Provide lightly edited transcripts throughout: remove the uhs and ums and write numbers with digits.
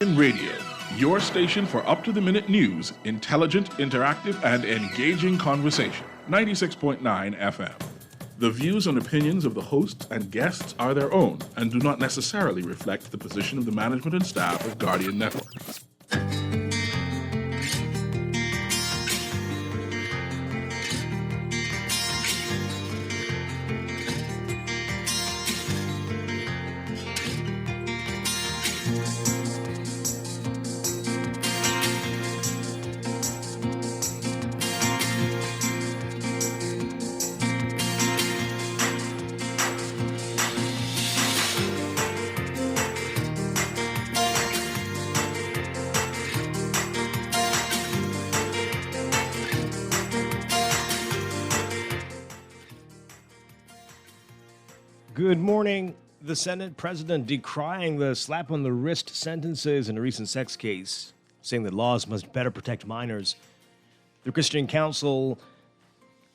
Radio, your station for up-to-the-minute news, intelligent, interactive, and engaging conversation. 96.9 FM. The views and opinions of the hosts and guests are their own and do not necessarily reflect the position of the management and staff of Guardian Network. Good morning. The Senate President decrying the slap-on-the-wrist sentences in a recent sex case, saying that laws must better protect minors. The Christian Council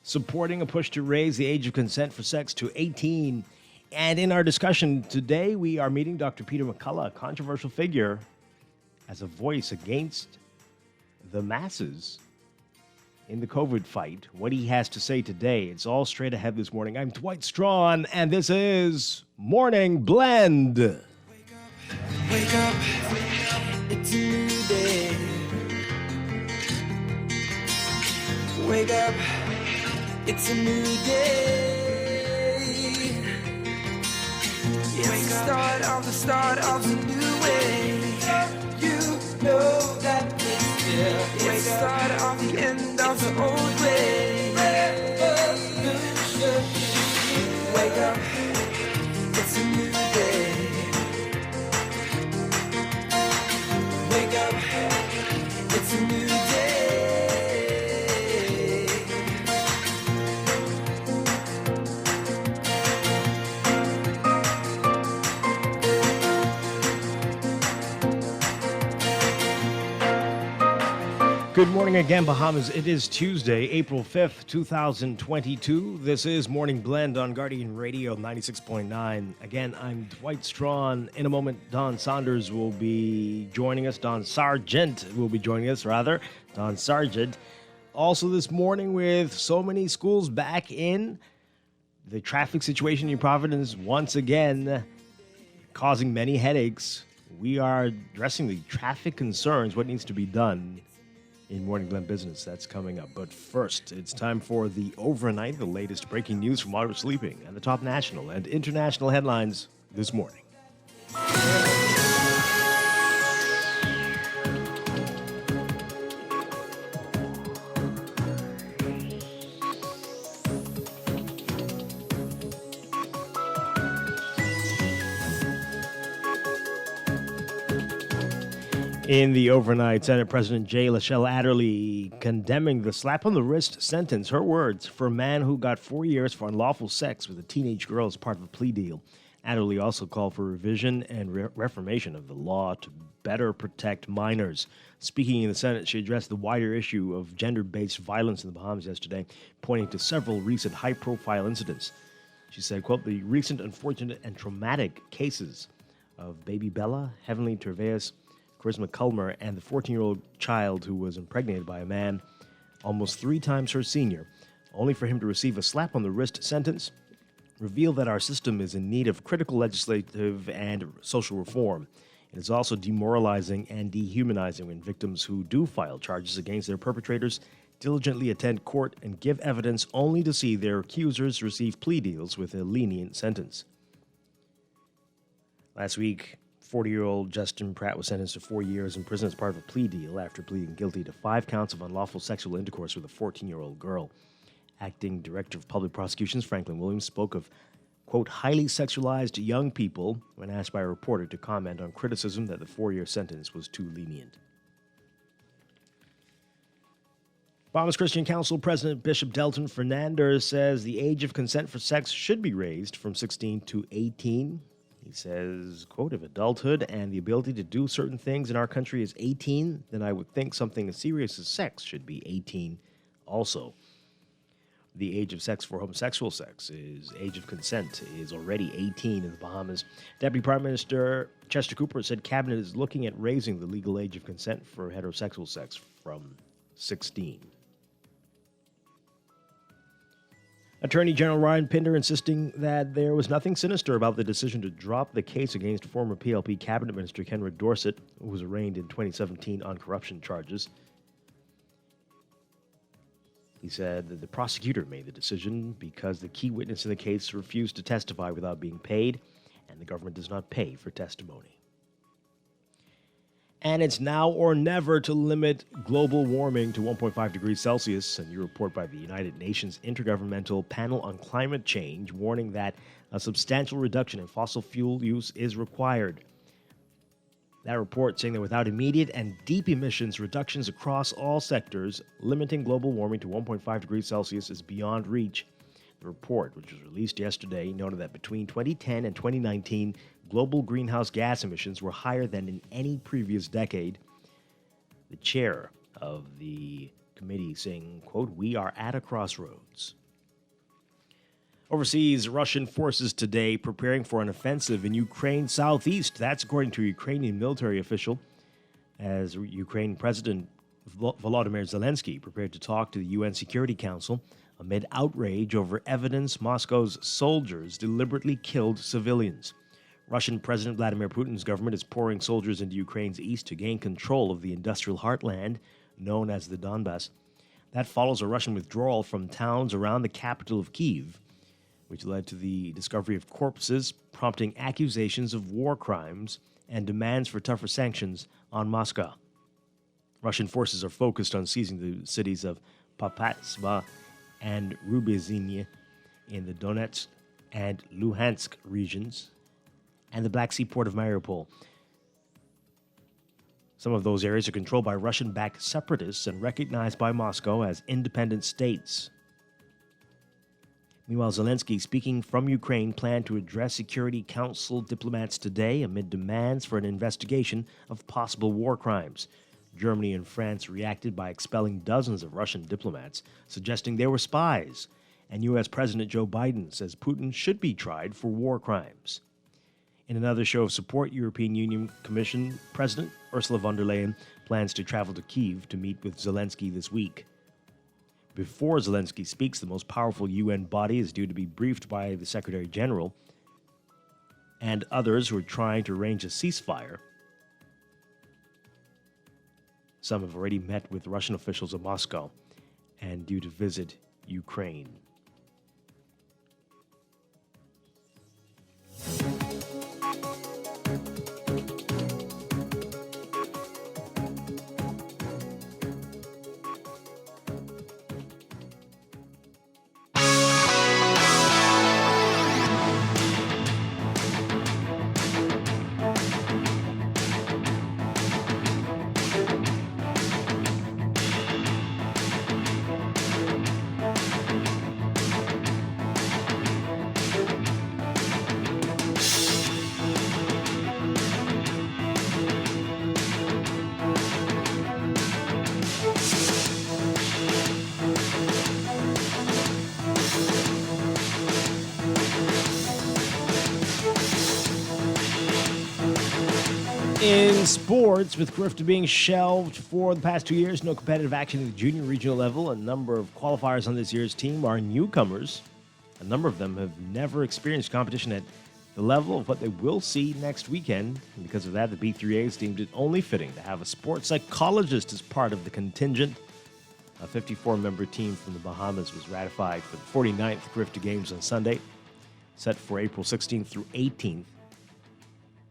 supporting a push to raise the age of consent for sex to 18. And in our discussion today, we are meeting Dr. Peter McCullough, a controversial figure, as a voice against the masses in the COVID fight. What he has to say today, it's all straight ahead this morning. I'm Dwight Strachan, and this is Morning Blend. Wake up, it's a new day. Wake up, it's a new day. It's the start of a new way. You know that it's here. It's the start of the end of the old way. Revolution. Wake up, it's a new day. Wake up, it's a new day. Good morning again, Bahamas. It is Tuesday, April 5th, 2022. This is Morning Blend on Guardian Radio 96.9. Again, I'm Dwight Strachan. In a moment, Don Saunders will be joining us. Don Sargent will be joining us, rather. Don Sargent. Also this morning, with so many schools back in, the traffic situation in Providence once again causing many headaches. We are addressing the traffic concerns, what needs to be done in Morning Blend Business. That's coming up. But first, it's time for the overnight, the latest breaking news from while we're sleeping, and the top national and international headlines this morning. In the overnight, Senate President J. LaShelle Adderley condemning the slap-on-the-wrist sentence, her words, for a man who got 4 years for unlawful sex with a teenage girl as part of a plea deal. Adderley also called for revision and reformation of the law to better protect minors. Speaking in the Senate, she addressed the wider issue of gender-based violence in the Bahamas yesterday, pointing to several recent high-profile incidents. She said, quote, the recent unfortunate and traumatic cases of baby Bella, Heavenly Terveus, Charisma Culmer, and the 14-year-old child who was impregnated by a man almost 3 times her senior, only for him to receive a slap-on-the-wrist sentence, reveal that our system is in need of critical legislative and social reform. It is also demoralizing and dehumanizing when victims who do file charges against their perpetrators diligently attend court and give evidence only to see their accusers receive plea deals with a lenient sentence. Last week, 40-year-old Justin Pratt was sentenced to 4 years in prison as part of a plea deal after pleading guilty to 5 counts of unlawful sexual intercourse with a 14-year-old girl. Acting Director of Public Prosecutions Franklin Williams spoke of, quote, highly sexualized young people when asked by a reporter to comment on criticism that the 4-year sentence was too lenient. Bahamas Christian Council President Bishop Delton Fernandez says the age of consent for sex should be raised from 16 to 18. He says, quote, if adulthood and the ability to do certain things in our country is 18, then I would think something as serious as sex should be 18 also. The age of sex for homosexual sex age of consent is already 18 in the Bahamas. Deputy Prime Minister Chester Cooper said cabinet is looking at raising the legal age of consent for heterosexual sex from 16. Attorney General Ryan Pinder insisting that there was nothing sinister about the decision to drop the case against former PLP cabinet minister Kenred Dorset, who was arraigned in 2017 on corruption charges. He said that the prosecutor made the decision because the key witness in the case refused to testify without being paid, and the government does not pay for testimony. And it's now or never to limit global warming to 1.5 degrees Celsius, a new report by the United Nations Intergovernmental Panel on Climate Change warning that a substantial reduction in fossil fuel use is required. That report saying that without immediate and deep emissions reductions across all sectors, limiting global warming to 1.5 degrees Celsius is beyond reach. The report, which was released yesterday, noted that between 2010 and 2019, global greenhouse gas emissions were higher than in any previous decade. The chair of the committee saying, quote, "We are at a crossroads." Overseas, Russian forces today preparing for an offensive in Ukraine's southeast. That's according to a Ukrainian military official, as Ukraine President Volodymyr Zelensky prepared to talk to the UN Security Council amid outrage over evidence Moscow's soldiers deliberately killed civilians. Russian President Vladimir Putin's government is pouring soldiers into Ukraine's east to gain control of the industrial heartland known as the Donbass. That follows a Russian withdrawal from towns around the capital of Kyiv, which led to the discovery of corpses, prompting accusations of war crimes and demands for tougher sanctions on Moscow. Russian forces are focused on seizing the cities of Popasva and Rubezinya in the Donetsk and Luhansk regions, and the Black Sea port of Mariupol. Some of those areas are controlled by Russian-backed separatists and recognized by Moscow as independent states. Meanwhile, Zelensky, speaking from Ukraine, planned to address Security Council diplomats today amid demands for an investigation of possible war crimes. Germany and France reacted by expelling dozens of Russian diplomats, suggesting they were spies. And U.S. President Joe Biden says Putin should be tried for war crimes. In another show of support, European Union Commission President Ursula von der Leyen plans to travel to Kyiv to meet with Zelensky this week. Before Zelensky speaks, the most powerful UN body is due to be briefed by the Secretary General and others who are trying to arrange a ceasefire. Some have already met with Russian officials in Moscow and due to visit Ukraine. In sports, with Grifter being shelved for the past 2 years, no competitive action at the junior regional level. A number of qualifiers on this year's team are newcomers. A number of them have never experienced competition at the level of what they will see next weekend. And because of that, the B3As deemed it only fitting to have a sports psychologist as part of the contingent. A 54-member team from the Bahamas was ratified for the 49th Grifter Games on Sunday, set for April 16th through 18th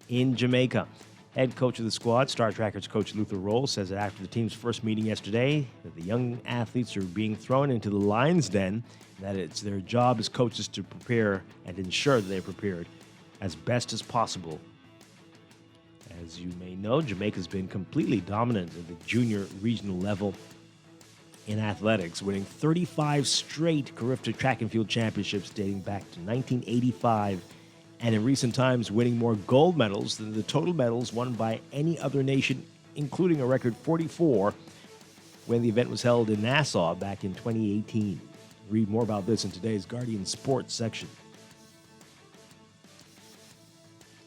in Jamaica. Head coach of the squad, Star Trackers coach Luther Roll, says that after the team's first meeting yesterday, that the young athletes are being thrown into the lion's den, and that it's their job as coaches to prepare and ensure that they're prepared as best as possible. As you may know, Jamaica's been completely dominant at the junior regional level in athletics, winning 35 straight Carifta Track and Field Championships dating back to 1985, and in recent times winning more gold medals than the total medals won by any other nation, including a record 44 when the event was held in Nassau back in 2018. Read more about this in today's Guardian Sports section.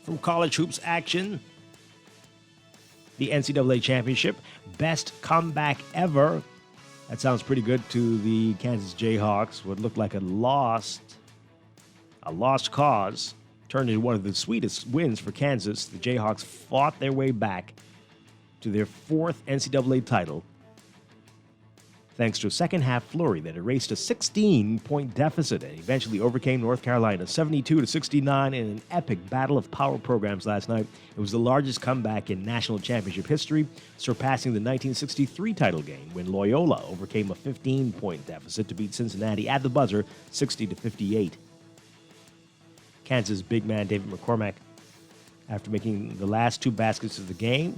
From college hoops action, the NCAA Championship, best comeback ever. That sounds pretty good to the Kansas Jayhawks. What looked like a lost cause turned into one of the sweetest wins for Kansas. The Jayhawks fought their way back to their fourth NCAA title thanks to a second-half flurry that erased a 16-point deficit and eventually overcame North Carolina 72-69 in an epic battle of power programs last night. It was the largest comeback in national championship history, surpassing the 1963 title game when Loyola overcame a 15-point deficit to beat Cincinnati at the buzzer 60-58. Kansas big man David McCormack, after making the last two baskets of the game,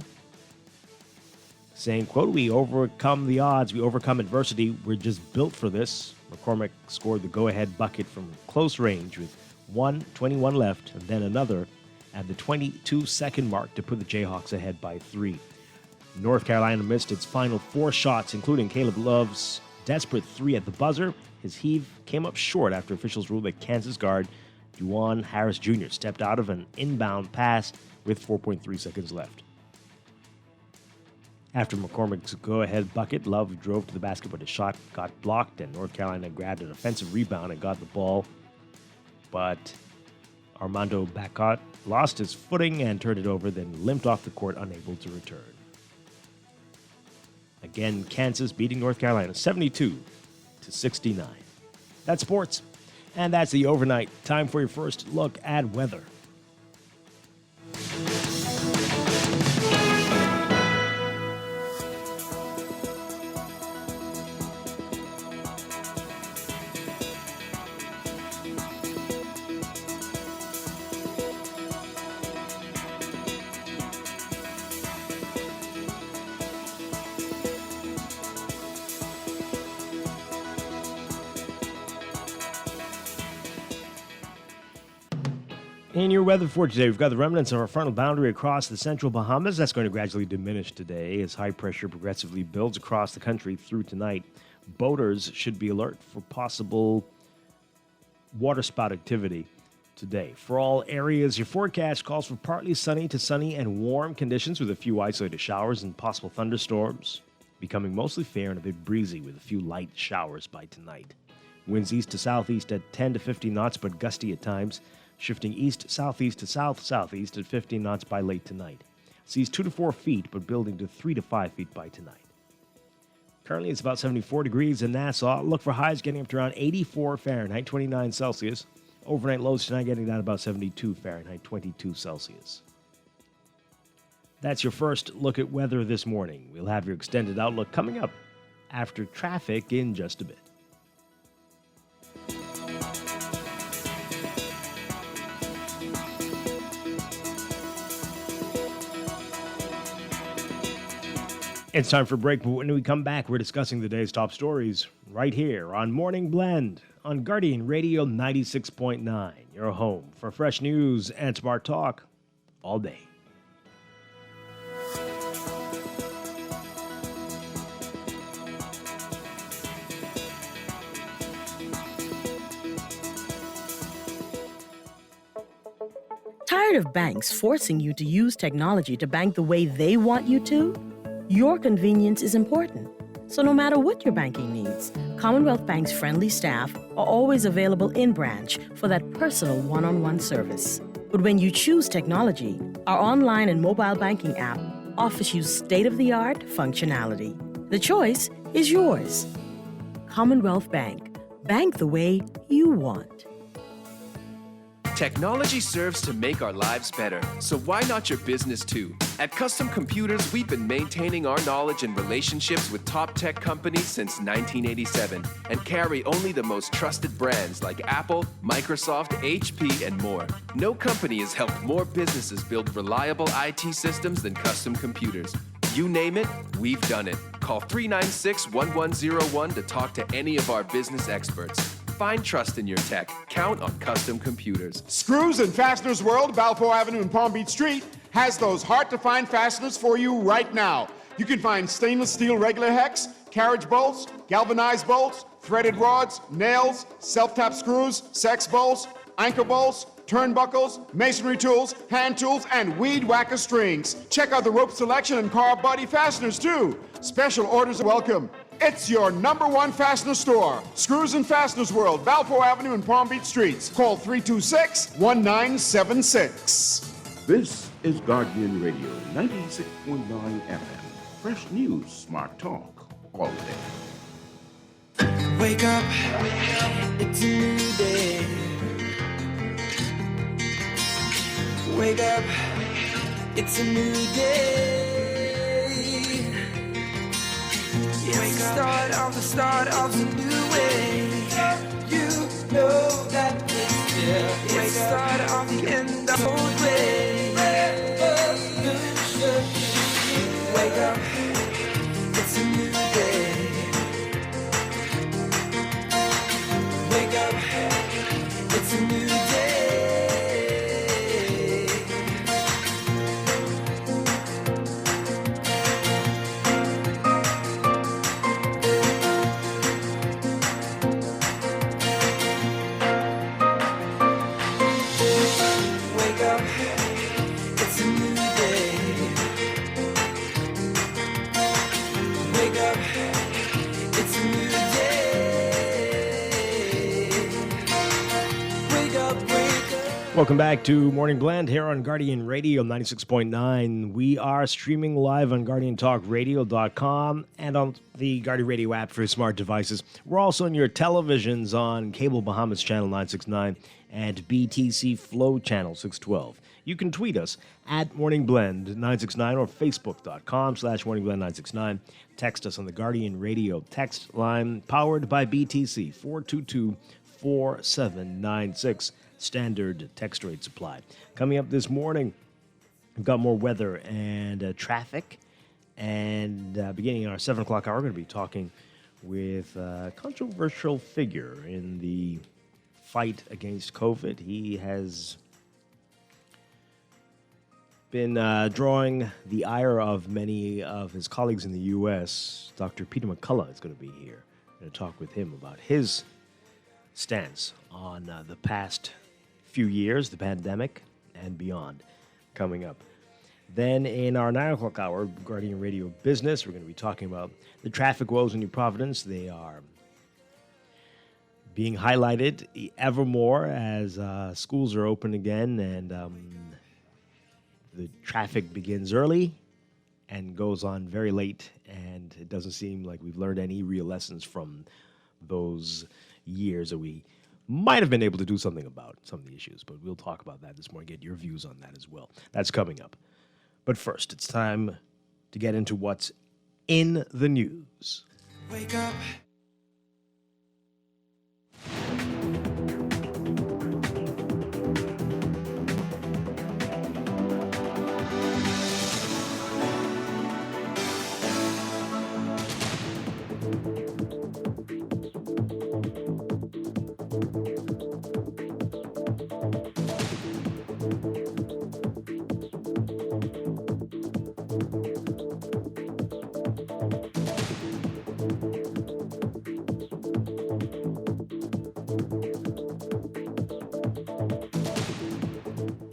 saying, quote, "We overcome the odds, we overcome adversity, we're just built for this." McCormack scored the go-ahead bucket from close range with 1:21 left, and then another at the 22-second mark to put the Jayhawks ahead by 3. North Carolina missed its final 4 shots, including Caleb Love's desperate 3 at the buzzer. His heave came up short after officials ruled that Kansas guard Juwan Harris Jr. stepped out of an inbound pass with 4.3 seconds left. After McCormack's go-ahead bucket, Love drove to the basket, but his shot got blocked, and North Carolina grabbed an offensive rebound and got the ball. But Armando Bacot lost his footing and turned it over, then limped off the court, unable to return. Again, Kansas beating North Carolina 72-69. That's sports, and that's the overnight. Time for your first look at weather. In your weather for today, we've got the remnants of our frontal boundary across the central Bahamas. That's going to gradually diminish today as high pressure progressively builds across the country through tonight. Boaters should be alert for possible waterspout activity today. For all areas, your forecast calls for partly sunny to sunny and warm conditions with a few isolated showers and possible thunderstorms, becoming mostly fair and a bit breezy with a few light showers by tonight. Winds east to southeast at 10 to 15 knots, but gusty at times, shifting east-southeast to south-southeast at 15 knots by late tonight. Seas 2 to 4 feet, but building to 3 to 5 feet by tonight. Currently, it's about 74 degrees in Nassau. Look for highs getting up to around 84 Fahrenheit, 29 Celsius. Overnight lows tonight getting down about 72 Fahrenheit, 22 Celsius. That's your first look at weather this morning. We'll have your extended outlook coming up after traffic in just a bit. It's time for a break, but when we come back, we're discussing the day's top stories right here on Morning Blend on Guardian Radio 96.9, your home for fresh news and smart talk all day. Tired of banks forcing you to use technology to bank the way they want you to? Your convenience is important. So no matter what your banking needs, Commonwealth Bank's friendly staff are always available in branch for that personal one-on-one service. But when you choose technology, our online and mobile banking app offers you state-of-the-art functionality. The choice is yours. Commonwealth Bank. Bank the way you want. Technology serves to make our lives better, so why not your business too? At Custom Computers, we've been maintaining our knowledge and relationships with top tech companies since 1987 and carry only the most trusted brands like Apple, Microsoft, HP, and more. No company has helped more businesses build reliable IT systems than Custom Computers. You name it, we've done it. Call 396-1101 to talk to any of our business experts. Find trust in your tech. Count on Custom Computers. Screws and Fasteners World, Balfour Avenue and Palm Beach Street, has those hard-to-find fasteners for you right now. You can find stainless steel regular hex, carriage bolts, galvanized bolts, threaded rods, nails, self-tap screws, sex bolts, anchor bolts, turnbuckles, masonry tools, hand tools, and weed whacker strings. Check out the rope selection and car body fasteners too. Special orders are welcome. It's your #1 fastener store. Screws and Fasteners World, Balfour Avenue and Palm Beach Streets. Call 326-1976. This is Guardian Radio 96.9 FM. Fresh news, smart talk, all day. Wake up, it's a new day. Wake up, it's a new day. It's the start of a new way. You know that it's here. It's the start of the end of the old way. Wake up, it's a new day. Wake up, it's a new day. Wake up, it's a new day. Wake up, it's a new day. Wake up, wake up. Welcome back to Morning Blend here on Guardian Radio 96.9. We are streaming live on GuardianTalkRadio.com and on the Guardian Radio app for smart devices. We're also on your televisions on Cable Bahamas Channel 969 and BTC Flow Channel 612. You can tweet us at Morning Blend 969 or Facebook.com/Morning Blend 969. Text us on the Guardian Radio text line powered by BTC 422-4796. Standard text rate supply. Coming up this morning, we've got more weather and traffic. And beginning in our 7 o'clock hour, we're going to be talking with a controversial figure in the fight against COVID. He has been drawing the ire of many of his colleagues in the U.S. Dr. Peter McCullough is going to be here. I'm going to talk with him about his stance on the past few years, the pandemic, and beyond, coming up. Then in our 9 o'clock hour, Guardian Radio Business, we're going to be talking about the traffic woes in New Providence. They are being highlighted ever more as schools are open again, and the traffic begins early and goes on very late, and it doesn't seem like we've learned any real lessons from those years that we might have been able to do something about some of the issues, but we'll talk about that this morning, get your views on that as well. That's coming up. But first, it's time to get into what's in the news. Wake up.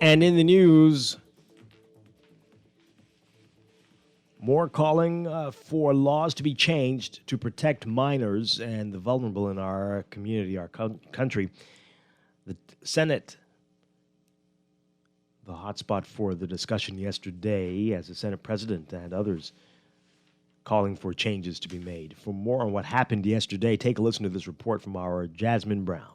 And in the news, more calling for laws to be changed to protect minors and the vulnerable in our community, our country. The Senate, the hotspot for the discussion yesterday, as the Senate President and others calling for changes to be made. For more on what happened yesterday, take a listen to this report from our Jasmine Brown.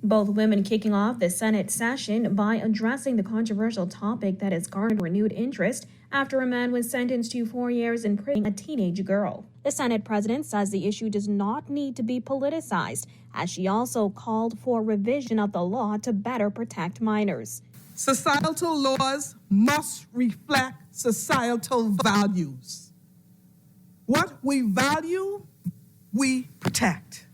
Both women kicking off the Senate session by addressing the controversial topic that has garnered renewed interest after a man was sentenced to 4 years in prison, a teenage girl. The Senate president says the issue does not need to be politicized, as she also called for revision of the law to better protect minors. Societal laws must reflect societal values. What we value, we protect.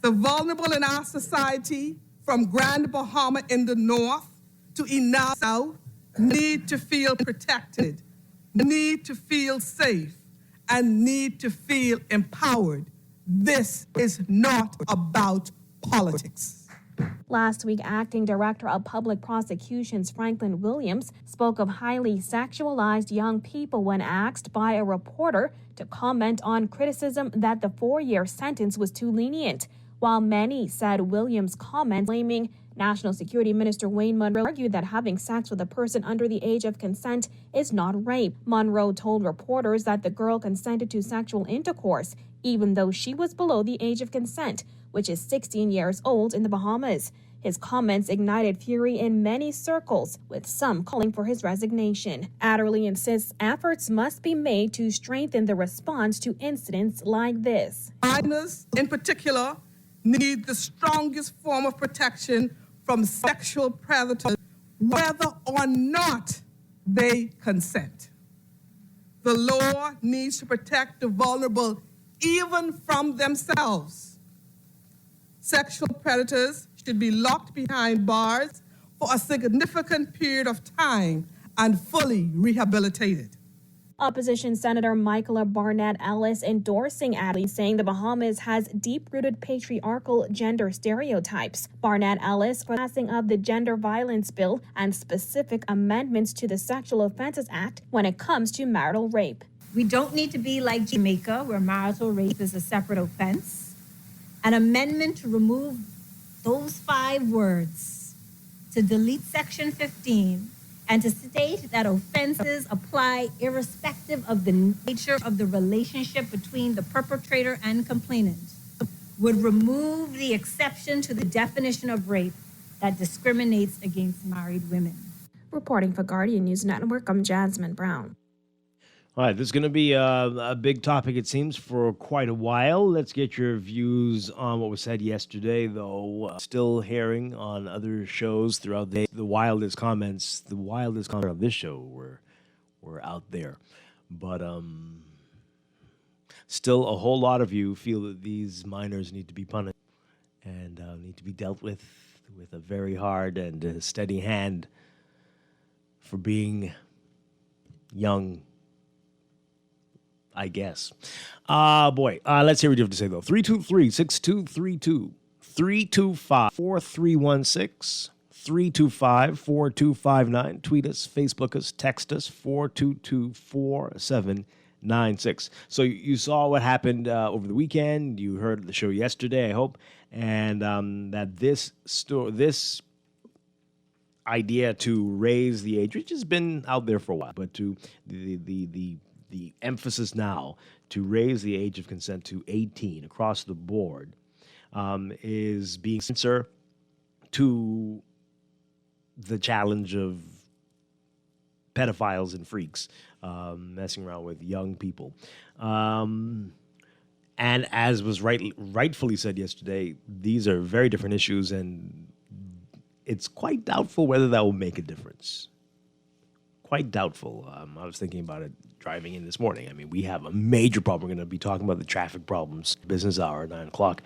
The vulnerable in our society, from Grand Bahama in the north to Inal South, need to feel protected, need to feel safe, and need to feel empowered. This is not about politics. Last week, Acting Director of Public Prosecutions Franklin Williams spoke of highly sexualized young people when asked by a reporter to comment on criticism that the 4-year sentence was too lenient. While many said Williams' comments blaming National Security Minister Wayne Munro argued that having sex with a person under the age of consent is not rape. Munro told reporters that the girl consented to sexual intercourse, even though she was below the age of consent, which is 16 years old in the Bahamas. His comments ignited fury in many circles, with some calling for his resignation. Adderley insists efforts must be made to strengthen the response to incidents like this. Minors, in particular, need the strongest form of protection from sexual predators, whether or not they consent. The law needs to protect the vulnerable even from themselves. Sexual predators should be locked behind bars for a significant period of time and fully rehabilitated. Opposition Senator Michaela Barnett Ellis endorsing Adderley, saying the Bahamas has deep-rooted patriarchal gender stereotypes. Barnett Ellis passing of the gender violence bill and specific amendments to the Sexual Offences Act when it comes to marital rape. We don't need to be like Jamaica, where marital rape is a separate offense. An amendment to remove those 5 words, to delete Section 15, and to state that offenses apply irrespective of the nature of the relationship between the perpetrator and complainant, would remove the exception to the definition of rape that discriminates against married women. Reporting for Guardian News Network, I'm Jasmine Brown. All right, this is going to be a big topic, it seems, for quite a while. Let's get your views on what was said yesterday, though. Still hearing on other shows throughout the day, the wildest comments of this show were out there. But still, a whole lot of you feel that these minors need to be punished and need to be dealt with a very hard and steady hand for being young, I guess. Let's hear what you have to say, though. 323-6232, 325-4316, 325-4259. Tweet us, Facebook us, text us, 422-4796. So you saw what happened over the weekend. You heard the show yesterday, I hope. And that this idea to raise the age, which has been out there for a while, but to the emphasis now to raise the age of consent to 18 across the board is being answer to the challenge of pedophiles and freaks messing around with young people. And as was rightfully said yesterday, these are very different issues, and it's quite doubtful whether that will make a difference. Quite doubtful. I was thinking about it driving in this morning. I mean, we have a major problem. We're going to be talking about the traffic problems, business hour at 9 o'clock.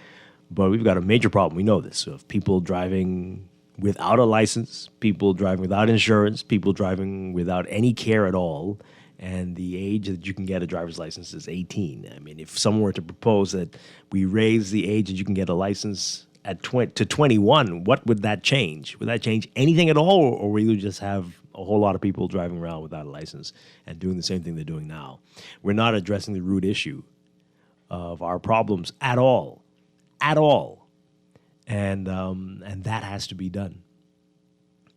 But we've got a major problem. We know this. Of people driving without a license, people driving without insurance, people driving without any care at all. And the age that you can get a driver's license is 18. I mean, if someone were to propose that we raise the age that you can get a license to 21, what would that change? Would that change anything at all? Or will you just have a whole lot of people driving around without a license and doing the same thing they're doing now? We're not addressing the root issue of our problems at all. And that has to be done.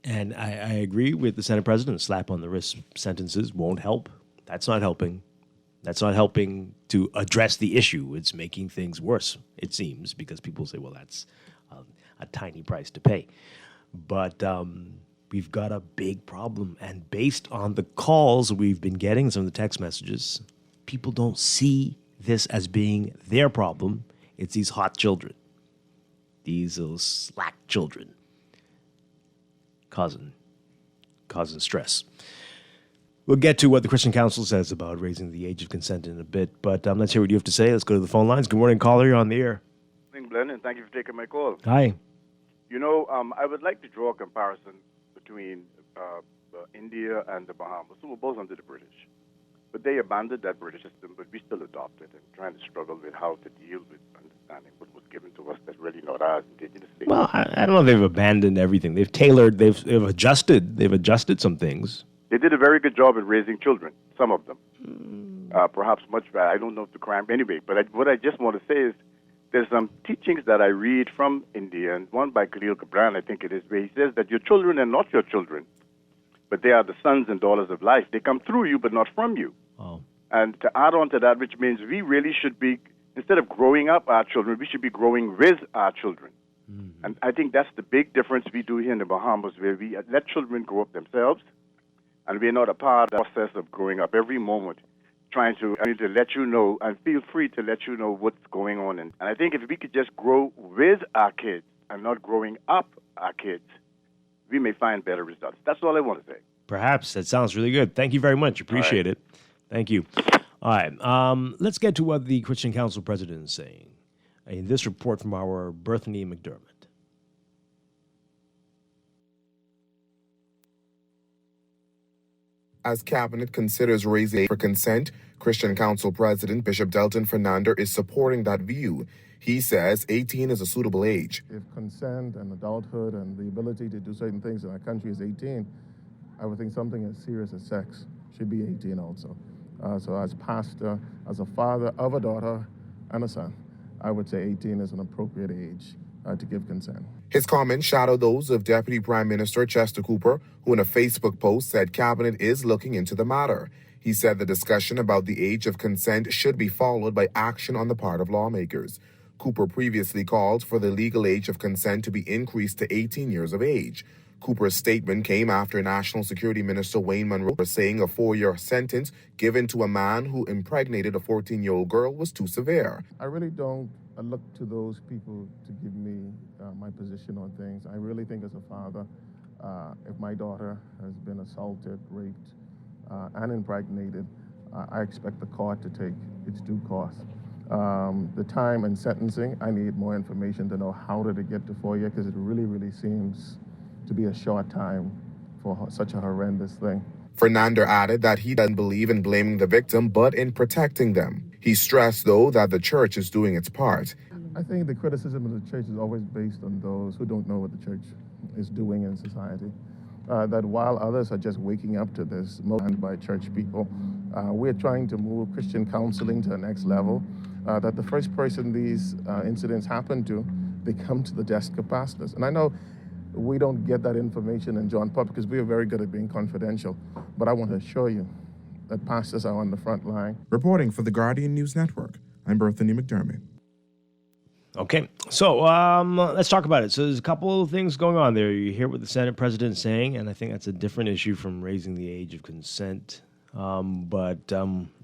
And I agree with the Senate President. Slap on the wrist sentences won't help. That's not helping. That's not helping to address the issue. It's making things worse, it seems, because people say, well, that's a tiny price to pay. But we've got a big problem. And based on the calls we've been getting, some of the text messages, people don't see this as being their problem. It's these hot children, these little slack children, causing stress. We'll get to what the Christian Council says about raising the age of consent in a bit, but let's hear what you have to say. Let's go to the phone lines. Good morning, caller. You're on the air. Good morning, Glenn, and thank you for taking my call. Hi. You know, I would like to draw a comparison between India and the Bahamas, who were both under the British. But they abandoned that British system, but we still adopt it and trying to struggle with how to deal with understanding what was given to us that's really not ours, indigenous things. Well, I don't know if they've abandoned everything. They've tailored, they've adjusted some things. They did a very good job at raising children, some of them. Perhaps much better. I don't know if the crime anyway. But what I just want to say is there's some teachings that I read from India, and one by Khalil Gibran, I think it is, where he says that your children are not your children, but they are the sons and daughters of life. They come through you, but not from you. Oh. And to add on to that, which means we really should be, instead of growing up our children, we should be growing with our children. Mm-hmm. And I think that's the big difference we do here in the Bahamas, where we let children grow up themselves, and we're not a part of the process of growing up every moment, trying to let you know and feel free to let you know what's going on. And I think if we could just grow with our kids and not growing up our kids, we may find better results. That's all I want to say. Perhaps. That sounds really good. Thank you very much. Appreciate it. Thank you. All right. Let's get to what the Christian Council president is saying in this report from our Berthany McDermott. As Cabinet considers raising for consent, Christian Council President Bishop Delton Fernando is supporting that view. He says 18 is a suitable age. If consent and adulthood and the ability to do certain things in our country is 18, I would think something as serious as sex should be 18 also. So as pastor, as a father of a daughter and a son, I would say 18 is an appropriate age to give consent. His comments shadow those of Deputy Prime Minister Chester Cooper, who in a Facebook post said Cabinet is looking into the matter. He said the discussion about the age of consent should be followed by action on the part of lawmakers. Cooper previously called for the legal age of consent to be increased to 18 years of age. Cooper's statement came after National Security Minister Wayne Munroe was saying a 4-year sentence given to a man who impregnated a 14-year-old girl was too severe. I really don't look to those people to give me my position on things. I really think as a father, if my daughter has been assaulted, raped, and impregnated, I expect the court to take its due course. The time and sentencing, I need more information to know how did it get to 4 years, because it really, really seems to be a short time for such a horrendous thing. Fernando added that he doesn't believe in blaming the victim, but in protecting them. He stressed, though, that the church is doing its part. I think the criticism of the church is always based on those who don't know what the church is doing in society. That while others are just waking up to this, most by church people, we're trying to move Christian counseling to the next level. That the first person these incidents happen to, they come to the desk of pastors. And I know we don't get that information in John Pub because we are very good at being confidential. But I want to assure you that pastors are on the front line. Reporting for the Guardian News Network, I'm Berthany McDermott. Okay, so let's talk about it. So there's a couple of things going on there. You hear what the Senate president is saying, and I think that's a different issue from raising the age of consent. But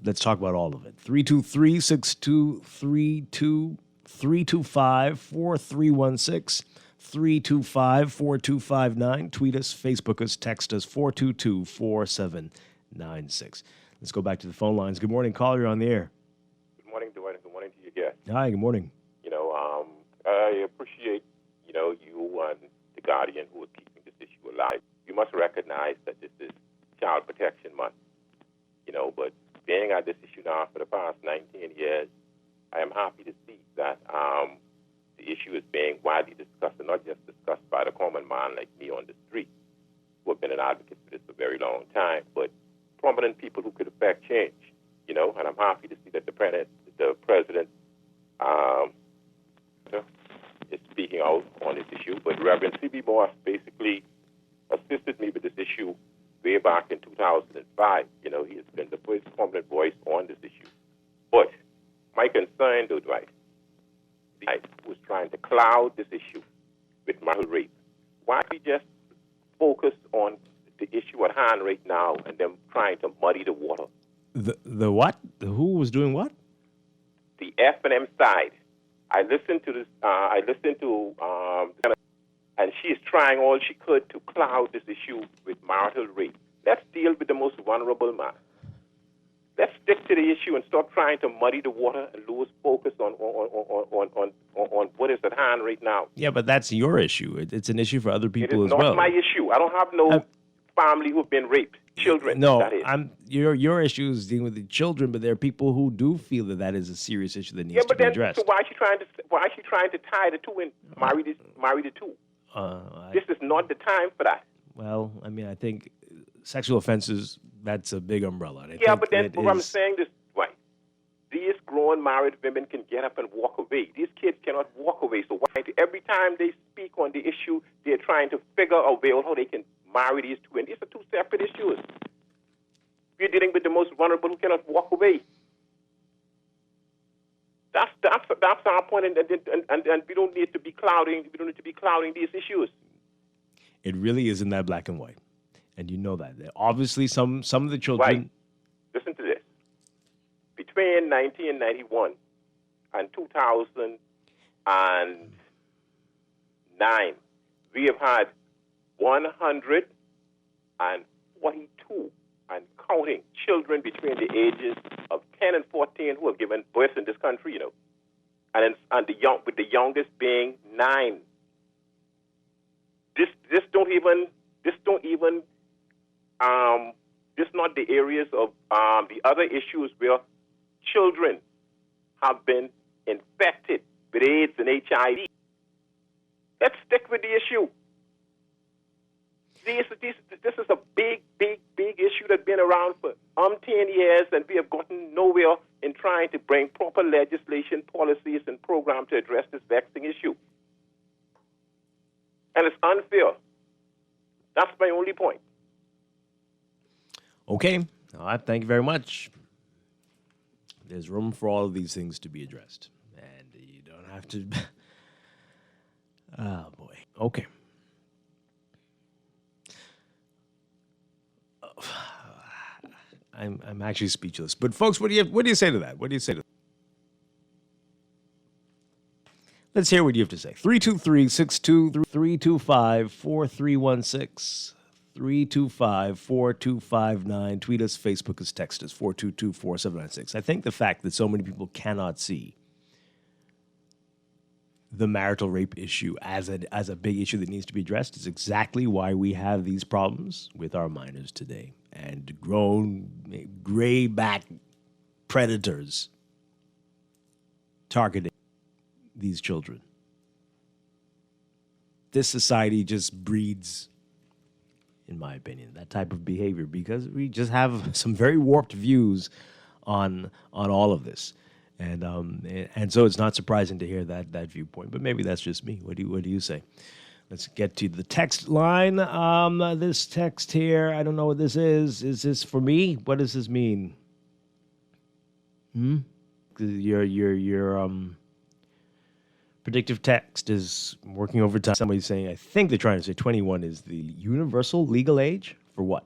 let's talk about all of it. 323-6232, 325-4316, 325-4259. Tweet us, Facebook us, text us, 422-4796. Let's go back to the phone lines. Good morning, caller. You're on the air. Good morning, Dwight, and good morning to your guest. Hi, good morning. I appreciate, you and the Guardian who are keeping this issue alive. You must recognize that this is Child Protection Month, but being at this issue now for the past 19 years, I am happy to see that the issue is being widely discussed, and not just discussed by the common man like me on the street, who have been an advocate for this for a very long time, but prominent people who could affect change, and I'm happy to see that the president is speaking out on this issue. But Reverend C.B. Moss basically assisted me with this issue way back in 2005. He has been the first prominent voice on this issue. But my concern, though, Dwight, was trying to cloud this issue with marital rape. Why don't we just focus on the issue at hand right now and them trying to muddy the water. The what? Who was doing what? The F&M side. I listened to this. And she's trying all she could to cloud this issue with marital rape. Let's deal with the most vulnerable man. Let's stick to the issue and stop trying to muddy the water and lose focus on what is at hand right now. Yeah, but that's your issue. It's an issue for other people as well. It is not my issue. I don't have no family who've been raped. Children. No, that is. your issue is dealing with the children, but there are people who do feel that is a serious issue that needs to be addressed. So why is she trying to tie the two in? Marry the two. This is not the time for that. Well, I mean, I think sexual offenses, that's a big umbrella. But I'm saying this, right? These grown married women can get up and walk away. These kids cannot walk away. So why? Every time they speak on the issue, they're trying to figure a way out how they can marry these two. And these are two separate issues. We're dealing with the most vulnerable who cannot walk away. That's our point, and we don't need to be clouding. We don't need to be clouding these issues. It really isn't that black and white, and you know that. Obviously, some of the children. Right. Listen to this. Between 1991 and 2009, we have had 142 and counting children between the ages of 10 and 14 who have given birth in this country, and with the youngest being 9. This not the areas of the other issues where children have been infected with AIDS and HIV. Let's stick with the issue. This is a big issue that's been around for umpteen years, and we have gotten nowhere in trying to bring proper legislation, policies, and programs to address this vexing issue. And it's unfair. That's my only point. Okay. All right, thank you very much. There's room for all of these things to be addressed. And you don't have to... Oh, boy. Okay. I'm actually speechless. But folks, what do you say to that? What do you say to that? Let's hear what you have to say. 323-623-325-4316. 325-4259. Tweet us, Facebook us, text us, 422-4796. I think the fact that so many people cannot see the marital rape issue as a big issue that needs to be addressed is exactly why we have these problems with our minors today. And grown, gray-back predators targeting these children. This society just breeds, in my opinion, that type of behavior because we just have some very warped views on all of this. And so it's not surprising to hear that viewpoint, but maybe that's just me. What do you say? Let's get to the text line. This text here, I don't know what this is. Is this for me? What does this mean? Your predictive text is working overtime. Somebody's saying, I think they're trying to say 21 is the universal legal age for what?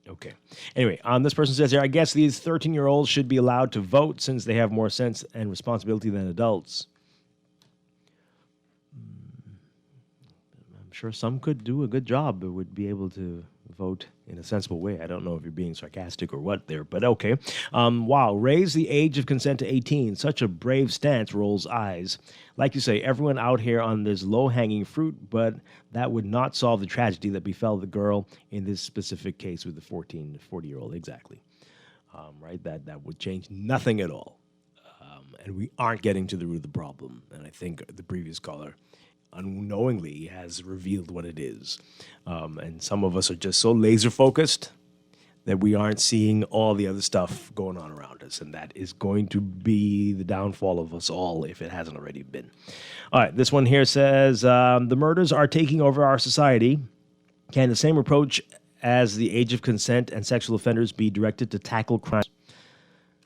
Okay. Anyway, this person says here, I guess these 13-year-olds should be allowed to vote since they have more sense and responsibility than adults. I'm sure some could do a good job but would be able to vote in a sensible way. I don't know if you're being sarcastic or what there, but okay. Wow, raise the age of consent to 18. Such a brave stance, rolls eyes. Like you say, everyone out here on this low-hanging fruit, but that would not solve the tragedy that befell the girl in this specific case with the 40-year-old. Exactly. Right? That would change nothing at all. And we aren't getting to the root of the problem. And I think the previous caller unknowingly has revealed what it is. And some of us are just so laser focused that we aren't seeing all the other stuff going on around us. And that is going to be the downfall of us all if it hasn't already been. All right, this one here says, the murders are taking over our society. Can the same approach as the age of consent and sexual offenders be directed to tackle crime?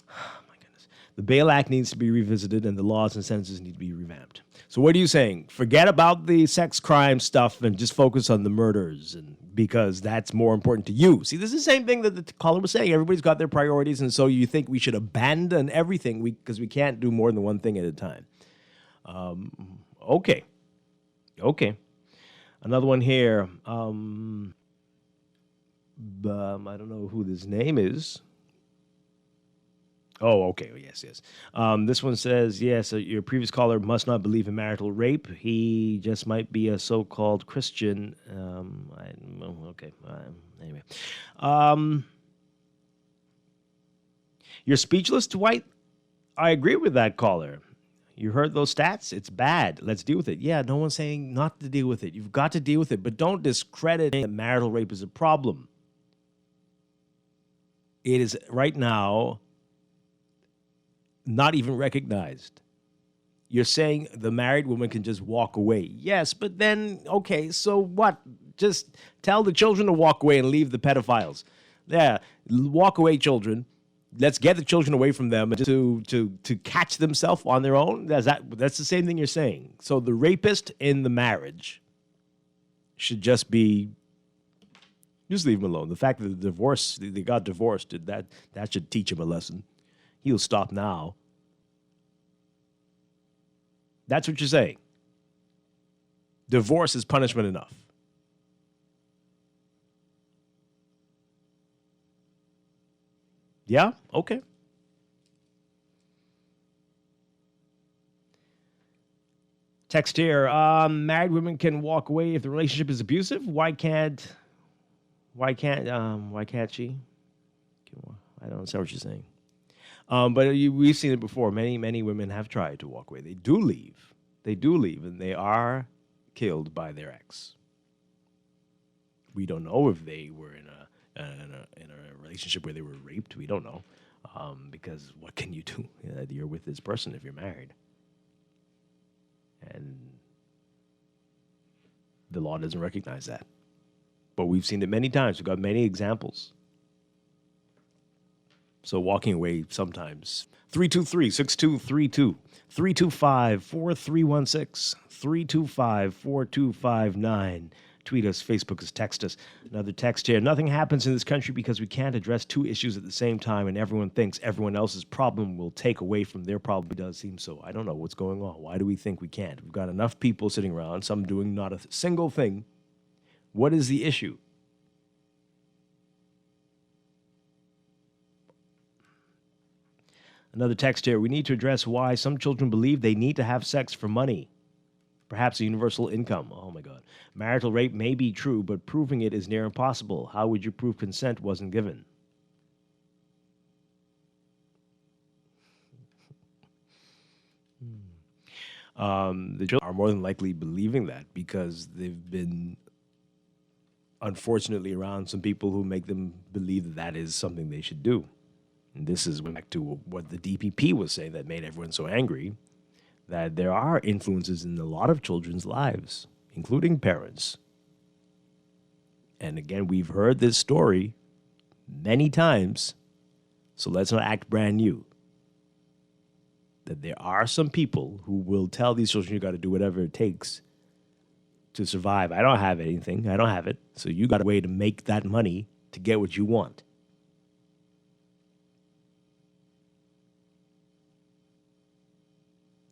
Oh, my goodness. The Bail Act needs to be revisited and the laws and sentences need to be revamped. So what are you saying? Forget about the sex crime stuff and just focus on the murders, and because that's more important to you. See, this is the same thing that the caller was saying. Everybody's got their priorities, and so you think we should abandon everything because we can't do more than one thing at a time. Okay. Another one here. I don't know who this name is. Oh, okay. Yes. This one says, yes, your previous caller must not believe in marital rape. He just might be a so-called Christian. Anyway. You're speechless, Dwight? I agree with that caller. You heard those stats? It's bad. Let's deal with it. Yeah, no one's saying not to deal with it. You've got to deal with it, but don't discredit that marital rape is a problem. It is right now not even recognized. You're saying the married woman can just walk away. Yes, but then, okay, so what? Just tell the children to walk away and leave the pedophiles. Yeah, walk away, children. Let's get the children away from them to catch themselves on their own. That's the same thing you're saying. So the rapist in the marriage should just leave him alone. The fact that they got divorced, that should teach him a lesson. He'll stop now. That's what you're saying. Divorce is punishment enough. Yeah? Okay. Text here. Married women can walk away if the relationship is abusive. Why can't she? I don't understand what you're saying. But we've seen it before. Many women have tried to walk away. They do leave, and they are killed by their ex. We don't know if they were in a relationship where they were raped. We don't know, because what can you do? You're with this person if you're married, and the law doesn't recognize that. But we've seen it many times. We've got many examples. So walking away sometimes. 323-6232, 325-4316, 325-4259. Tweet us, Facebook us, text us. Another text here. Nothing happens in this country because we can't address two issues at the same time, and everyone thinks everyone else's problem will take away from their problem. It does seem so. I don't know what's going on. Why do we think we can't? We've got enough people sitting around, some doing not a single thing. What is the issue? Another text here. We need to address why some children believe they need to have sex for money. Perhaps a universal income. Oh, my God. Marital rape may be true, but proving it is near impossible. How would you prove consent wasn't given? The children are more than likely believing that because they've been, unfortunately, around some people who make them believe that is something they should do. And this is back to what the DPP was saying that made everyone so angry, that there are influences in a lot of children's lives, including parents. And again, we've heard this story many times, so let's not act brand new. That there are some people who will tell these children you got to do whatever it takes to survive. I don't have anything. I don't have it. So you got a way to make that money to get what you want.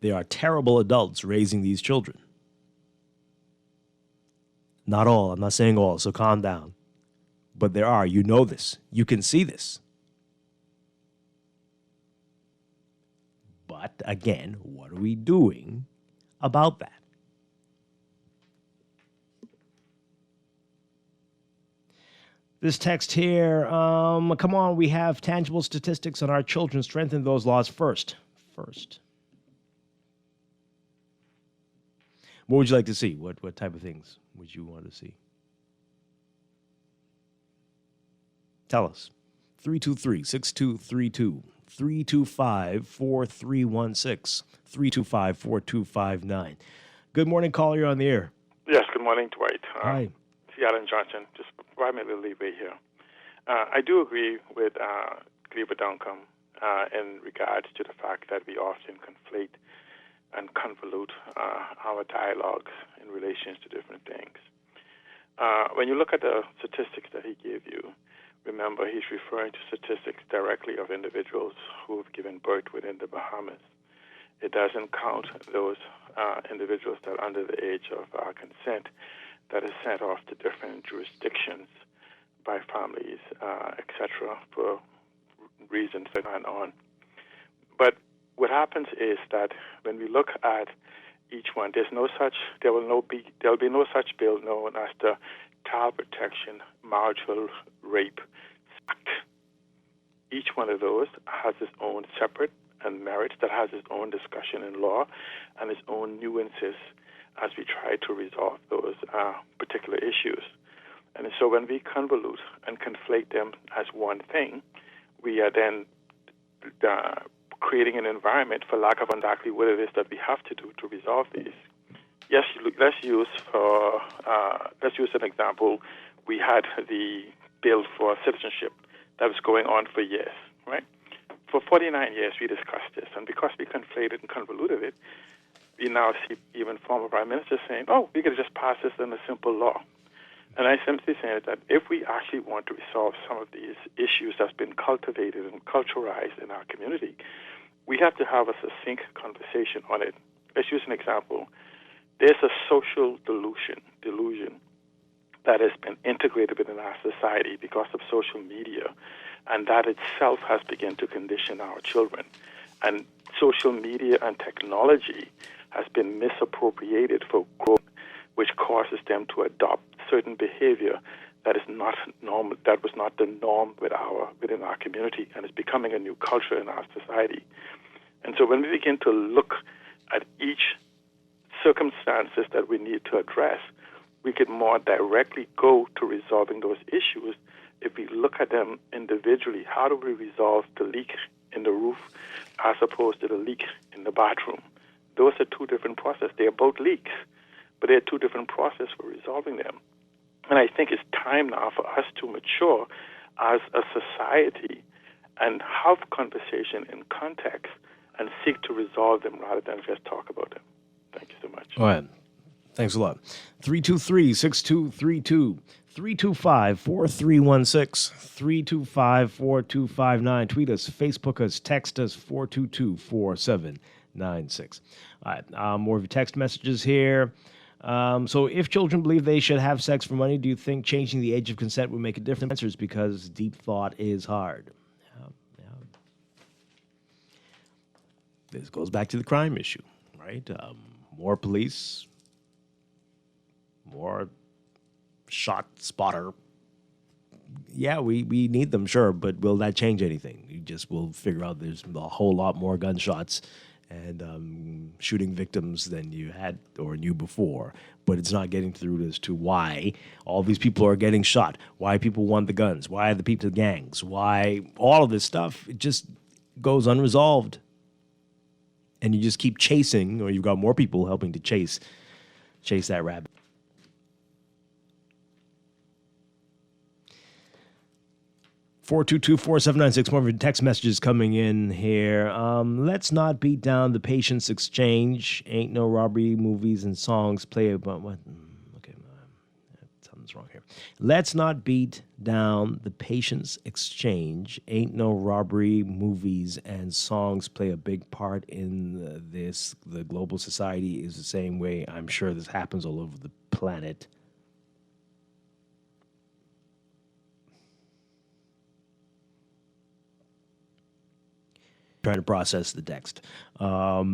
They are terrible adults raising these children. Not all. I'm not saying all, so calm down. But there are. You know this. You can see this. But again, what are we doing about that? This text here, come on, we have tangible statistics on our children. Strengthen those laws first. What would you like to see? What type of things would you want to see? Tell us. 323-6232, 325-4316, 325-4259. Good morning, caller. You're on the air. Yes, good morning, Dwight. Hi. Seattle Johnson. Just provide me a little leeway here. I do agree with Cleaver Duncombe in regards to the fact that we often conflate and convolute our dialogues in relation to different things. When you look at the statistics that he gave you, remember he's referring to statistics directly of individuals who have given birth within the Bahamas. It doesn't count those individuals that are under the age of consent that is sent off to different jurisdictions by families, etc., for reasons that are on. But what happens is that when we look at each one, there will be no such bill known as the Child Protection Marital Rape Act. Each one of those has its own separate and merits that has its own discussion in law and its own nuances as we try to resolve those particular issues. And so when we convolute and conflate them as one thing, we are then creating an environment, for lack of exactly what it is that we have to do to resolve these. Yes, let's use an example. We had the bill for citizenship that was going on for years, right? For 49 years, we discussed this, and because we conflated and convoluted it, we now see even former prime ministers saying, "Oh, we could just pass this in a simple law." And I simply say that if we actually want to resolve some of these issues that's been cultivated and culturalized in our community, we have to have a succinct conversation on it. Let's use an example. There's a social delusion that has been integrated within our society because of social media, and that itself has begun to condition our children. And social media and technology has been misappropriated for growth, which causes them to adopt certain behavior that is not normal, that was not the norm within our community, and is becoming a new culture in our society. And so when we begin to look at each circumstances that we need to address, we could more directly go to resolving those issues if we look at them individually. How do we resolve the leak in the roof as opposed to the leak in the bathroom? Those are two different processes. They are both leaks, but they are two different processes for resolving them. And I think it's time now for us to mature as a society and have conversation in context and seek to resolve them rather than just talk about them. Thank you so much. All right. Thanks a lot. 323-6232, 325-4316, 325-4259. Tweet us, Facebook us, text us, 422-4796. All right, more of your text messages here. So if children believe they should have sex for money, do you think changing the age of consent would make a difference? The answer is because deep thought is hard. This goes back to the crime issue, right? More police, more shot spotter. Yeah, we need them, sure, but will that change anything? You just will figure out there's a whole lot more gunshots and shooting victims than you had or knew before, but it's not getting through as to why all these people are getting shot, why people want the guns, why the people, the gangs, why all of this stuff, it just goes unresolved. And you just keep chasing, or you've got more people helping to chase that rabbit. Four 422-4796. More of your text messages coming in here. Let's not beat down the patience exchange. Ain't no robbery movies and songs play about what? Okay, something's wrong here. Let's not beat down the patience exchange. Ain't no robbery movies and songs play a big part in this. The global society is the same way. I'm sure this happens all over the planet. Trying to process the text. Oh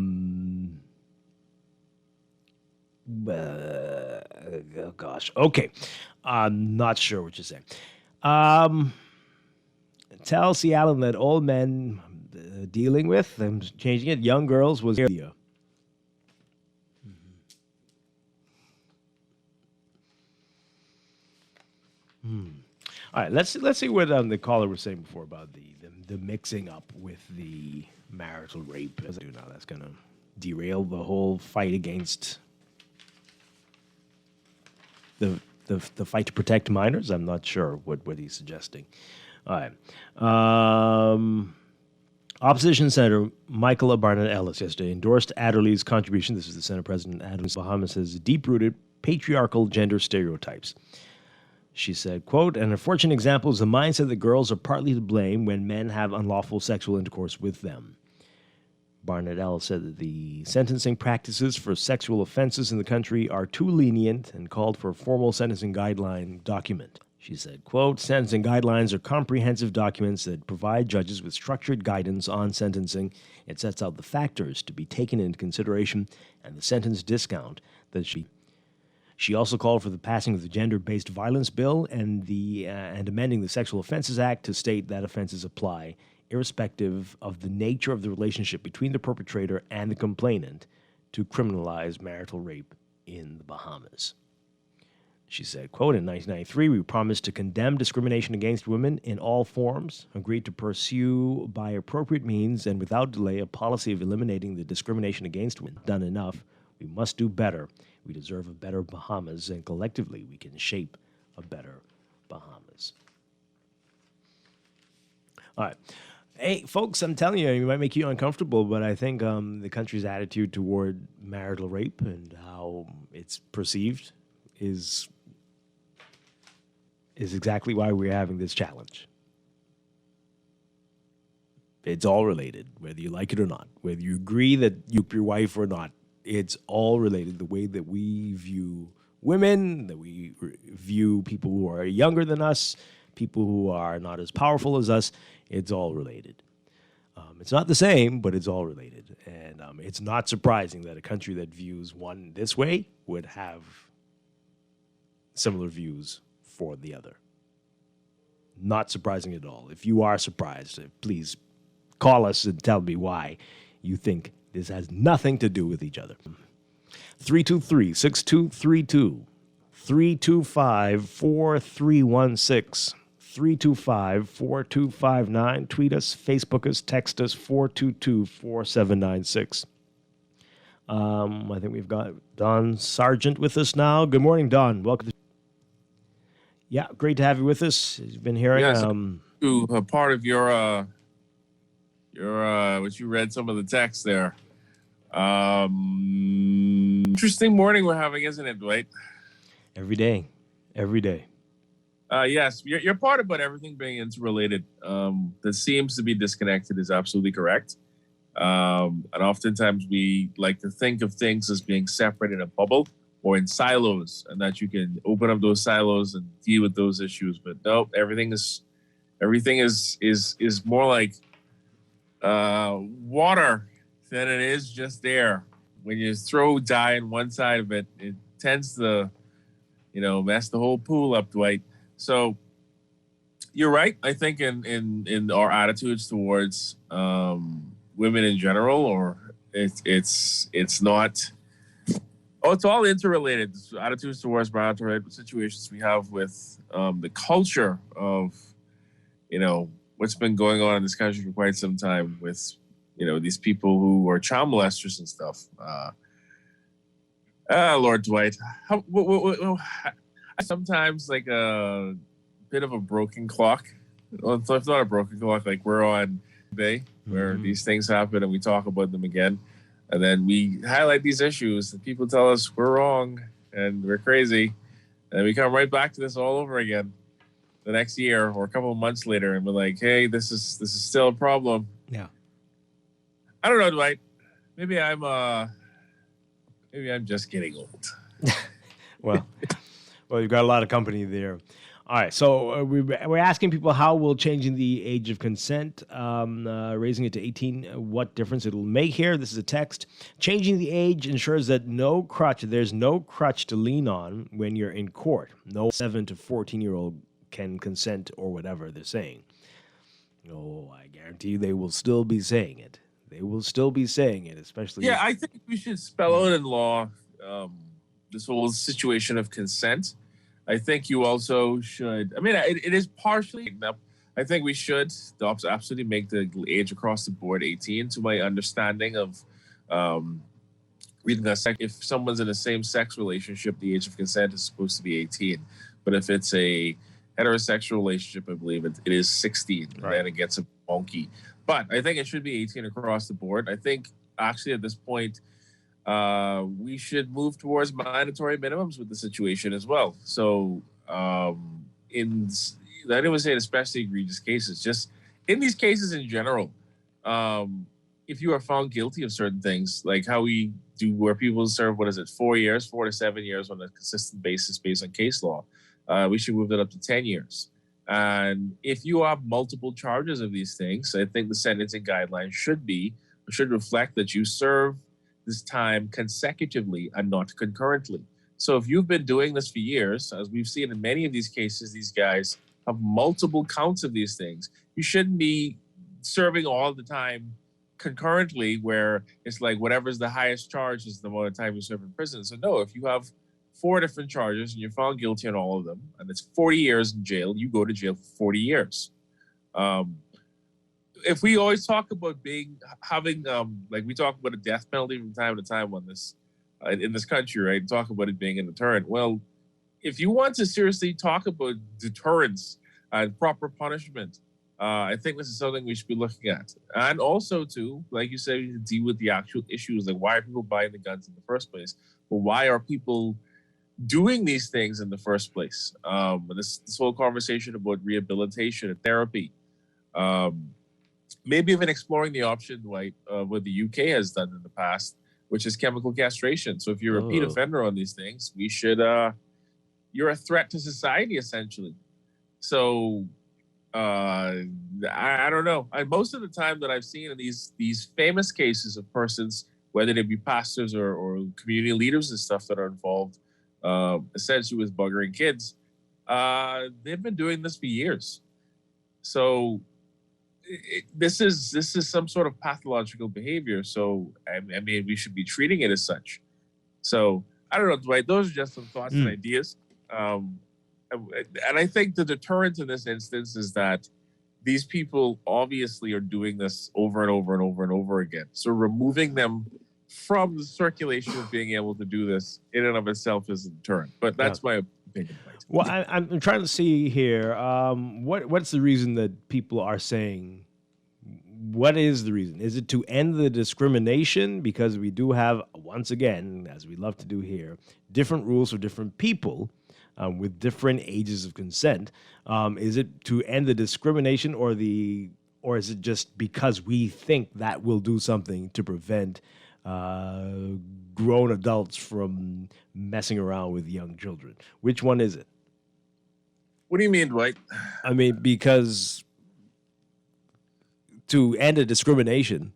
gosh. Okay. I'm not sure what you're saying. Tell C. Allen that old men dealing with, I'm changing it, young girls was here. All right, let's see what the caller was saying before about the mixing up with the marital rape. As I do now, that's going to derail the whole fight against the fight to protect minors. I'm not sure what he's suggesting. All right. Opposition Senator Michaela Barnett Ellis yesterday endorsed Adderley's contribution. This is the Senate President Adams. Bahamas says deep-rooted patriarchal gender stereotypes. She said, quote, an unfortunate example is the mindset that girls are partly to blame when men have unlawful sexual intercourse with them. Barnett Ellis said that the sentencing practices for sexual offenses in the country are too lenient and called for a formal sentencing guideline document. She said, quote, sentencing guidelines are comprehensive documents that provide judges with structured guidance on sentencing. It sets out the factors to be taken into consideration and the sentence discount that She also called for the passing of the Gender-Based Violence Bill and amending the Sexual Offenses Act to state that offenses apply irrespective of the nature of the relationship between the perpetrator and the complainant to criminalize marital rape in the Bahamas. She said, quote, in 1993, we promised to condemn discrimination against women in all forms, agreed to pursue by appropriate means and without delay a policy of eliminating the discrimination against women. Done enough. We must do better. We deserve a better Bahamas, and collectively we can shape a better Bahamas. All right. Hey, folks, I'm telling you, it might make you uncomfortable, but I think the country's attitude toward marital rape and how it's perceived is exactly why we're having this challenge. It's all related, whether you like it or not, whether you agree that you your wife or not. It's all related. The way that we view women, that we view people who are younger than us, people who are not as powerful as us, it's all related. It's not the same, but it's all related. And it's not surprising that a country that views one this way would have similar views for the other. Not surprising at all. If you are surprised, please call us and tell me why you think this has nothing to do with each other. 323-6232, 325-4316, 325-4259. Tweet us, Facebook us, text us, 422-4796. I think we've got Don Sargent with us now. Good morning, Don. Welcome. Yeah, great to have you with us. You've been hearing. Yes, a part of your what you read some of the text there. Interesting morning we're having, isn't it, Dwight? Every day. Yes, your part about everything being interrelated that seems to be disconnected is absolutely correct. And oftentimes we like to think of things as being separate in a bubble or in silos, and that you can open up those silos and deal with those issues. But no, everything is more like water than it is just air. When you throw dye in one side of it, it tends to, mess the whole pool up, Dwight. So you're right. I think in our attitudes towards women in general, or it's not. Oh, it's all interrelated. Attitudes towards marital rape, situations we have with the culture of, what's been going on in this country for quite some time with, these people who are child molesters and stuff. Lord Dwight, sometimes like a bit of a broken clock. Well, it's not a broken clock. Like we're on day where these things happen and we talk about them again. And then we highlight these issues and people tell us we're wrong and we're crazy. And we come right back to this all over again the next year or a couple of months later. And we're like, hey, this is still a problem. Yeah. I don't know, Dwight. Maybe I'm just getting old. Well, you've got a lot of company there. All right, so we're asking people how will changing the age of consent, raising it to 18, what difference it'll make here. This is a text. Changing the age ensures that there's no crutch to lean on when you're in court. No 7 to 14-year-old can consent or whatever they're saying. Oh, I guarantee you they will still be saying it. They will still be saying it, especially... Yeah, I think we should spell out in law this whole situation of consent. I think you also should... I mean, it is partially... I think we should absolutely make the age across the board 18, to my understanding of reading that. If someone's in a same-sex relationship, the age of consent is supposed to be 18. But if it's a heterosexual relationship, I believe it is 16. Right. And then it gets a wonky. But I think it should be 18 across the board. I think actually at this point, we should move towards mandatory minimums with the situation as well. So I didn't say in especially egregious cases, just in these cases in general, if you are found guilty of certain things, like how we do where people serve, 4 to 7 years on a consistent basis based on case law, we should move that up to 10 years. And if you have multiple charges of these things, I think the sentencing guidelines should reflect that you serve this time consecutively and not concurrently. So if you've been doing this for years, as we've seen in many of these cases, these guys have multiple counts of these things. You shouldn't be serving all the time concurrently, where it's like whatever's the highest charge is the amount of time you serve in prison. So no, if you have 4 different charges and you're found guilty on all of them, and it's 40 years in jail, you go to jail for 40 years. If we always talk about having like we talk about a death penalty from time to time on this in this country, right? Talk about it being a deterrent. Well, if you want to seriously talk about deterrence and proper punishment, I think this is something we should be looking at. And also, too, like you said, to deal with the actual issues, like why are people buying the guns in the first place? Well, why are people doing these things in the first place? This whole conversation about rehabilitation and therapy, maybe even exploring the option, Dwight, what the UK has done in the past, which is chemical castration. So if you're a repeat offender on these things, we should, you're a threat to society, essentially. So I don't know. Most of the time that I've seen in these famous cases of persons, whether they be pastors or community leaders and stuff that are involved, essentially with buggering kids, they've been doing this for years. So this is some sort of pathological behavior. So I mean, we should be treating it as such. So I don't know, Dwight. Those are just some thoughts and ideas. And I think the deterrent in this instance is that these people obviously are doing this over and over and over and over again. So removing them from the circulation of being able to do this in and of itself is a deterrent. But that's my opinion. Well, I'm trying to see here. What's the reason that people are saying? What is the reason? Is it to end the discrimination? Because we do have, once again, as we love to do here, different rules for different people with different ages of consent. Is it to end the discrimination, or is it just because we think that will do something to prevent grown adults from messing around with young children? Which one is it? What do you mean, Dwight? I mean, because to end a discrimination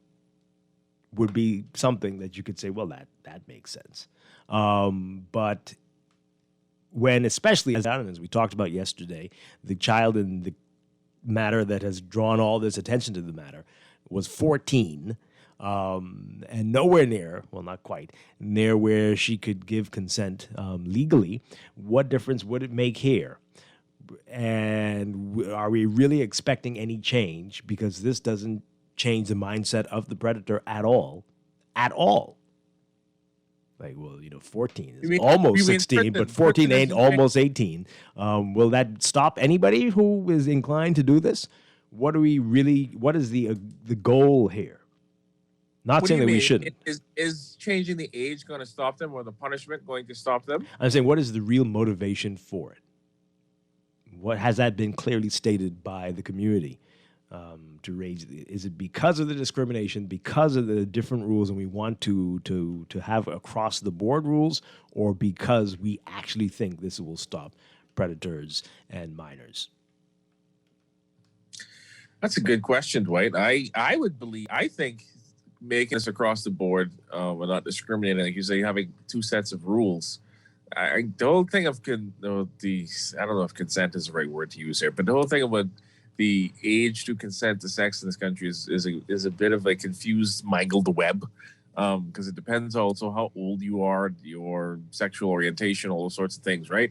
would be something that you could say, well, that makes sense. But when, especially as we talked about yesterday, the child in the matter that has drawn all this attention to the matter was 14, and nowhere near, well, not quite, near where she could give consent legally. What difference would it make here? And are we really expecting any change? Because this doesn't change the mindset of the predator at all. At all. Like, well, 14 is almost 16, but 14 ain't almost 18. Will that stop anybody who is inclined to do this? What is the goal here? Not saying that we shouldn't. Is changing the age going to stop them, or the punishment going to stop them? I'm saying, what is the real motivation for it? What has that been clearly stated by the community to raise? Is it because of the discrimination, because of the different rules, and we want to have across the board rules, or because we actually think this will stop predators and minors? That's a good question, Dwight. I think making this across the board without discriminating, like you say, having two sets of rules. The whole thing of I don't know if consent is the right word to use here, but the whole thing about the age to consent to sex in this country is a bit of a confused, mangled web, because it depends also how old you are, your sexual orientation, all those sorts of things, right?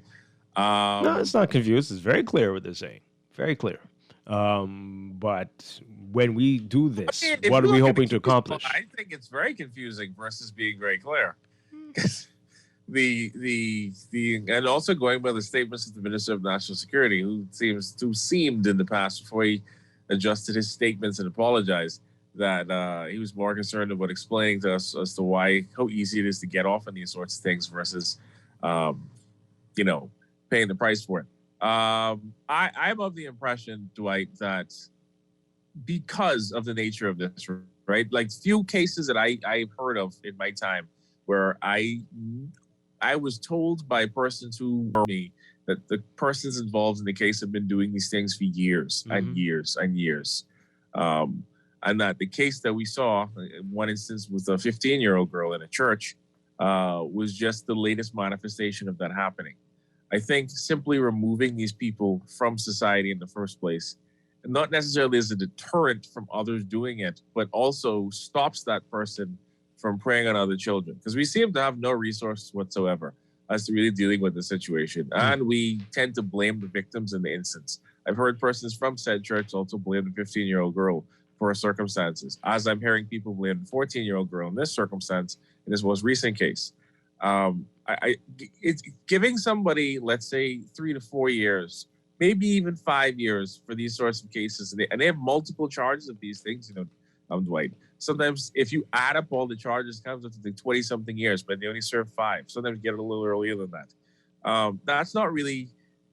No, it's not confused. It's very clear what they're saying. Very clear. But when we do this, what are we hoping to accomplish? I think it's very confusing versus being very clear. And also going by the statements of the Minister of National Security, who seemed in the past, before he adjusted his statements and apologized, that he was more concerned about explaining to us as to how easy it is to get off on these sorts of things versus, paying the price for it. I'm of the impression, Dwight, that because of the nature of this, right? Like few cases that I've heard of in my time where I was told by persons who were me that the persons involved in the case have been doing these things for years and years and years. And that the case that we saw, one instance with a 15-year-old girl in a church, was just the latest manifestation of that happening. I think simply removing these people from society in the first place, not necessarily as a deterrent from others doing it, but also stops that person from preying on other children. Because we seem to have no resources whatsoever as to really dealing with the situation. And we tend to blame the victims in the instance. I've heard persons from said church also blame the 15-year-old girl for her circumstances, as I'm hearing people blame the 14-year-old girl in this circumstance, in this most recent case. It's giving somebody, let's say, 3 to 4 years, maybe even 5 years for these sorts of cases, and they have multiple charges of these things, Dwight. Sometimes if you add up all the charges, it comes up to 20-something years, but they only serve 5. Sometimes you get it a little earlier than that. That's not really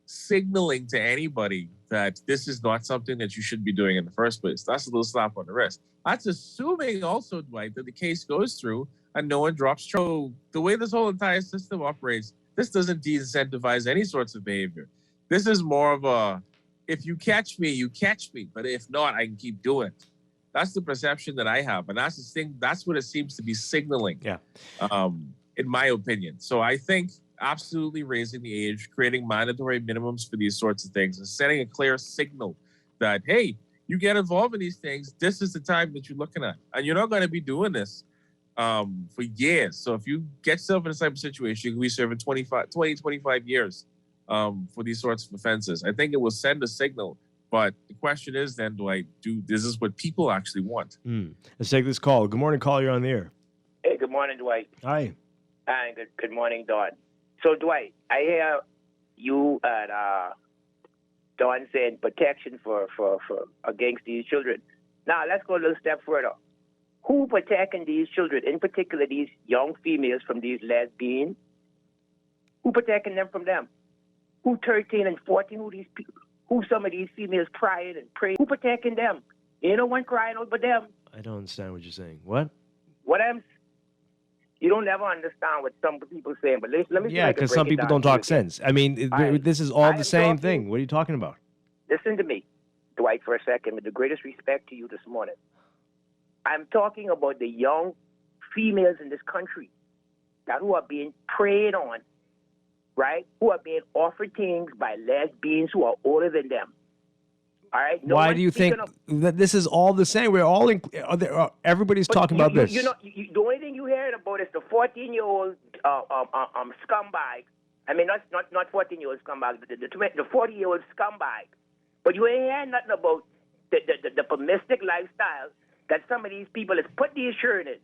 signaling to anybody that this is not something that you should be doing in the first place. That's a little slap on the wrist. That's assuming also, Dwight, that the case goes through and no one drops charges. So the way this whole entire system operates, this doesn't de-incentivize any sorts of behavior. This is more of a, if you catch me, you catch me. But if not, I can keep doing it. That's the perception that I have. And that's the thing, that's what it seems to be signaling, in my opinion. So I think absolutely raising the age, creating mandatory minimums for these sorts of things, and setting a clear signal that, hey, you get involved in these things, this is the time that you're looking at. And you're not going to be doing this for years. So if you get yourself in a type of situation, you can be serving 25 years for these sorts of offenses. I think it will send a signal. But the question is then, this is what people actually want? Let's take this call. Good morning, call. You're on the air. Hey, good morning, Dwight. Hi. And good morning, Don. So, Dwight, I hear you and Don saying protection for against these children. Now, let's go a little step further. Who protecting these children, in particular these young females from these lesbians? Who protecting them from them? Who 13 and 14? Who these people? Who some of these females crying and praying? Who protecting them? Ain't no one crying over them. I don't understand what you're saying. What? You don't ever understand what some people saying, but let me. Yeah, because some people don't talk sense. I mean, this is all the same thing. What are you talking about? Listen to me, Dwight, for a second, with the greatest respect to you this morning. I'm talking about the young females in this country who are being preyed on, right? Who are being offered things by lesbians who are older than them. All right. Why do you think that this is all the same? We're all everybody's talking about this. The only thing you hear about is the 14-year-old scumbag. I mean, not 14-year-old scumbag, the 40-year-old scumbag. But you ain't hearing nothing about the permissive lifestyle that some of these people has put these children in.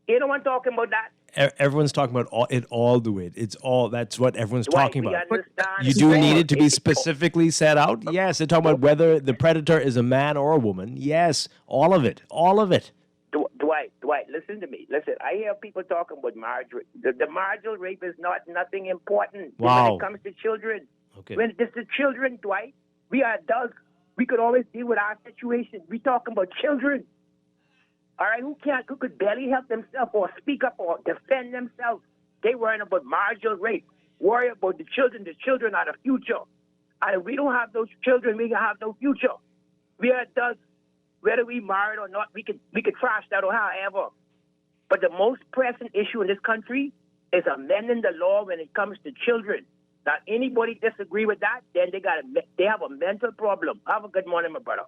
You know what I'm talking about that? Everyone's talking about all do it. It's all, that's what everyone's talking about. But you do need it to be specifically set out? Yes, they're talking about whether the predator is a man or a woman. Yes, all of it. All of it. Dwight, listen to me. Listen, I hear people talking about marriage rape. The marital rape is nothing important when it comes to children. Okay. When it's the children, Dwight, we are adults. We could always deal with our situation. We talking about children. All right, who could barely help themselves or speak up or defend themselves. They worrying about marital rape. Worry about the children. The children are the future. And if we don't have those children, we can have no future. We are adults. Whether we married or not, we could trash that or however. But the most pressing issue in this country is amending the law when it comes to children. Now, anybody disagree with that, then they have a mental problem. Have a good morning, my brother.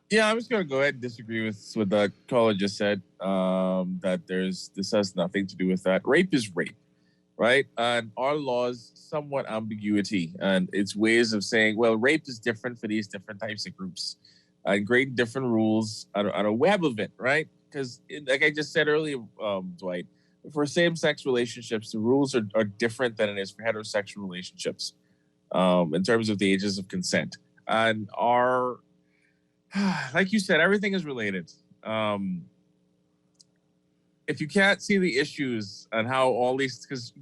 Yeah, I'm just going to go ahead and disagree with what the caller just said, that this has nothing to do with that. Rape is rape, right? And our laws somewhat ambiguity, and it's ways of saying, well, rape is different for these different types of groups, and great different rules on a web of it, right? Because like I just said earlier, Dwight, for same-sex relationships, the rules are different than it is for heterosexual relationships in terms of the ages of consent. And our, like you said, everything is related. If you can't see the issues and how all these, because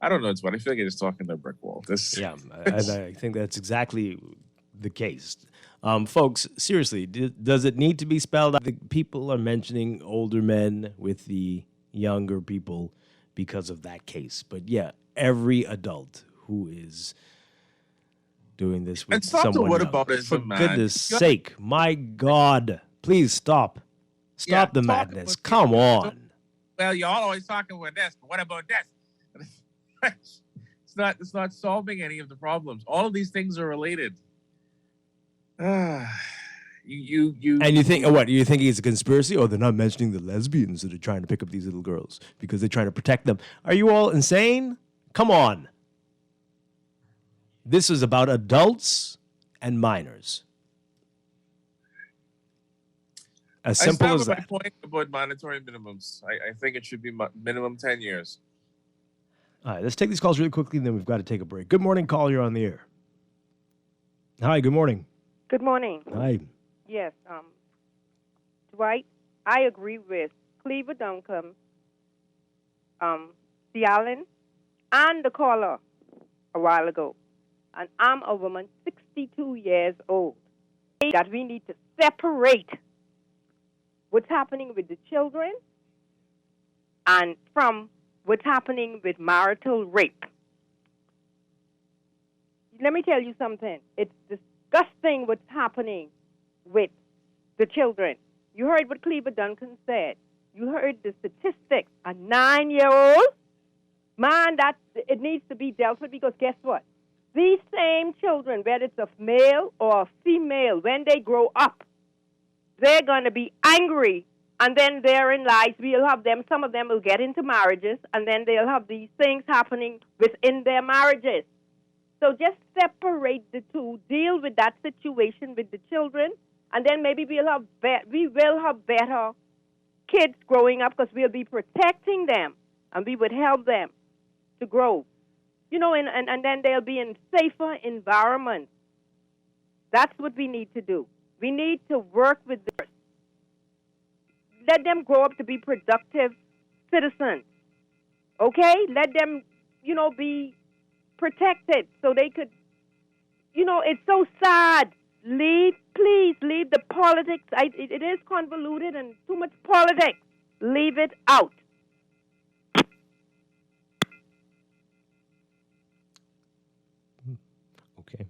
I don't know, it's what I feel like I'm just talking to a brick wall. Yeah, I think that's exactly the case. Folks, seriously, does it need to be spelled out? The people are mentioning older men with the younger people because of that case. But yeah, every adult who is doing this with someone young, for goodness sake, my God, please stop. Stop the madness. Come on. Well, you're all always talking about this, but what about this? It's not solving any of the problems. All of these things are related. You and you think what? You think it's a conspiracy? Or they're not mentioning the lesbians that are trying to pick up these little girls because they're trying to protect them. Are you all insane? Come on. This is about adults and minors. As simple as that. I stand by my point about mandatory minimums. I think it should be minimum 10 years. All right, let's take these calls really quickly, and then we've got to take a break. Good morning, caller. You're on the air. Hi, good morning. Good morning. Hi. Yes, Dwight, I agree with Cleaver Duncan, the Allen, and the caller a while ago. And I'm a woman, 62 years old, that we need to separate what's happening with the children and from what's happening with marital rape. Let me tell you something. It's disgusting what's happening with the children. You heard what Cleaver Duncan said. You heard the statistics. A 9-year-old, man, it needs to be dealt with because guess what? These same children, whether it's a male or a female, when they grow up, they're going to be angry, and then therein lies, we'll have them, some of them will get into marriages, and then they'll have these things happening within their marriages. So just separate the two, deal with that situation with the children, and then maybe we will have better kids growing up because we'll be protecting them, and we would help them to grow. You know, and then they'll be in safer environments. That's what we need to do. We need to work with them. Let them grow up to be productive citizens. Okay? Let them, be protected so they could, it's so sad. Please leave the politics. It is convoluted and too much politics. Leave it out. Okay.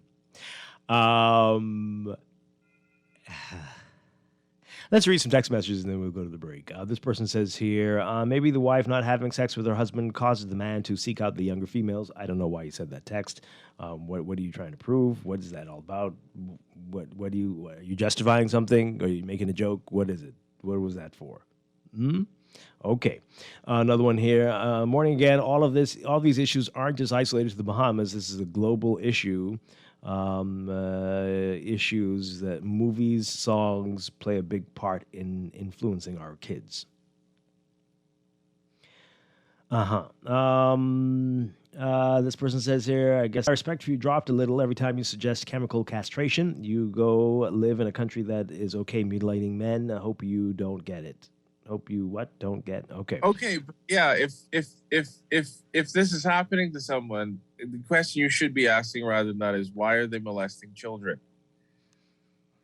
Let's read some text messages and then we'll go to the break. This person says here, maybe the wife not having sex with her husband causes the man to seek out the younger females. I don't know why you said that text. What are you trying to prove? What is that all about? What are you justifying something? Are you making a joke? What is it? What was that for? Okay. Another one here. Morning again. All these issues aren't just isolated to the Bahamas. This is a global issue. Issues that movies, songs play a big part in influencing our kids. This person says here, I guess, I respect for you dropped a little every time you suggest chemical castration. You go live in a country that is okay mutilating men. I hope you don't get it. Hope you what? Don't get. Okay. Okay. Yeah. If this is happening to someone, the question you should be asking rather than that is why are they molesting children?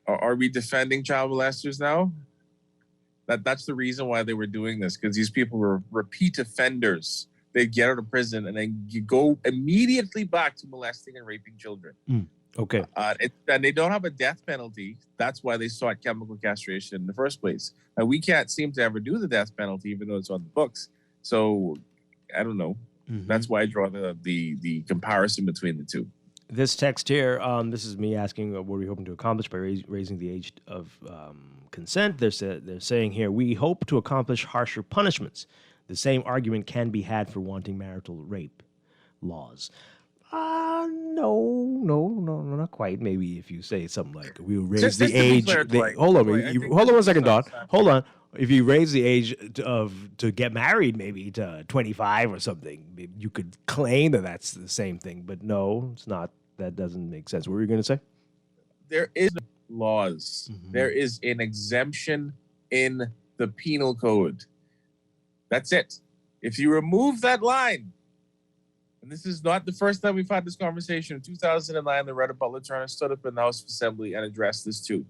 Are we defending child molesters now? That's the reason why they were doing this, because these people were repeat offenders. They get out of prison and then you go immediately back to molesting and raping children. Okay. And they don't have a death penalty. That's why they sought chemical castration in the first place. And we can't seem to ever do the death penalty, even though it's on the books. So I don't know. That's why I draw the comparison between the two. This text here, this is me asking what are we hoping to accomplish by raising the age of consent. They're saying here, we hope to accomplish harsher punishments. The same argument can be had for wanting marital rape laws. No, not quite. Maybe if you say something like we'll raise the age. Hold on one second, Don. Hold on. If you raise the age to get married, maybe to 25 or something, you could claim that that's the same thing. But no, it's not. That doesn't make sense. What were you going to say? there is no laws. There is an exemption in the penal code. That's it. If you remove that line, and this is not the first time we've had this conversation. In 2009, Loretta Butler Turner stood up in the House of Assembly and addressed this too.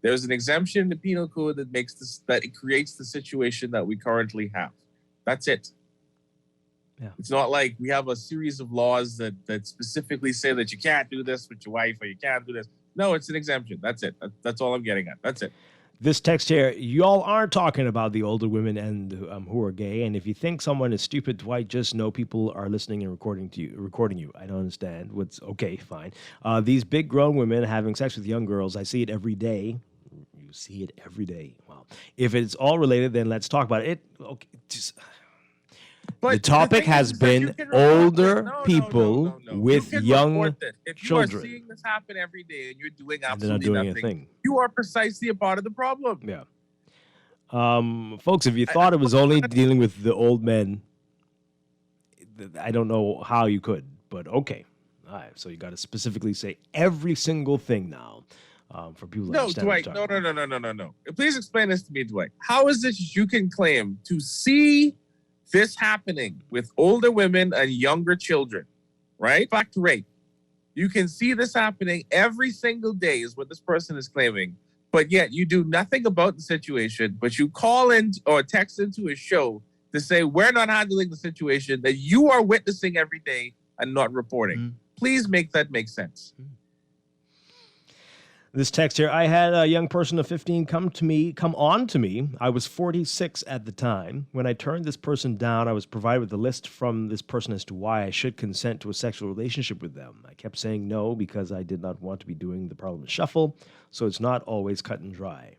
There's an exemption in the penal code that makes this, that it creates the situation that we currently have. That's it. Yeah. It's not like we have a series of laws that specifically say that you can't do this with your wife or you can't do this. No, it's an exemption. That's it. That's all I'm getting at. That's it. This text here, y'all aren't talking about the older women and who are gay. And if you think someone is stupid, Dwight, just know people are listening and recording you. I don't understand. What's okay, fine. These big grown women having sex with young girls, I see it every day. You see it every day. Wow. If it's all related, then let's talk about it. Okay, the topic has been older people with young if children. You are seeing this happen every day and you're doing And they're not absolutely doing nothing, a thing. you are precisely a part of the problem. Yeah. Folks, if you thought it was only dealing with the old men, I don't know how you could, but okay. All right, so you got to specifically say every single thing now for people to No, understand. Dwight, no. Please explain this to me, Dwight. How is it you can claim to see this happening with older women and younger children, right? Fact rate. You can see this happening every single day is what this person is claiming, but yet you do nothing about the situation, but you call in or text into a show to say we're not handling the situation that you are witnessing every day and not reporting. Please make that make sense. This text here, I had a young person of 15 come on to me. I was 46 at the time. When I turned this person down, I was provided with a list from this person as to why I should consent to a sexual relationship with them. I kept saying no because I did not want to be doing the Parliament shuffle, so it's not always cut and dry.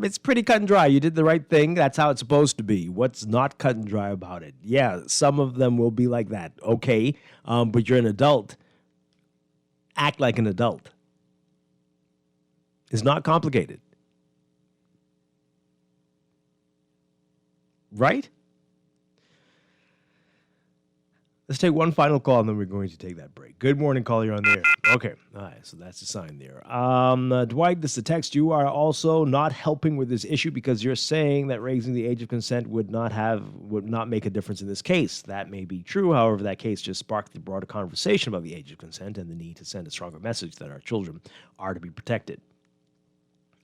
It's pretty cut and dry. You did the right thing. That's how it's supposed to be. What's not cut and dry about it? Yeah, some of them will be like that. Okay, but you're an adult. Act like an adult. It's not complicated. Right? Let's take one final call, and then we're going to take that break. Good morning, caller. You're on the air. Okay. All right. So that's the sign there. Dwight, this is a text. You are also not helping with this issue because you're saying that raising the age of consent would not make a difference in this case. That may be true. However, that case just sparked the broader conversation about the age of consent and the need to send a stronger message that our children are to be protected.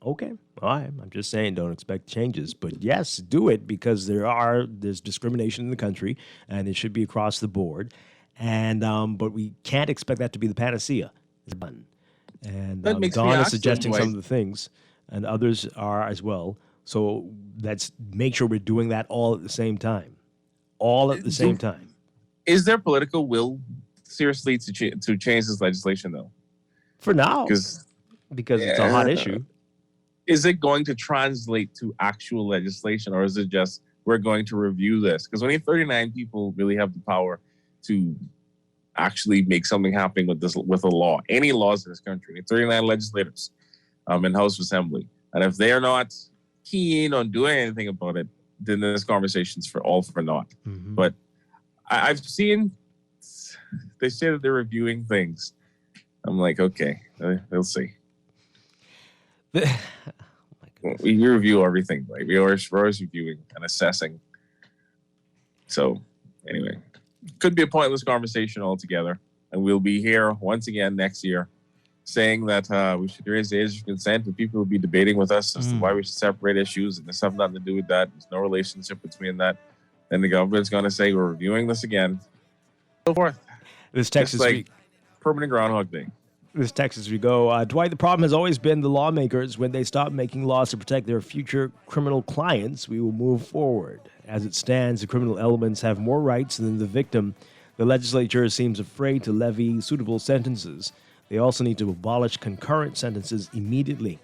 Okay, all right. I'm just saying don't expect changes. But yes, do it because there's discrimination in the country and it should be across the board. And but we can't expect that to be the panacea. And Dawn is suggesting some of the things and others are as well. So let's make sure we're doing that all at the same time. All at the same time. Is there political will seriously to change this legislation though? For now. Because it's a hot issue. Is it going to translate to actual legislation, or is it just we're going to review this? Because only 39 people really have the power to actually make something happen with a law. Any laws in this country, 39 legislators in House Assembly, and if they are not keen on doing anything about it, then this conversation's for naught. Mm-hmm. But I've seen they say that they're reviewing things. I'm like, okay, we'll see. We review everything. Like we're always reviewing and assessing. So anyway, could be a pointless conversation altogether. And we'll be here once again next year saying that we should raise the age of consent, and people will be debating with us as to why we should separate issues, and this has nothing to do with that. There's no relationship between that. Then the government's going to say we're reviewing this again. So forth. This Texas like permanent Groundhog Day. This text as we go. Dwight, the problem has always been the lawmakers. When they stop making laws to protect their future criminal clients, we will move forward. As it stands, the criminal elements have more rights than the victim. The legislature seems afraid to levy suitable sentences. They also need to abolish concurrent sentences immediately.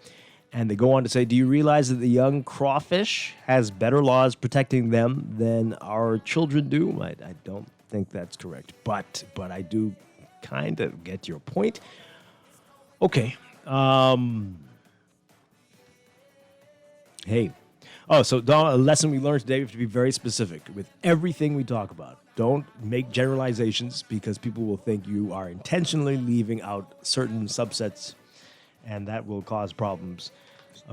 And they go on to say, do you realize that the young crawfish has better laws protecting them than our children do? I don't think that's correct, but I do kind of get your point. Okay. Hey. Oh, so a lesson we learned today, we have to be very specific with everything we talk about. Don't make generalizations because people will think you are intentionally leaving out certain subsets, and that will cause problems.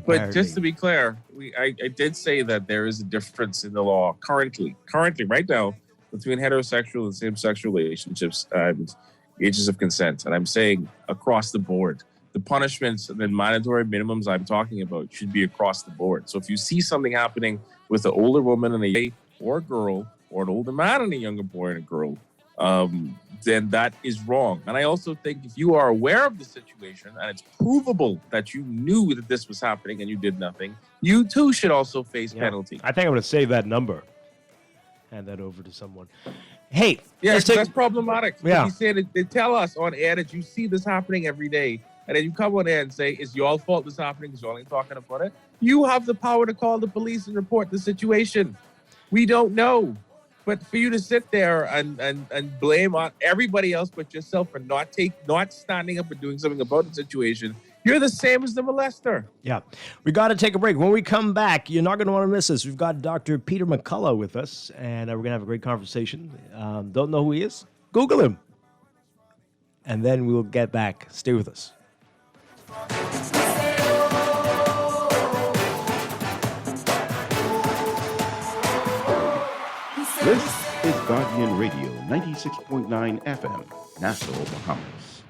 But just to be clear, I did say that there is a difference in the law currently, right now, between heterosexual and same-sex relationships and ages of consent. And I'm saying across the board. The punishments and the mandatory minimums I'm talking about should be across the board. So if you see something happening with an older woman and a boy or a girl, or an older man and a younger boy and a girl, then that is wrong. And I also think if you are aware of the situation and it's provable that you knew that this was happening and you did nothing, you too should also face penalty. I think I'm going to save that number. Hand that over to someone. Hey, yeah, that's problematic. Yeah. You said they tell us on air that you see this happening every day. And then you come on air and say, it's your fault this happening because y'all ain't talking about it. You have the power to call the police and report the situation. We don't know. But for you to sit there and blame on everybody else but yourself for not standing up and doing something about the situation, you're the same as the molester. Yeah. We got to take a break. When we come back, you're not going to want to miss this. We've got Dr. Peter McCullough with us, and we're going to have a great conversation. Don't know who he is? Google him. And then we'll get back. Stay with us. This is Guardian Radio, 96.9 FM, Nassau, Bahamas.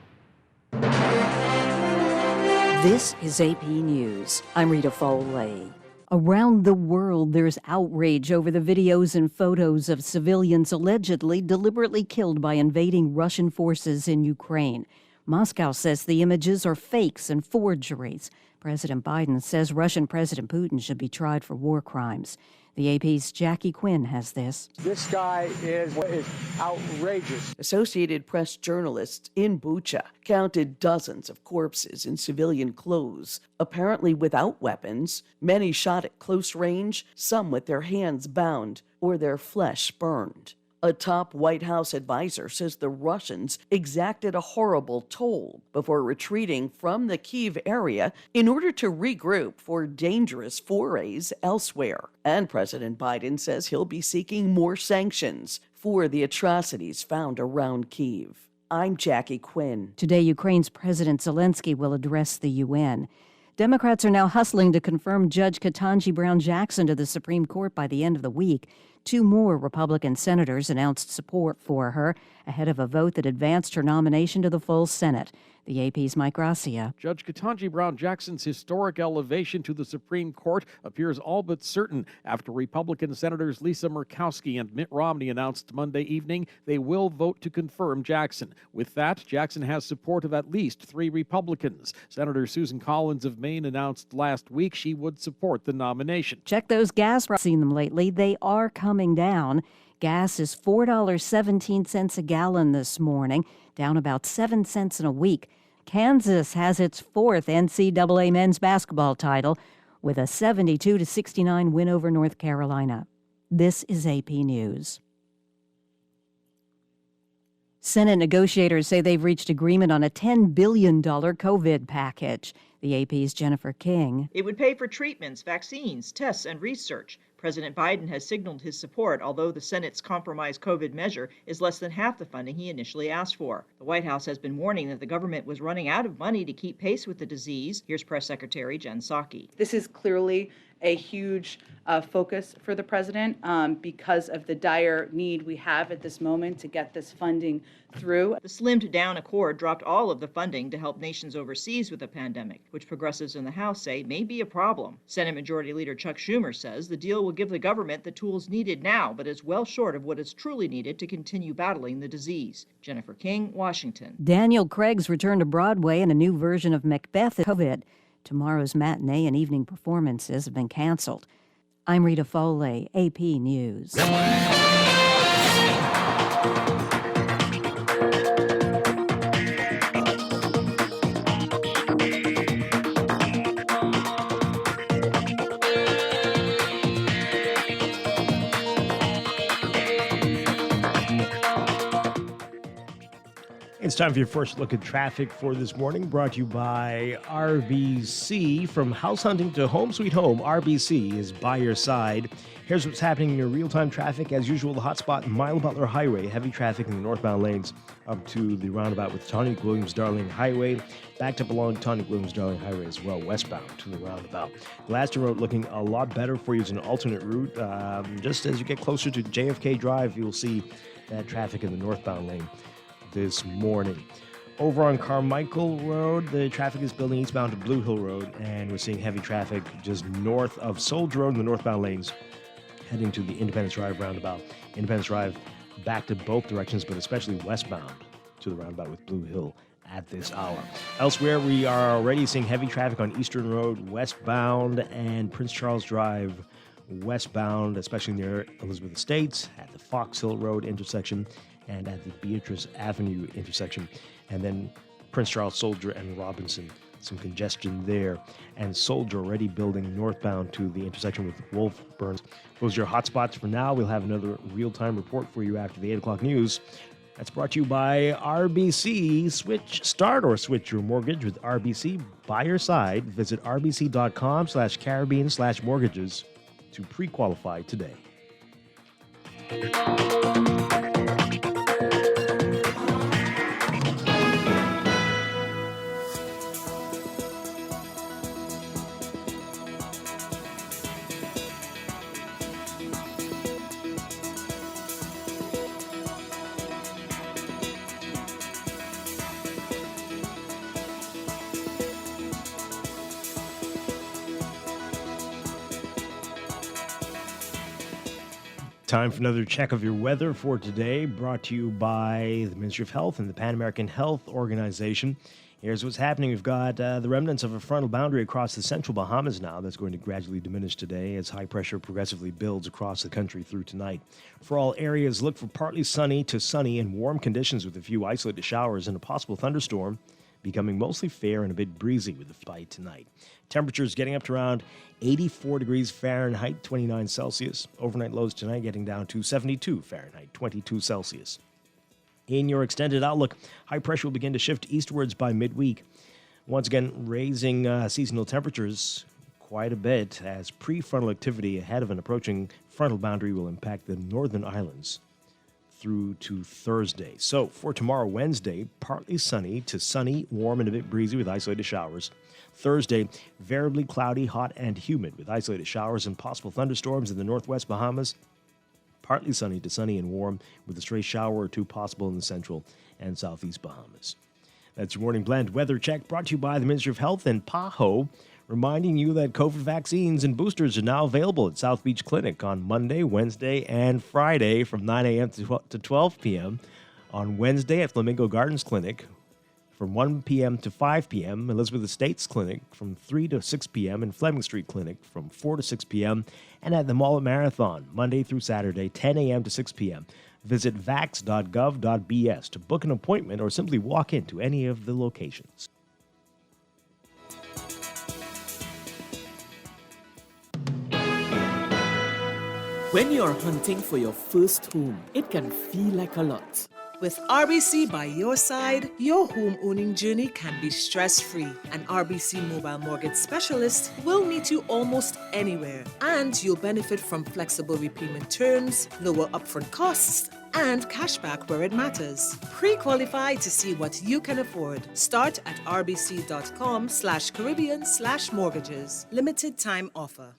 This is AP News. I'm Rita Foley. Around the world, there's outrage over the videos and photos of civilians allegedly deliberately killed by invading Russian forces in Ukraine. Moscow says the images are fakes and forgeries. President Biden says Russian President Putin should be tried for war crimes. The AP's Jackie Quinn has this. This guy is outrageous. Associated Press journalists in Bucha counted dozens of corpses in civilian clothes, apparently without weapons, many shot at close range, some with their hands bound or their flesh burned. A top White House advisor says the Russians exacted a horrible toll before retreating from the Kyiv area in order to regroup for dangerous forays elsewhere. And President Biden says he'll be seeking more sanctions for the atrocities found around Kyiv. I'm Jackie Quinn. Today, Ukraine's President Zelensky will address the UN. Democrats are now hustling to confirm Judge Ketanji Brown Jackson to the Supreme Court by the end of the week. 2 more Republican senators announced support for her ahead of a vote that advanced her nomination to the full Senate. The AP's Mike Gracia. Judge Ketanji Brown Jackson's historic elevation to the Supreme Court appears all but certain after Republican Senators Lisa Murkowski and Mitt Romney announced Monday evening they will vote to confirm Jackson. With that, Jackson has support of at least 3 Republicans. Senator Susan Collins of Maine announced last week she would support the nomination. Check those gas prices. Seen them lately. They are coming down. Gas is $4.17 a gallon this morning, down about 7 cents in a week. Kansas has its 4th NCAA men's basketball title with a 72-69 win over North Carolina. This is AP News. Senate negotiators say they've reached agreement on a $10 billion COVID package. The AP's Jennifer King. It would pay for treatments, vaccines, tests, and research. President Biden has signaled his support, although the Senate's compromise COVID measure is less than half the funding he initially asked for. The White House has been warning that the government was running out of money to keep pace with the disease. Here's Press Secretary Jen Psaki. This is clearly a huge focus for the president because of the dire need we have at this moment to get this funding through. The slimmed-down accord dropped all of the funding to help nations overseas with the pandemic, which progressives in the House say may be a problem. Senate Majority Leader Chuck Schumer says the deal will give the government the tools needed now, but is well short of what is truly needed to continue battling the disease. Jennifer King, Washington. Daniel Craig's return to Broadway and a new version of Macbeth is COVID. Tomorrow's matinee and evening performances have been canceled. I'm Rita Foley, AP News. It's time for your first look at traffic for this morning, brought to you by RBC. From house hunting to home sweet home, RBC is by your side. Here's what's happening in your real-time traffic. As usual, the hotspot, Mile Butler Highway. Heavy traffic in the northbound lanes up to the roundabout with Tonic-Williams-Darling Highway. Backed up along Tonic-Williams-Darling Highway as well, westbound to the roundabout. Glaston Road looking a lot better for you as an alternate route. Just as you get closer to JFK Drive, you'll see that traffic in the northbound lane this morning. Over on Carmichael Road, the traffic is building eastbound to Blue Hill Road, and we're seeing heavy traffic just north of Soldier Road in the northbound lanes, heading to the Independence Drive roundabout. Independence Drive back to both directions, but especially westbound to the roundabout with Blue Hill at this hour. Elsewhere, we are already seeing heavy traffic on Eastern Road westbound and Prince Charles Drive westbound, especially near Elizabeth Estates, at the Fox Hill Road intersection, and at the Beatrice Avenue intersection. And then Prince Charles, Soldier, and Robinson, some congestion there. And Soldier already building northbound to the intersection with Wolf Burns. Those are your hotspots for now. We'll have another real-time report for you after the 8 o'clock news. That's brought to you by RBC. Start or switch your mortgage with RBC by your side. Visit rbc.com/Caribbean/mortgages to pre-qualify today. Time for another check of your weather for today, brought to you by the Ministry of Health and the Pan American Health Organization. Here's what's happening. We've got the remnants of a frontal boundary across the central Bahamas now that's going to gradually diminish today as high pressure progressively builds across the country through tonight. For all areas, look for partly sunny to sunny and warm conditions with a few isolated showers and a possible thunderstorm, becoming mostly fair and a bit breezy with the fight tonight. Temperatures getting up to around 84 degrees Fahrenheit, 29 Celsius. Overnight lows tonight getting down to 72 Fahrenheit, 22 Celsius. In your extended outlook, high pressure will begin to shift eastwards by midweek, once again raising seasonal temperatures quite a bit as prefrontal activity ahead of an approaching frontal boundary will impact the northern islands through to Thursday. So for tomorrow, Wednesday, partly sunny to sunny, warm and a bit breezy with isolated showers. Thursday, variably cloudy, hot and humid with isolated showers and possible thunderstorms in the northwest Bahamas. Partly sunny to sunny and warm with a stray shower or two possible in the central and southeast Bahamas. That's your morning blend weather check brought to you by the Ministry of Health and PAHO, reminding you that COVID vaccines and boosters are now available at South Beach Clinic on Monday, Wednesday, and Friday from 9 a.m. to 12 p.m. On Wednesday at Flamingo Gardens Clinic from 1 p.m. to 5 p.m., Elizabeth Estates Clinic from 3 to 6 p.m., and Fleming Street Clinic from 4 to 6 p.m., and at the Mall at Marathon, Monday through Saturday, 10 a.m. to 6 p.m. Visit vax.gov.bs to book an appointment or simply walk into any of the locations. When you're hunting for your first home, it can feel like a lot. With RBC by your side, your home owning journey can be stress-free. An RBC mobile mortgage specialist will meet you almost anywhere, and you'll benefit from flexible repayment terms, lower upfront costs, and cashback where it matters. Pre-qualify to see what you can afford. Start at rbc.com/Caribbean/mortgages. Limited time offer.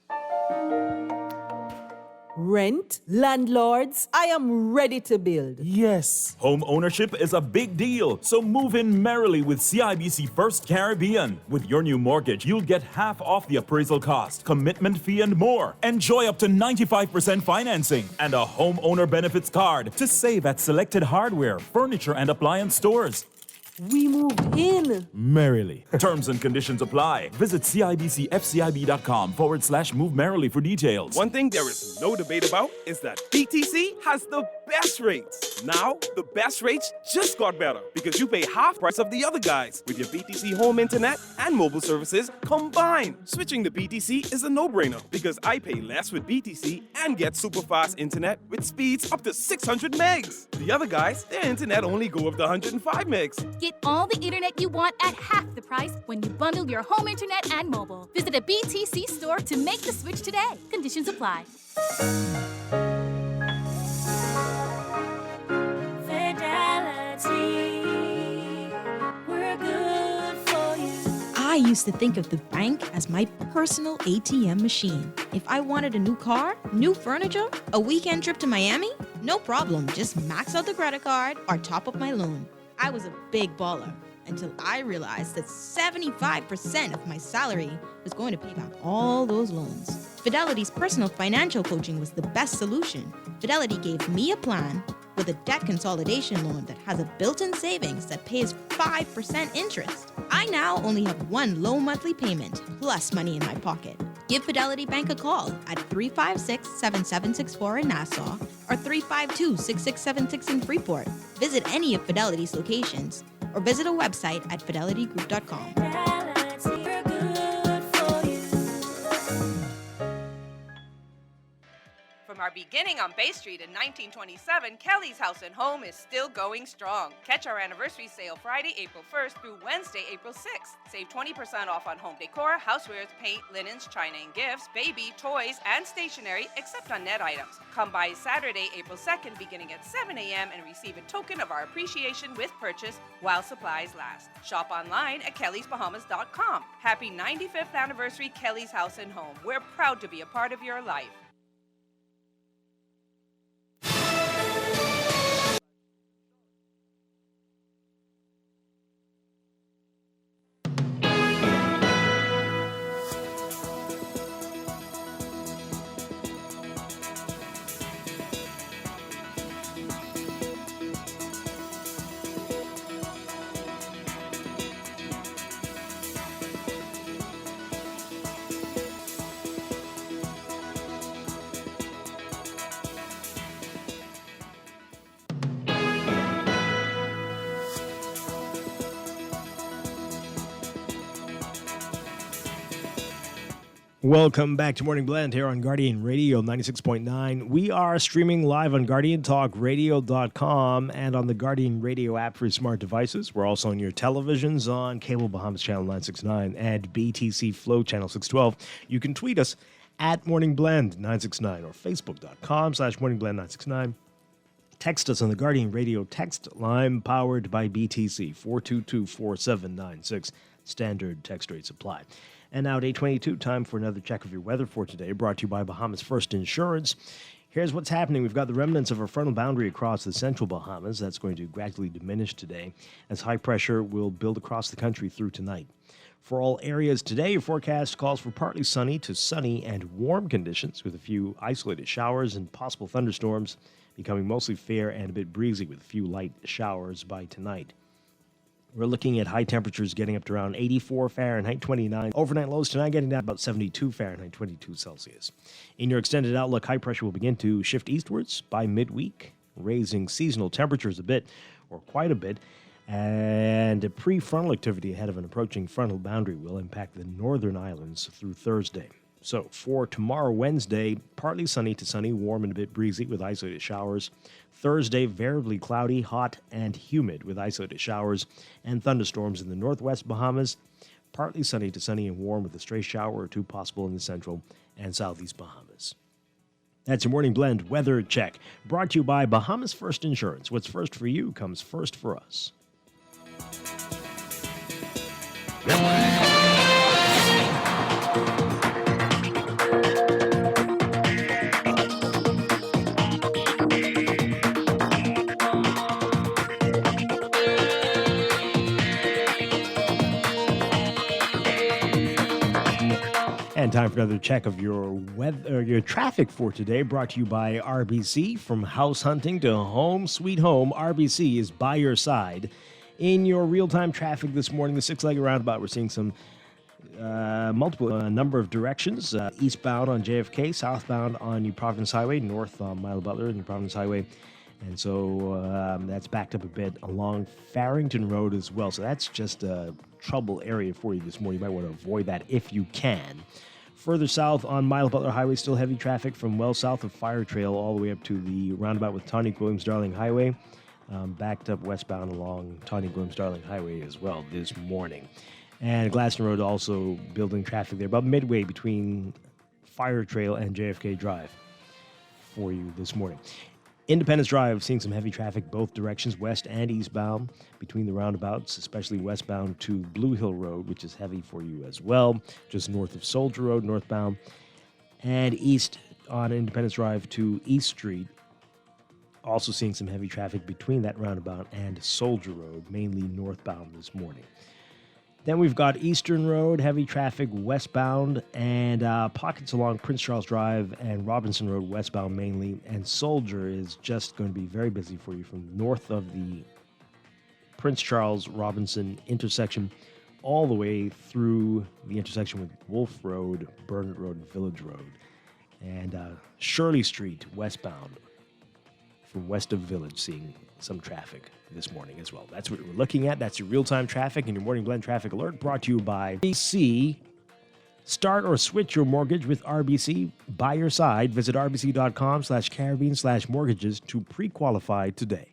Rent? Landlords? I am ready to build. Yes. Home ownership is a big deal, so move in merrily with CIBC First Caribbean. With your new mortgage, you'll get half off the appraisal cost, commitment fee, and more. Enjoy up to 95% financing and a homeowner benefits card to save at selected hardware, furniture, and appliance stores. We moved in. Merrily. Terms and conditions apply. Visit CIBCFCIB.com/move merrily for details. One thing there is no debate about is that BTC has the best rates. Now, the best rates just got better because you pay half price of the other guys with your BTC home internet and mobile services combined. Switching to BTC is a no-brainer because I pay less with BTC and get super fast internet with speeds up to 600 megs. The other guys, their internet only go up to 105 megs. Get all the internet you want at half the price when you bundle your home internet and mobile. Visit a BTC store to make the switch today. Conditions apply. Fidelity, we're good for you. I used to think of the bank as my personal ATM machine. If I wanted a new car, new furniture, a weekend trip to Miami, no problem. Just max out the credit card or top up my loan. I was a big baller until I realized that 75% of my salary was going to pay back all those loans. Fidelity's personal financial coaching was the best solution. Fidelity gave me a plan with a debt consolidation loan that has a built-in savings that pays 5% interest. I now only have one low monthly payment plus money in my pocket. Give Fidelity Bank a call at 356-7764 in Nassau or 352-6676 in Freeport. Visit any of Fidelity's locations or visit a website at fidelitygroup.com. From our beginning on Bay Street in 1927, Kelly's House and Home is still going strong. Catch our anniversary sale Friday, April 1st through Wednesday, April 6th. Save 20% off on home decor, housewares, paint, linens, china and gifts, baby, toys, and stationery, except on net items. Come by Saturday, April 2nd, beginning at 7 a.m. and receive a token of our appreciation with purchase while supplies last. Shop online at kellysbahamas.com. Happy 95th anniversary, Kelly's House and Home. We're proud to be a part of your life. Welcome back to Morning Blend here on Guardian Radio 96.9. We are streaming live on GuardianTalkRadio.com and on the Guardian Radio app for smart devices. We're also on your televisions on Cable Bahamas Channel 969 and BTC Flow Channel 612. You can tweet us at Morning Blend 969 or Facebook.com/Morning Blend 969. Text us on the Guardian Radio text line powered by BTC 422-4796. Standard text rates apply. And now at 8:22, time for another check of your weather for today, brought to you by Bahamas First Insurance. Here's what's happening. We've got the remnants of a frontal boundary across the central Bahamas. That's going to gradually diminish today as high pressure will build across the country through tonight. For all areas today, your forecast calls for partly sunny to sunny and warm conditions with a few isolated showers and possible thunderstorms, becoming mostly fair and a bit breezy with a few light showers by tonight. We're looking at high temperatures getting up to around 84 Fahrenheit, 29. Overnight lows tonight getting down about 72 Fahrenheit, 22 Celsius. In your extended outlook, high pressure will begin to shift eastwards by midweek, raising seasonal temperatures a bit, or quite a bit. And a prefrontal activity ahead of an approaching frontal boundary will impact the northern islands through Thursday. So for tomorrow, Wednesday, partly sunny to sunny, warm and a bit breezy with isolated showers. Thursday, variably cloudy, hot, and humid with isolated showers and thunderstorms in the northwest Bahamas. Partly sunny to sunny and warm with a stray shower or two possible in the central and southeast Bahamas. That's your Morning Blend weather check, brought to you by Bahamas First Insurance. What's first for you comes first for us. And time for another check of your weather, your traffic for today, brought to you by RBC. From house hunting to home sweet home, RBC is by your side. In your real-time traffic this morning, the six-legged roundabout, we're seeing some multiple number of directions. Eastbound on JFK, southbound on New Providence Highway, north on Milo Butler, New Providence Highway. And so that's backed up a bit along Farrington Road as well. So that's just a trouble area for you this morning. You might want to avoid that if you can. Further south on Milo Butler Highway, still heavy traffic from well south of Fire Trail all the way up to the roundabout with Tawny Williams Darling Highway. Backed up westbound along Tawny Williams Darling Highway as well this morning. And Glaston Road also building traffic there, about midway between Fire Trail and JFK Drive for you this morning. Independence Drive, seeing some heavy traffic both directions, west and eastbound, between the roundabouts, especially westbound to Blue Hill Road, which is heavy for you as well, just north of Soldier Road, northbound, and east on Independence Drive to East Street. Also seeing some heavy traffic between that roundabout and Soldier Road, mainly northbound this morning. Then we've got Eastern Road, heavy traffic westbound, and pockets along Prince Charles Drive and Robinson Road westbound mainly. And Soldier is just going to be very busy for you from north of the Prince Charles-Robinson intersection all the way through the intersection with Wolf Road, Burnett Road, and Village Road. And Shirley Street westbound from west of Village, seeing some traffic this morning as well. That's what we're looking at. That's your real-time traffic and your Morning Blend traffic alert, brought to you by RBC. Start or switch your mortgage with RBC. By your side, visit rbc.com/Caribbean/mortgages to pre-qualify today.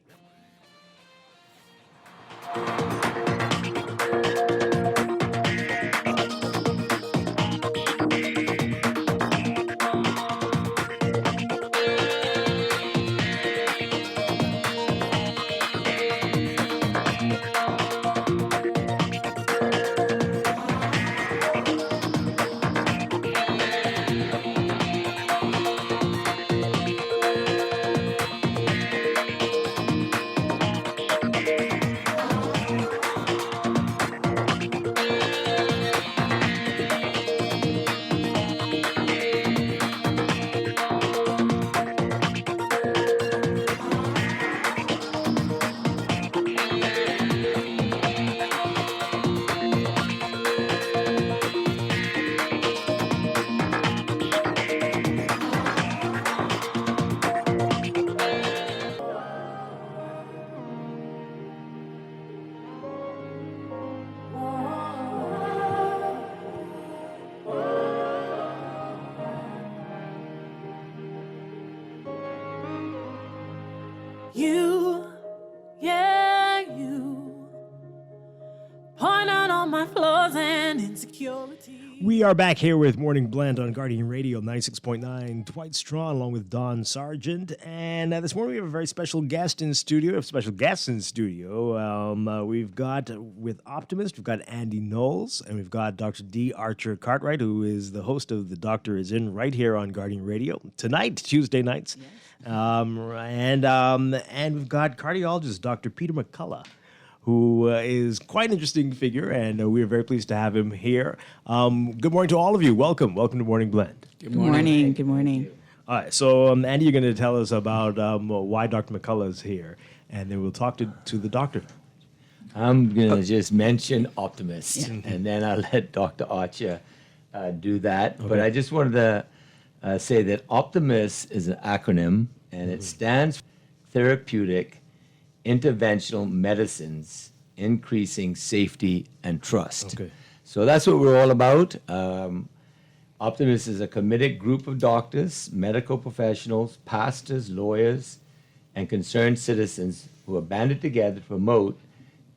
You, yeah, you, point out all my flaws and insecurities. We are back here with Morning Blend on Guardian Radio 96.9. Dwight Strachan along with Don Sargent. And this morning we have a very special guest in studio. We have special guests in studio. We've got, with Optimist, we've got Andy Knowles, and we've got Dr. D. Archer Cartwright, who is the host of The Doctor Is In right here on Guardian Radio tonight, Tuesday nights. Yes. And we've got cardiologist Dr. Peter McCullough, who is quite an interesting figure, and we are very pleased to have him here. Good morning to all of you. Welcome. Welcome to Morning Blend. Good morning. Good morning. All right, so Andy, you're going to tell us about why Dr. McCullough is here, and then we'll talk to the doctor. I'm going to just mention Optimist, and then I'll let Dr. Archer do that. Okay. But I just wanted to say that Optimist is an acronym, and it stands for Therapeutic Interventional Medicines, Increasing Safety and Trust. Okay. So that's what we're all about. Optimist is a committed group of doctors, medical professionals, pastors, lawyers, and concerned citizens who are banded together to promote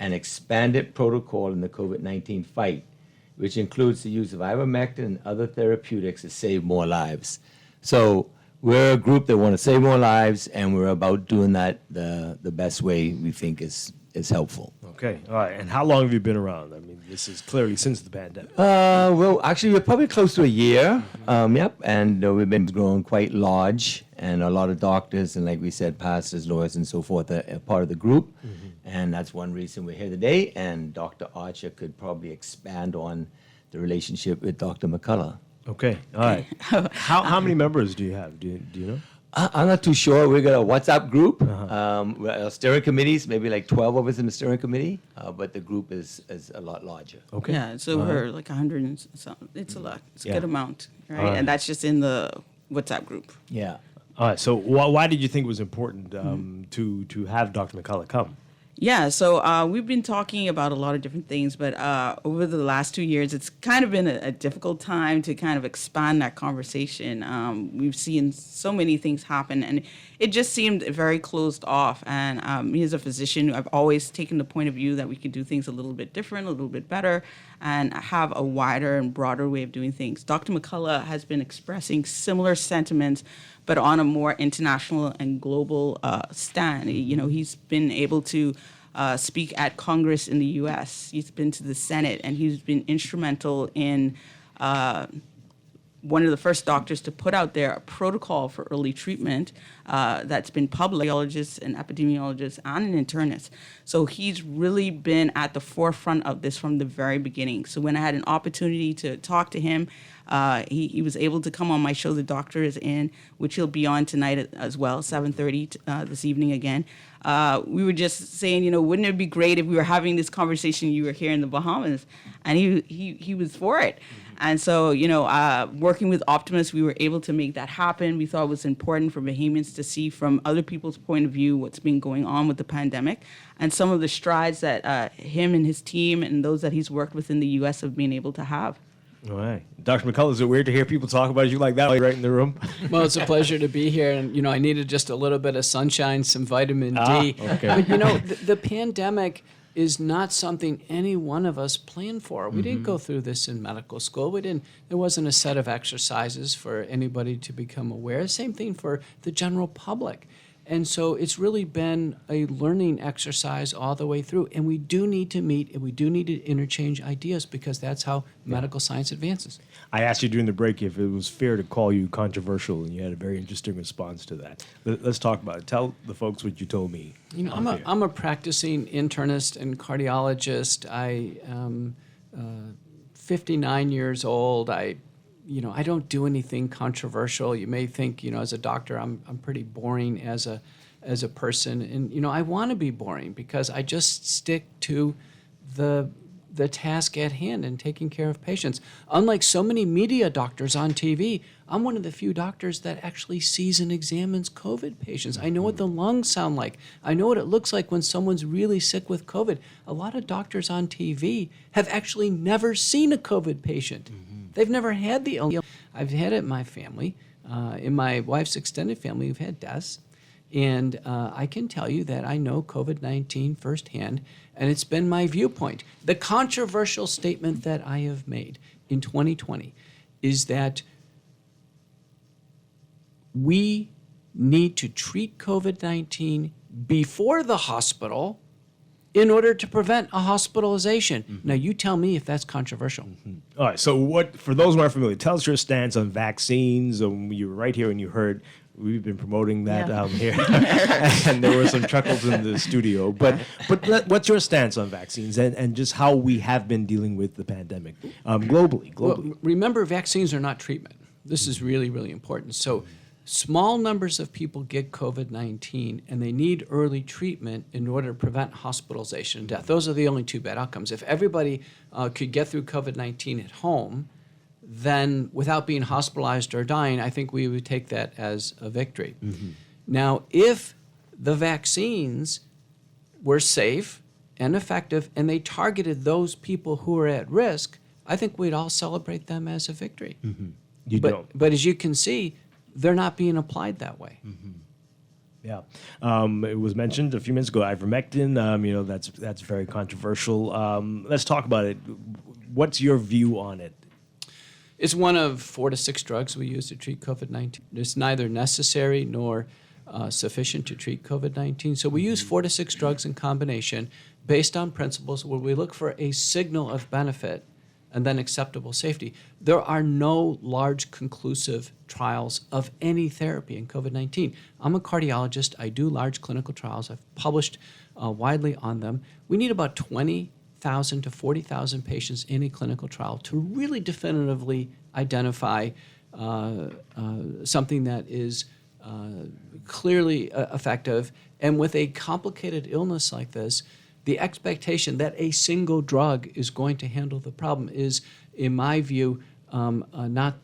an expanded protocol in the COVID-19 fight, which includes the use of ivermectin and other therapeutics to save more lives. So we're a group that want to save more lives, and we're about doing that the best way we think is helpful. Okay, all right. And how long have you been around? I mean, this is clearly since the pandemic. Well, actually, we're probably close to a year. Yep, and we've been growing quite large, and a lot of doctors and, like we said, pastors, lawyers, and so forth are part of the group. Mm-hmm. And that's one reason we're here today. And Dr. Archer could probably expand on the relationship with Dr. McCullough. Okay, all right. How many members do you have? Do you know? I'm not too sure. We've got a WhatsApp group, steering committees, maybe like 12 of us in the steering committee, but the group is a lot larger. Okay. Yeah, so we're like 100 and something. It's a lot. It's a Yeah. good amount, right? All right. And that's just in the WhatsApp group. Yeah. All right. So why did you think it was important to have Dr. McCullough come? Yeah, so we've been talking about a lot of different things, but over the last 2 years, it's kind of been a difficult time to kind of expand that conversation. We've seen so many things happen, and it just seemed very closed off. And me as a physician, I've always taken the point of view that we could do things a little bit different, a little bit better, and have a wider and broader way of doing things. Dr. McCullough has been expressing similar sentiments, but on a more international and global stand. You know, he's been able to speak at Congress in the U.S. He's been to the Senate, and he's been instrumental in one of the first doctors to put out there a protocol for early treatment that's been published by radiologists and epidemiologists and an internist. So he's really been at the forefront of this from the very beginning. So when I had an opportunity to talk to him, he was able to come on my show, The Doctor Is In, which he'll be on tonight as well, 7:30 this evening again. We were just saying, you know, wouldn't it be great if we were having this conversation, you were here in the Bahamas? And he was for it. And so, you know, working with Optimus, we were able to make that happen. We thought it was important for Bahamians to see from other people's point of view what's been going on with the pandemic and some of the strides that him and his team and those that he's worked with in the U.S. have been able to have. All right. Dr. McCullough, is it weird to hear people talk about you like that right in the room? Well, it's a pleasure to be here. And, you know, I needed just a little bit of sunshine, some vitamin D. Okay. But, you know, the pandemic is not something any one of us planned for. We didn't go through this in medical school. There wasn't a set of exercises for anybody to become aware. Same thing for the general public. And so it's really been a learning exercise all the way through. And we do need to meet and we do need to interchange ideas because that's how medical science advances. I asked you during the break if it was fair to call you controversial, and you had a very interesting response to that. Let's talk about it. Tell the folks what you told me. You know, I'm a practicing internist and cardiologist. I am 59 years old. I don't do anything controversial. You may think, you know, as a doctor, I'm pretty boring as a person, and you know, I want to be boring because I just stick to the task at hand and taking care of patients. Unlike so many media doctors on TV, I'm one of the few doctors that actually sees and examines COVID patients. I know what the lungs sound like. I know what it looks like when someone's really sick with COVID. A lot of doctors on TV have actually never seen a COVID patient. They've never had the illness. I've had it in my family. In my wife's extended family, we've had deaths. And I can tell you that I know COVID-19 firsthand, and it's been my viewpoint. The controversial statement that I have made in 2020 is that we need to treat COVID-19 before the hospital in order to prevent a hospitalization. Now, you tell me if that's controversial. All right. So for those who aren't familiar, tell us your stance on vaccines. You were right here and you heard we've been promoting that here. And there were some chuckles in the studio. But what's your stance on vaccines and just how we have been dealing with the pandemic globally? Well, remember, vaccines are not treatment. This is really, really important. So small numbers of people get COVID-19 and they need early treatment in order to prevent hospitalization and death. Those are the only two bad outcomes. If everybody could get through COVID-19 at home, then without being hospitalized or dying, I think we would take that as a victory. Now, if the vaccines were safe and effective and they targeted those people who are at risk, I think we'd all celebrate them as a victory. But as you can see, they're not being applied that way. Yeah, it was mentioned a few minutes ago. Ivermectin, you know, that's very controversial. Let's talk about it. What's your view on it? It's one of 4 to 6 drugs we use to treat COVID-19. It's neither necessary nor sufficient to treat COVID-19. So we use 4 to 6 drugs in combination based on principles where we look for a signal of benefit and then acceptable safety. There are no large conclusive trials of any therapy in COVID-19. I'm a cardiologist. I do large clinical trials. I've published widely on them. We need about 20,000 to 40,000 patients in a clinical trial to really definitively identify something that is clearly effective. And with a complicated illness like this, the expectation that a single drug is going to handle the problem is, in my view, not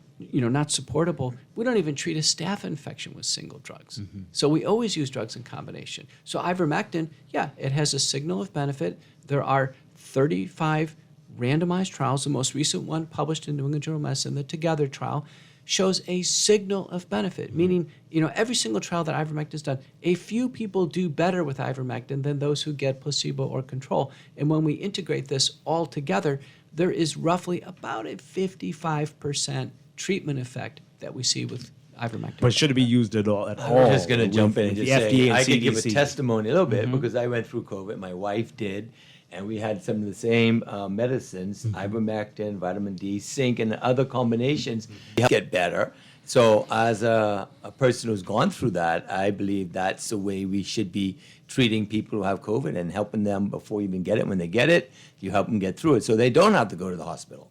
supportable. We don't even treat a staph infection with single drugs. So we always use drugs in combination. So ivermectin, yeah, it has a signal of benefit. There are 35 randomized trials. The most recent one published in New England Journal of Medicine, the Together trial, shows a signal of benefit, meaning, every single trial that ivermectin has done, a few people do better with ivermectin than those who get placebo or control. And when we integrate this all together, there is roughly about a 55% treatment effect that we see with ivermectin. But should it be used at all? I was just going to jump in and with just the say, FDA and I could give a CDC? testimony a little bit because I went through COVID. My wife did. And we had some of the same medicines, ivermectin, vitamin D, zinc, and other combinations get better. So as a person who's gone through that, I believe that's the way we should be treating people who have COVID and helping them before you even get it. When they get it, you help them get through it so they don't have to go to the hospital.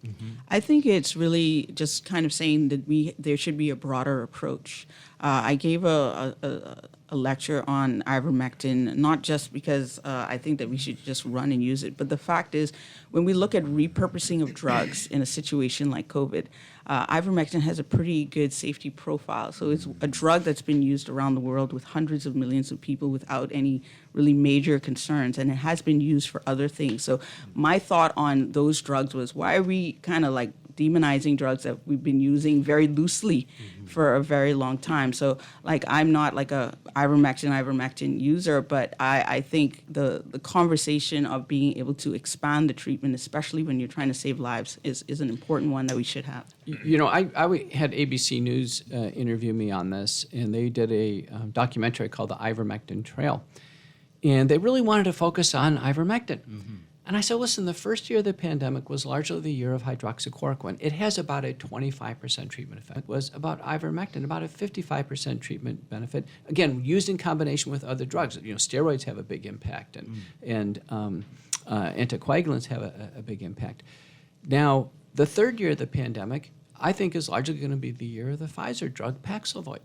I think it's really just kind of saying that there should be a broader approach. I gave a lecture on ivermectin, not just because I think that we should just run and use it, but the fact is, when we look at repurposing of drugs in a situation like COVID, ivermectin has a pretty good safety profile. So it's a drug that's been used around the world with hundreds of millions of people without any really major concerns, and it has been used for other things. So my thought on those drugs was, why are we kind of like demonizing drugs that we've been using very loosely for a very long time? So like, I'm not like a ivermectin user, but I think the conversation of being able to expand the treatment, especially when you're trying to save lives, is an important one that we should have. I had ABC News interview me on this, and they did a documentary called The Ivermectin Trail. And they really wanted to focus on ivermectin. And I said, listen, the first year of the pandemic was largely the year of hydroxychloroquine. It has about a 25% treatment effect. It was about ivermectin, about a 55% treatment benefit. Again, used in combination with other drugs. Steroids have a big impact, and anticoagulants have a big impact. Now, the third year of the pandemic, I think, is largely going to be the year of the Pfizer drug Paxlovid.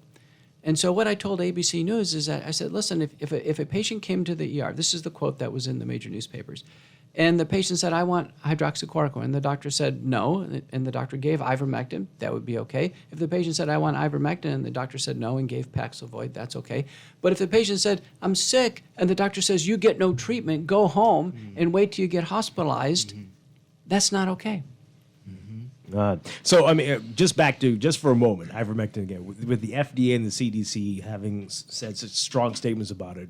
And so what I told ABC News is that I said, listen, if a patient came to the ER, this is the quote that was in the major newspapers, and the patient said, I want hydroxychloroquine, and the doctor said no, and the doctor gave ivermectin, that would be okay. If the patient said, I want ivermectin, and the doctor said no and gave Paxlovid, that's okay. But if the patient said, I'm sick, and the doctor says, you get no treatment, go home and wait till you get hospitalized, that's not okay. So, I mean, just for a moment, ivermectin again, with the FDA and the CDC having said such strong statements about it,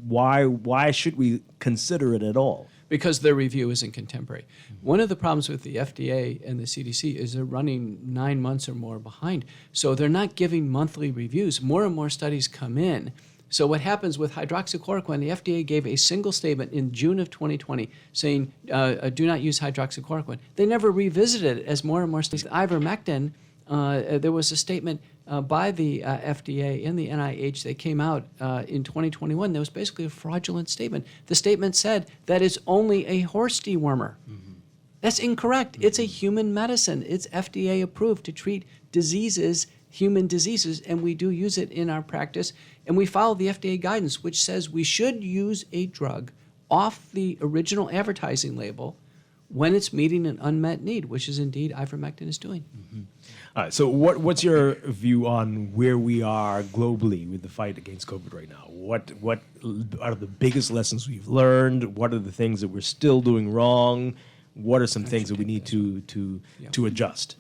why should we consider it at all? Because their review isn't contemporary. One of the problems with the FDA and the CDC is they're running 9 months or more behind. So they're not giving monthly reviews. More and more studies come in. So what happens with hydroxychloroquine, the FDA gave a single statement in June of 2020 saying, do not use hydroxychloroquine. They never revisited it as more and more studies. Ivermectin, there was a statement by the FDA and the NIH that came out in 2021. That was basically a fraudulent statement. The statement said that it's only a horse dewormer. That's incorrect. It's a human medicine. It's FDA approved to treat diseases, human diseases, and we do use it in our practice. And we follow the FDA guidance, which says we should use a drug off the original advertising label when it's meeting an unmet need, which is indeed ivermectin is doing. All right, so what's your view on where we are globally with the fight against COVID right now? What are the biggest lessons we've learned? What are the things that we're still doing wrong? What are some things that we need to adjust?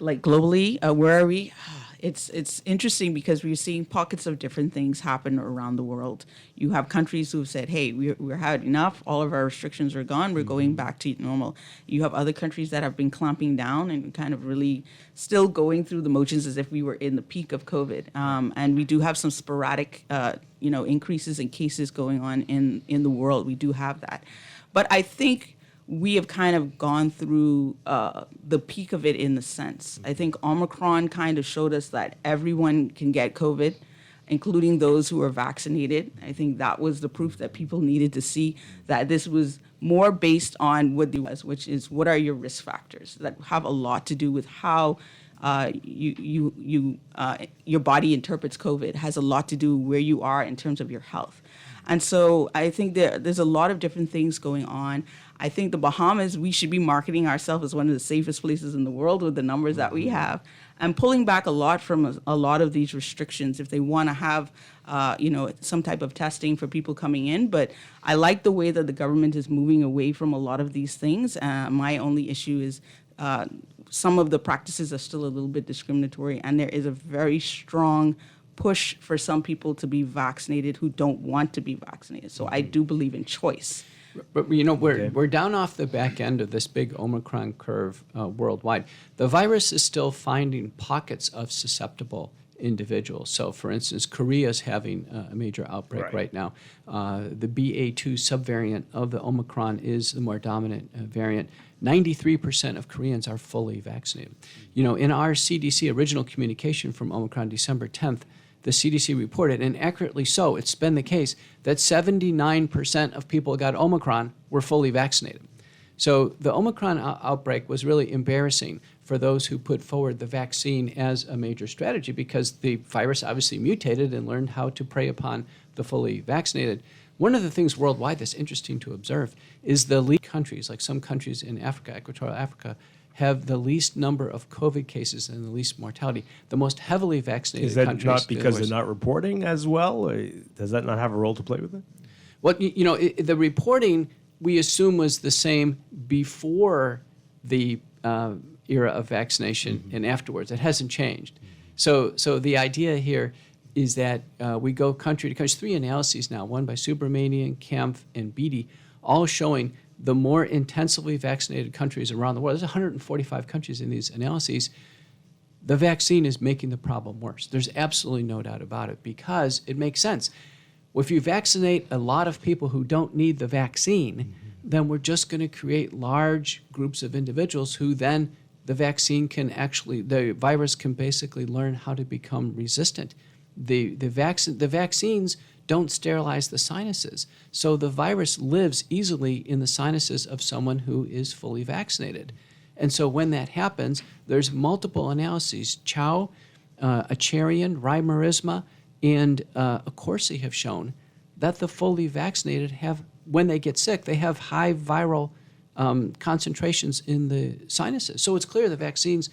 Like globally, where are we? It's interesting because we're seeing pockets of different things happen around the world. You have countries who've said, hey, we're had enough. All of our restrictions are gone. We're going back to normal. You have other countries that have been clamping down and kind of really still going through the motions as if we were in the peak of COVID. And we do have some sporadic, increases in cases going on in the world. We do have that. But I think we have kind of gone through the peak of it in the sense. I think Omicron kind of showed us that everyone can get COVID, including those who are vaccinated. I think that was the proof that people needed to see that this was more based on what it was, which is what are your risk factors that have a lot to do with how your body interprets COVID has a lot to do where you are in terms of your health. And so I think there's a lot of different things going on. I think the Bahamas, we should be marketing ourselves as one of the safest places in the world with the numbers that we have, and pulling back a lot from a lot of these restrictions if they want to have, some type of testing for people coming in. But I like the way that the government is moving away from a lot of these things. My only issue is some of the practices are still a little bit discriminatory, and there is a very strong push for some people to be vaccinated who don't want to be vaccinated. So I do believe in choice. But we're down off the back end of this big Omicron curve worldwide. The virus is still finding pockets of susceptible individuals. So, for instance, Korea is having a major outbreak right now. The BA2 subvariant of the Omicron is the more dominant variant. 93% of Koreans are fully vaccinated. In our CDC original communication from Omicron December 10th, the CDC reported, and accurately so, it's been the case, that 79% of people who got Omicron were fully vaccinated. So the Omicron outbreak was really embarrassing for those who put forward the vaccine as a major strategy, because the virus obviously mutated and learned how to prey upon the fully vaccinated. One of the things worldwide that's interesting to observe is the lead countries, like some countries in Africa, Equatorial Africa, have the least number of COVID cases and the least mortality. The most heavily vaccinated countries. Is that not because they're not reporting as well? Does that not have a role to play with it? Well, the reporting we assume was the same before the era of vaccination and afterwards. It hasn't changed. So the idea here is that we go country to country. There's 3 analyses now, one by Subramanian, Kampf, and Beatty, all showing the more intensively vaccinated countries around the world. There's 145 countries in these analyses. The vaccine is making the problem worse. There's absolutely no doubt about it, because it makes sense. If you vaccinate a lot of people who don't need the vaccine, then we're just going to create large groups of individuals who then the virus can basically learn how to become resistant. The vaccines don't sterilize the sinuses. So the virus lives easily in the sinuses of someone who is fully vaccinated. And so when that happens, there's multiple analyses. Chow, Acharian, Rimerisma, and Accorsi have shown that the fully vaccinated have, when they get sick, they have high viral concentrations in the sinuses. So it's clear the vaccines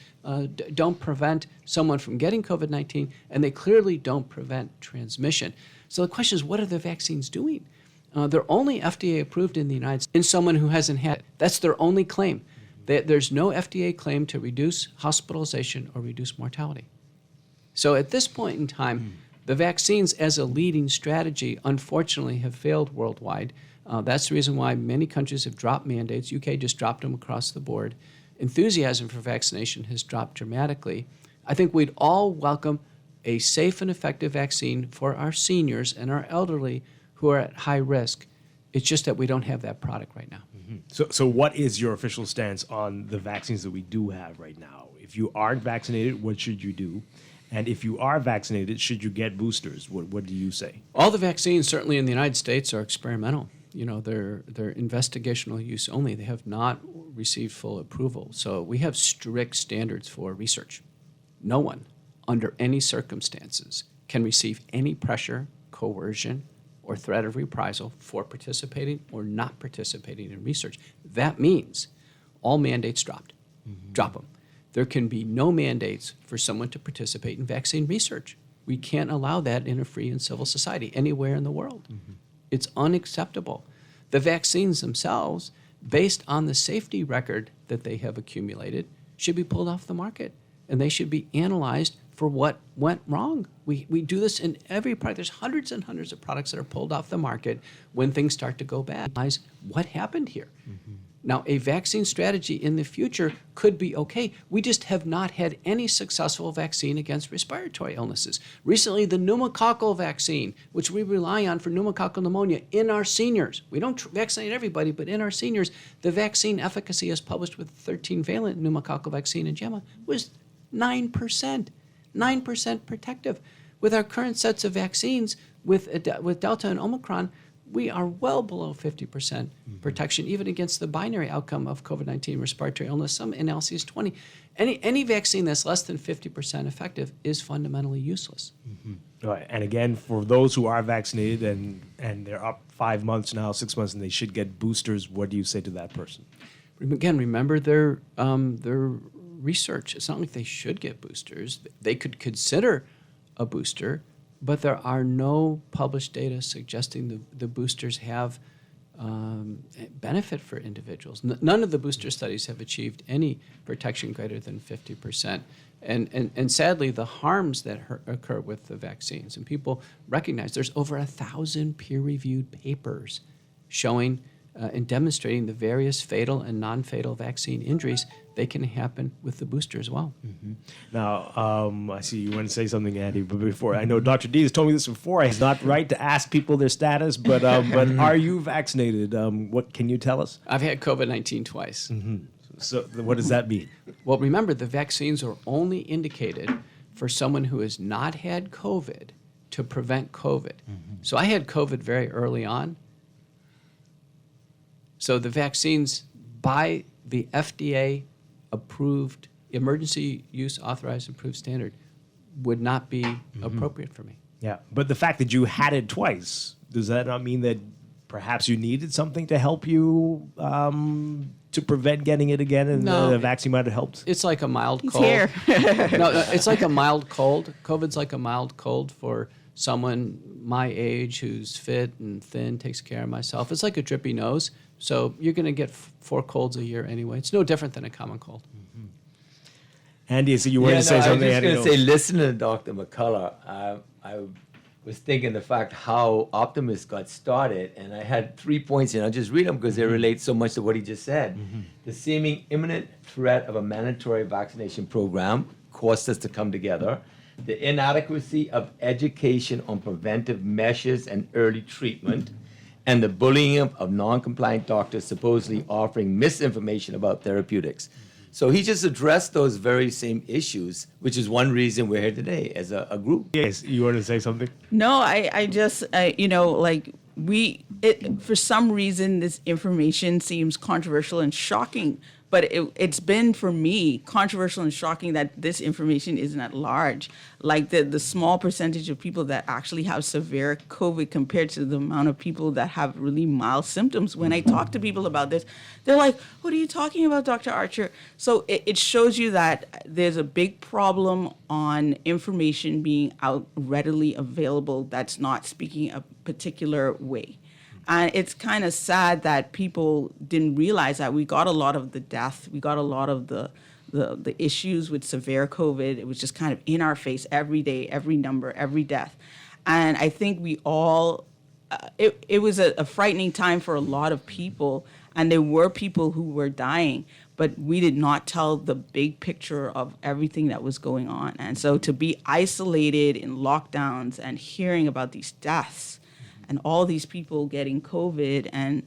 don't prevent someone from getting COVID-19, and they clearly don't prevent transmission. So the question is, what are the vaccines doing? They're only FDA approved in the United States in someone who hasn't had it. That's their only claim. There's no FDA claim to reduce hospitalization or reduce mortality. So at this point in time, the vaccines as a leading strategy, unfortunately, have failed worldwide. That's the reason why many countries have dropped mandates. UK just dropped them across the board. Enthusiasm for vaccination has dropped dramatically. I think we'd all welcome a safe and effective vaccine for our seniors and our elderly who are at high risk. It's just that we don't have that product right now. So what is your official stance on the vaccines that we do have right now? If you aren't vaccinated, what should you do? And if you are vaccinated, should you get boosters? What do you say? All the vaccines, certainly in the United States, are experimental. They're investigational use only. They have not received full approval. So we have strict standards for research. No one, under any circumstances, can receive any pressure, coercion, or threat of reprisal for participating or not participating in research. That means all mandates dropped. Drop them. There can be no mandates for someone to participate in vaccine research. We can't allow that in a free and civil society anywhere in the world. It's unacceptable. The vaccines themselves, based on the safety record that they have accumulated, should be pulled off the market, and they should be analyzed for what went wrong. We do this in every product. There's hundreds and hundreds of products that are pulled off the market when things start to go bad. What happened here? Now, a vaccine strategy in the future could be okay. We just have not had any successful vaccine against respiratory illnesses. Recently, the pneumococcal vaccine, which we rely on for pneumococcal pneumonia in our seniors. We don't vaccinate everybody, but in our seniors, the vaccine efficacy as published with 13-valent pneumococcal vaccine in JAMA was 9%. 9% protective. With our current sets of vaccines, with Delta and Omicron, we are well below 50% protection, even against the binary outcome of COVID-19 respiratory illness. Some analyses 20. Any vaccine that's less than 50% effective is fundamentally useless. Right. And again, for those who are vaccinated and they're up 5 months now, 6 months, and they should get boosters, what do you say to that person? Again, remember their research. It's not like they should get boosters. They could consider a booster, but there are no published data suggesting the boosters have benefit for individuals. None of the booster studies have achieved any protection greater than 50%. And sadly, the harms that occur with the vaccines, and people recognize there's over 1,000 peer-reviewed papers showing and demonstrating the various fatal and non-fatal vaccine injuries, they can happen with the booster as well. Now, I see you want to say something, Andy, but before, I know Dr. D has told me this before. It's not right to ask people their status, but are you vaccinated? What can you tell us? I've had COVID-19 twice. So what does that mean? Well, remember, the vaccines are only indicated for someone who has not had COVID to prevent COVID. So I had COVID very early on. So the vaccines by the FDA approved, emergency use authorized approved standard would not be appropriate for me. Yeah, but the fact that you had it twice, does that not mean that perhaps you needed something to help you to prevent getting it again, and the vaccine might have helped? It's like a mild He's cold. here. No, it's like a mild cold. COVID's like a mild cold for someone my age who's fit and thin, takes care of myself. It's like a drippy nose. So you're going to get 4 colds a year anyway. It's no different than a common cold. Andy, so you wanted to say something, Andy? I was just going to say, listen to Dr. McCullough. I was thinking the fact how Optimus got started, and I had 3 points, and I'll just read them because they relate so much to what he just said. The seeming imminent threat of a mandatory vaccination program caused us to come together. The inadequacy of education on preventive measures and early treatment, and the bullying of non-compliant doctors supposedly offering misinformation about therapeutics. So he just addressed those very same issues, which is one reason we're here today as a group. Yes, you want to say something? No, I just, for some reason, this information seems controversial and shocking. But it's been, for me, controversial and shocking that this information isn't at large. Like the small percentage of people that actually have severe COVID compared to the amount of people that have really mild symptoms. When I talk to people about this, they're like, what are you talking about, Dr. Archer? So it shows you that there's a big problem on information being out readily available that's not speaking a particular way. And it's kind of sad that people didn't realize that we got a lot of the death, we got a lot of the issues with severe COVID. It was just kind of in our face every day, every number, every death. And I think we all, it was a frightening time for a lot of people. And there were people who were dying, but we did not tell the big picture of everything that was going on. And so to be isolated in lockdowns and hearing about these deaths, and all these people getting COVID, and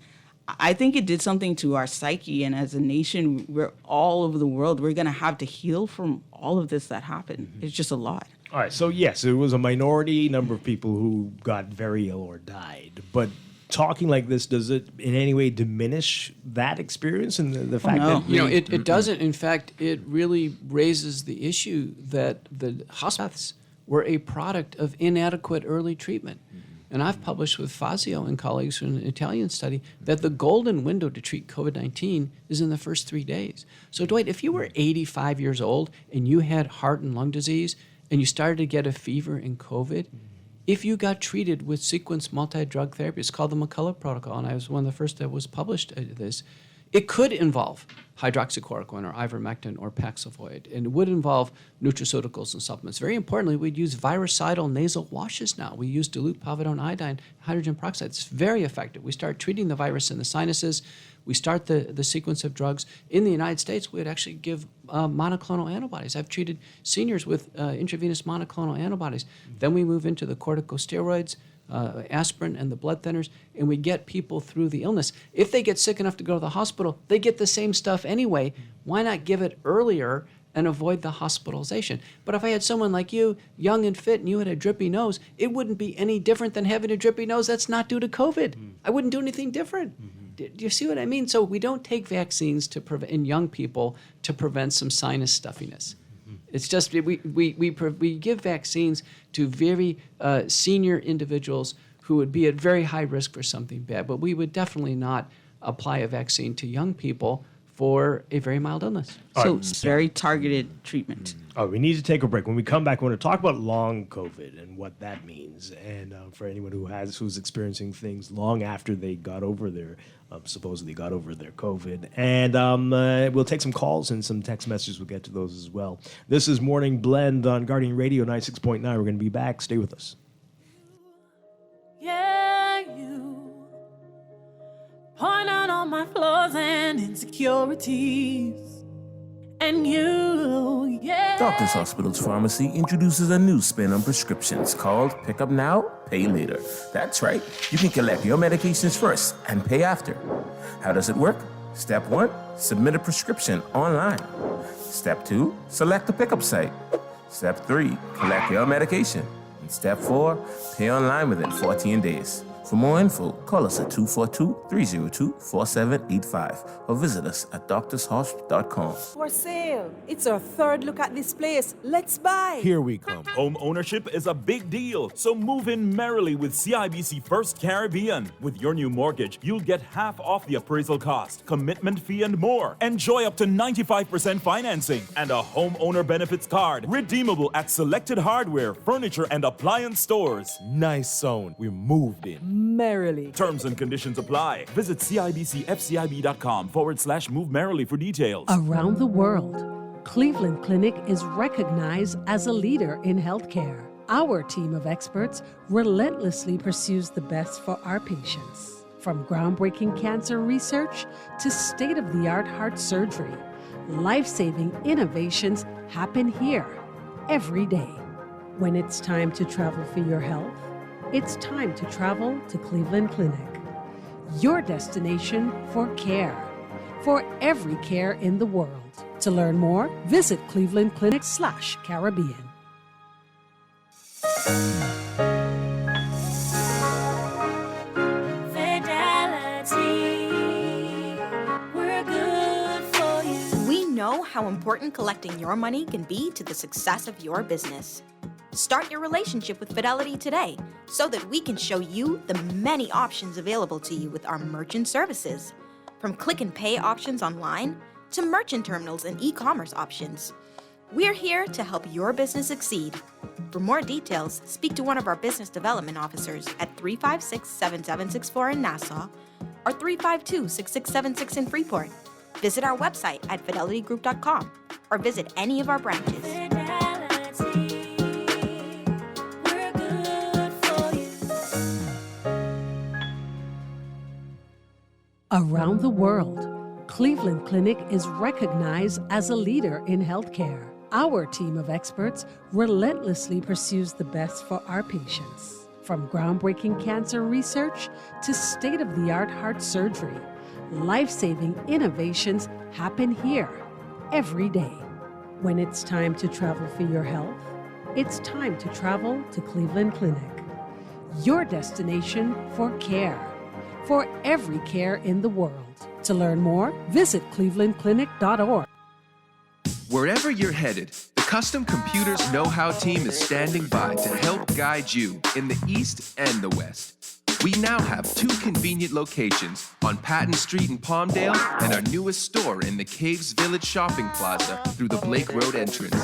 I think it did something to our psyche. And as a nation, we're all over the world, we're going to have to heal from all of this that happened. It's just a lot. All right, so yes, it was a minority number of people who got very ill or died. But talking like this, does it in any way diminish that experience and the fact that... It doesn't. In fact, it really raises the issue that the hospitals were a product of inadequate early treatment. And I've published with Fazio and colleagues from an Italian study that the golden window to treat COVID-19 is in the first 3 days. So Dwight, if you were 85 years old and you had heart and lung disease and you started to get a fever and COVID, if you got treated with sequenced multi-drug therapy, it's called the McCullough protocol, and I was one of the first that was published this, it could involve hydroxychloroquine or ivermectin or Paxlovid, and it would involve nutraceuticals and supplements. Very importantly, we'd use virucidal nasal washes now. We use dilute povidone iodine, hydrogen peroxide. It's very effective. We start treating the virus in the sinuses. We start the sequence of drugs. In the United States, we'd actually give monoclonal antibodies. I've treated seniors with intravenous monoclonal antibodies. Then we move into the corticosteroids, aspirin and the blood thinners, and we get people through the illness. If they get sick enough to go to the hospital, they get the same stuff anyway. Why not give it earlier and avoid the hospitalization. But if I had someone like you, young and fit, and you had a drippy nose, it wouldn't be any different than having a drippy nose that's not due to COVID. I wouldn't do anything different. Do you see what I mean? So we don't take vaccines in young people to prevent some sinus stuffiness. It's just we give vaccines to very senior individuals who would be at very high risk for something bad, but we would definitely not apply a vaccine to young people for a very mild illness. So it's very targeted treatment. Oh, we need to take a break. When we come back, we're going to talk about long COVID and what that means. And for anyone who's experiencing things long after they got over their supposedly got over their COVID. And we'll take some calls and some text messages. We'll get to those as well. This is Morning Blend on Guardian Radio 96.9. We're going to be back. Stay with us. Yeah, you point out all my flaws and insecurities. And you, yeah. Doctors Hospital's Pharmacy introduces a new spin on prescriptions called Pick Up Now, Pay Later. That's right. You can collect your medications first and pay after. How does it work? Step 1, submit a prescription online. Step 2, select the pickup site. Step 3, collect your medication. And Step 4, pay online within 14 days. For more info, call us at 242-302-4785 or visit us at doctorshosp.com. For sale. It's our third look at this place. Let's buy. Here we come. Home ownership is a big deal, so move in merrily with CIBC First Caribbean. With your new mortgage, you'll get half off the appraisal cost, commitment fee, and more. Enjoy up to 95% financing and a homeowner benefits card, redeemable at selected hardware, furniture, and appliance stores. Nice zone. We moved in. Merrily. Terms and conditions apply. Visit CIBCFCIB.com/move merrily for details. Around the world, Cleveland Clinic is recognized as a leader in healthcare. Our team of experts relentlessly pursues the best for our patients. From groundbreaking cancer research to state-of-the-art heart surgery, life-saving innovations happen here every day. When it's time to travel for your health, it's time to travel to Cleveland Clinic, your destination for care, for every care in the world. To learn more, visit clevelandclinic.com/Caribbean. We're good for you. We know how important collecting your money can be to the success of your business. Start your relationship with Fidelity today so that we can show you the many options available to you with our merchant services. From click and pay options online to merchant terminals and e-commerce options. We're here to help your business succeed. For more details, speak to one of our business development officers at 356-7764 in Nassau or 352-6676 in Freeport. Visit our website at fidelitygroup.com or visit any of our branches. Around the world, Cleveland Clinic is recognized as a leader in healthcare. Our team of experts relentlessly pursues the best for our patients. From groundbreaking cancer research to state-of-the-art heart surgery, life-saving innovations happen here every day. When it's time to travel for your health, it's time to travel to Cleveland Clinic, your destination for care, for every care in the world. To learn more, visit clevelandclinic.org. Wherever you're headed, the Custom Computers Know-How team is standing by to help guide you in the East and the West. We now have 2 convenient locations on Patton Street in Palmdale and our newest store in the Caves Village Shopping Plaza through the Blake Road entrance.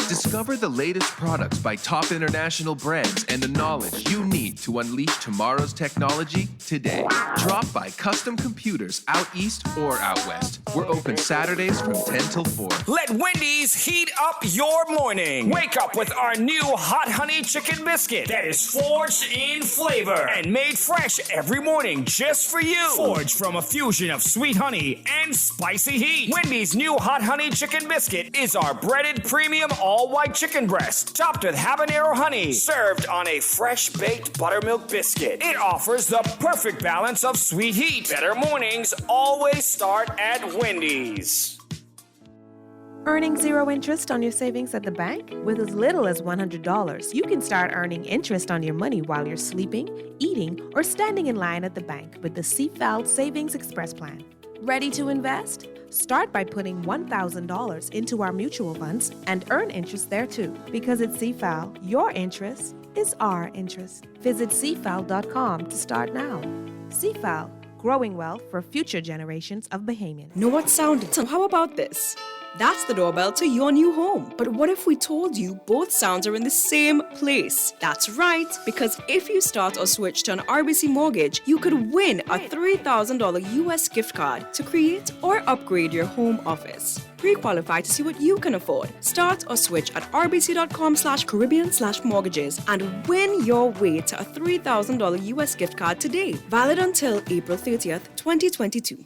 Discover the latest products by top international brands and the knowledge you need to unleash tomorrow's technology today. Drop by Custom Computers out east or out west. We're open Saturdays from 10 till 4. Let Wendy's heat up your morning. Wake up with our new Hot Honey Chicken Biscuit that is forged in flavor and made fresh every morning just for you. Forged from a fusion of sweet honey and spicy heat. Wendy's new Hot Honey Chicken Biscuit is our breaded premium all-white chicken breast topped with habanero honey, served on a fresh-baked buttermilk biscuit. It offers the perfect balance of sweet heat. Better mornings always start at Wendy's. Earning zero interest on your savings at the bank? With as little as $100, you can start earning interest on your money while you're sleeping, eating, or standing in line at the bank with the CFAL Savings Express Plan. Ready to invest? Start by putting $1,000 into our mutual funds and earn interest there too. Because at CFAL, your interest is our interest. Visit CFAL.com to start now. CFAL, growing wealth for future generations of Bahamians. Know what sounded? So how about this? That's the doorbell to your new home. But what if we told you both sounds are in the same place? That's right, because if you start or switch to an RBC mortgage, you could win a $3,000 US gift card to create or upgrade your home office. Pre-qualify to see what you can afford. Start or switch at rbc.com/Caribbean/mortgages and win your way to a $3,000 US gift card today. Valid until April 30th, 2022.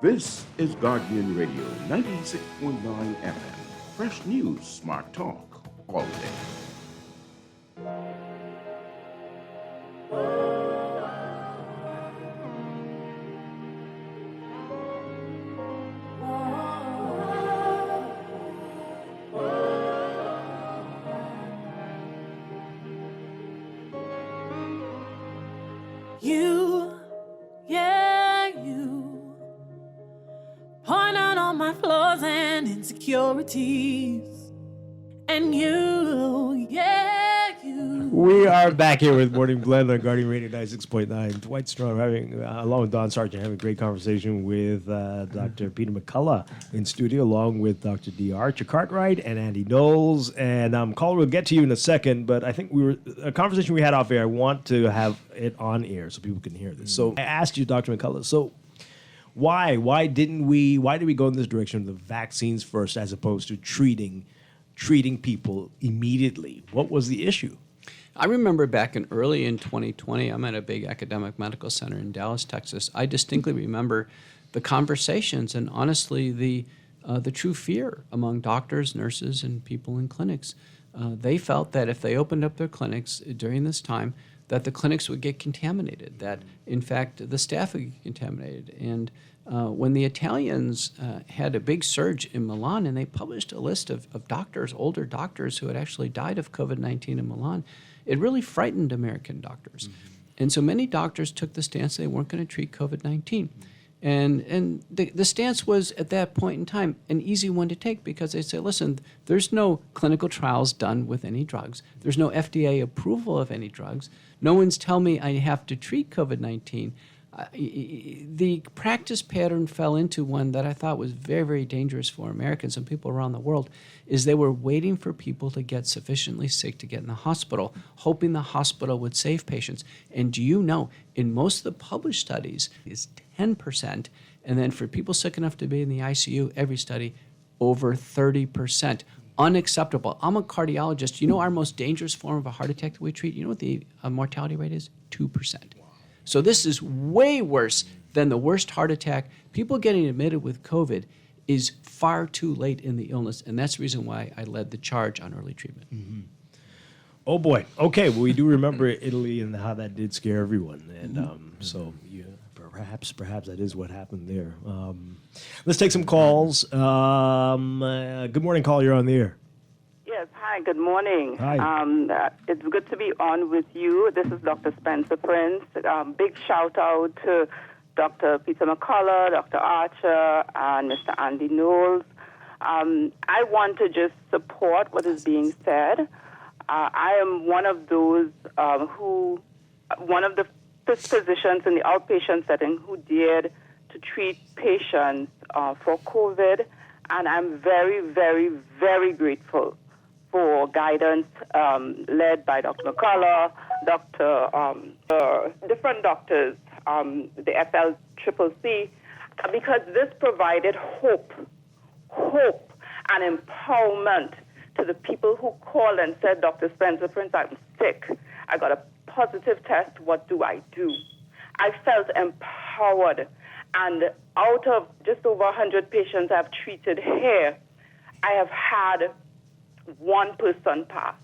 This is Guardian Radio 96.9 FM. Fresh news, smart talk, all day. You, yeah, you. Point out all my flaws and insecurities. And you, yeah, you. We are back here with Morning Blend on Guardian Radio 96.9. Dwight Strong having, along with Don Sargent, having a great conversation with Dr. Peter McCullough in studio, along with Dr. D. Archer Cartwright and Andy Knowles. And Caller, we'll get to you in a second, but I think a conversation we had off air, I want to have it on air so people can hear this. So I asked you, Dr. McCullough, so why did we go in this direction of the vaccines first as opposed to treating people immediately? What was the issue? I remember back early in 2020, I'm at a big academic medical center in Dallas, Texas. I distinctly remember the conversations and honestly the true fear among doctors, nurses, and people in clinics. They felt that if they opened up their clinics during this time, that the clinics would get contaminated, that in fact the staff would get contaminated. And when the Italians had a big surge in Milan and they published a list of doctors, older doctors who had actually died of COVID-19 in Milan, it really frightened American doctors. Mm-hmm. And so many doctors took the stance they weren't going to treat COVID-19. And the stance was, at that point in time, an easy one to take because they say, listen, there's no clinical trials done with any drugs. There's no FDA approval of any drugs. No one's telling me I have to treat COVID-19. The practice pattern fell into one that I thought was very, very dangerous for Americans and people around the world, is they were waiting for people to get sufficiently sick to get in the hospital, hoping the hospital would save patients. And do you know, in most of the published studies, it's 10%, and then for people sick enough to be in the ICU, every study, over 30%. Unacceptable. I'm a cardiologist. You know our most dangerous form of a heart attack that we treat? You know what the mortality rate is? 2%. So this is way worse than the worst heart attack. People getting admitted with COVID is far too late in the illness, and that's the reason why I led the charge on early treatment. Mm-hmm. Oh boy. Okay, well, we do remember Italy and how that did scare everyone, and so perhaps that is what happened there. Let's take some calls. Good morning, caller. You're on the air. Yes, hi, good morning. Hi. It's good to be on with you. This is Dr. Spencer Prince. Big shout out to Dr. Peter McCullough, Dr. Archer, and Mr. Andy Knowles. I want to just support what is being said. I am one of those one of the physicians in the outpatient setting who dared to treat patients for COVID, and I'm very, very, very grateful for guidance led by Dr. McCullough, different doctors, the FLCCC, because this provided hope and empowerment to the people who called and said, Dr. Spencer Prince, I'm sick. I got a positive test. What do I do? I felt empowered. And out of just over 100 patients I've treated here, I have had one person pass.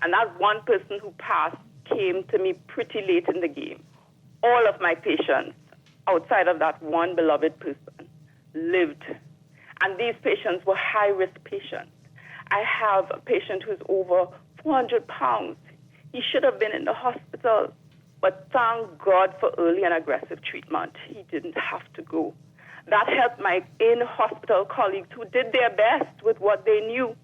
And that one person who passed came to me pretty late in the game. All of my patients, outside of that one beloved person, lived. And these patients were high-risk patients. I have a patient who's over 400 pounds. He should have been in the hospital, but thank God for early and aggressive treatment. He didn't have to go. That helped my in-hospital colleagues who did their best with what they knew.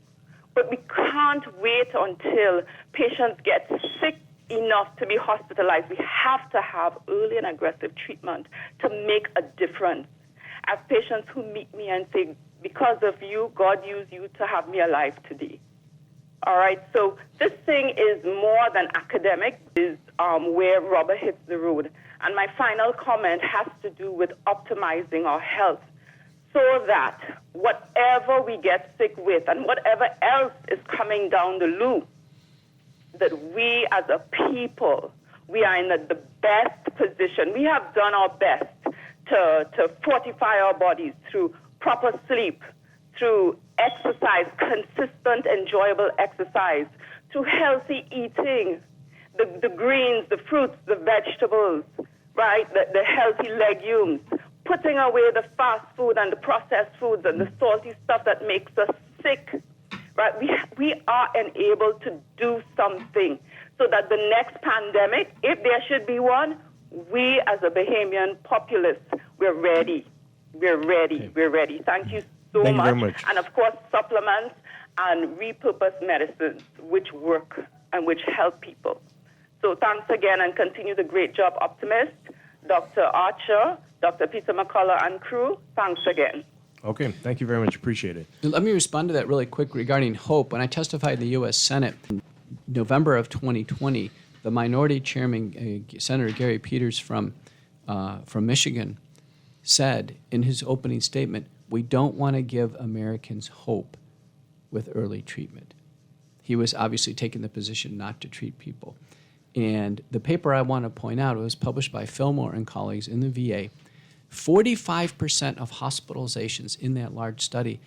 But we can't wait until patients get sick enough to be hospitalized. We have to have early and aggressive treatment to make a difference. I have patients who meet me and say, because of you, God used you to have me alive today. All right, so this thing is more than academic, is where rubber hits the road. And my final comment has to do with optimizing our health so that whatever we get sick with and whatever else is coming down the loop, that we as a people, we are in the best position. We have done our best to fortify our bodies through proper sleep, through exercise, consistent, enjoyable exercise, through healthy eating, the greens, the fruits, the vegetables, right, the healthy legumes, putting away the fast food and the processed foods and the salty stuff that makes us sick, right? We are enabled to do something so that the next pandemic, if there should be one, we as a Bahamian populace, we're ready. We're ready. Okay. We're ready. Thank you so Thank much. you very much. And of course, supplements and repurposed medicines which work and which help people. So thanks again and continue the great job, Optimist, Dr. Archer, Dr. Peter McCullough and crew. Thanks again. Okay, thank you very much. Appreciate it. Let me respond to that really quick regarding hope. When I testified in the U.S. Senate in November of 2020, the minority chairman, Senator Gary Peters from Michigan, said in his opening statement, we don't want to give Americans hope with early treatment. He was obviously taking the position not to treat people. And the paper I want to point out was published by Fillmore and colleagues in the VA. 45% of hospitalizations in that large study,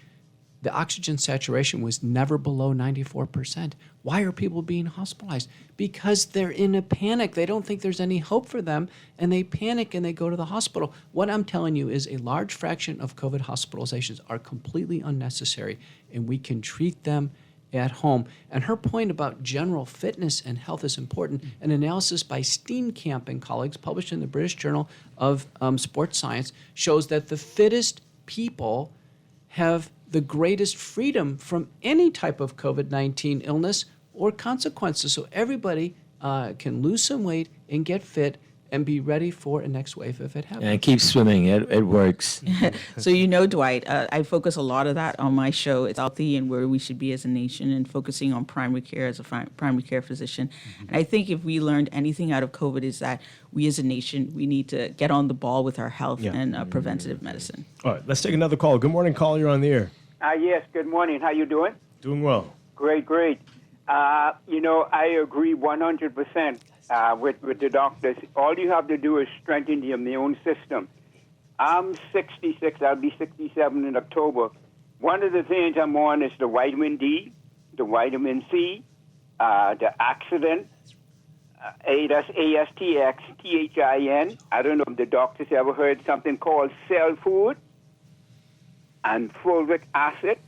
the oxygen saturation was never below 94%. Why are people being hospitalized? Because they're in a panic. They don't think there's any hope for them, and they panic and they go to the hospital. What I'm telling you is a large fraction of COVID hospitalizations are completely unnecessary, and we can treat them at home. And her point about general fitness and health is important. An analysis by Steenkamp and colleagues published in the British Journal of Sports Science shows that the fittest people have the greatest freedom from any type of COVID-19 illness or consequences. So everybody can lose some weight and get fit and be ready for a next wave if it happens. And keep swimming. It works. So Dwight, I focus a lot of that on my show. It's healthy and where we should be as a nation and focusing on primary care as a primary care physician. Mm-hmm. And I think if we learned anything out of COVID is that we as a nation, we need to get on the ball with our health and preventative medicine. All right, let's take another call. Good morning, caller. You're on the air. Yes, good morning. How you doing? Doing well. Great. I agree 100% with the doctors. All you have to do is strengthen the immune system. I'm 66. I'll be 67 in October. One of the things I'm on is the vitamin D, the vitamin C, the Accident, that's ASTXTHIN. I don't know if the doctors ever heard something called cell food, and fulvic acid.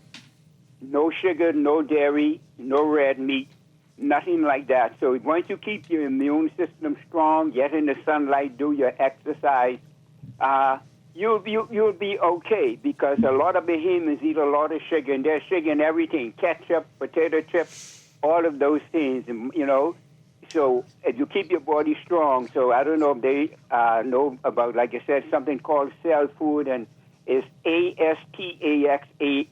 No sugar, no dairy, no red meat, nothing like that. So once you keep your immune system strong, get in the sunlight, do your exercise, you'll be okay, because a lot of Bahamians eat a lot of sugar, and there's sugar in everything, ketchup, potato chips, all of those things, So if you keep your body strong, so I don't know if they know about, like I said, something called cell food, and it's ASTAXA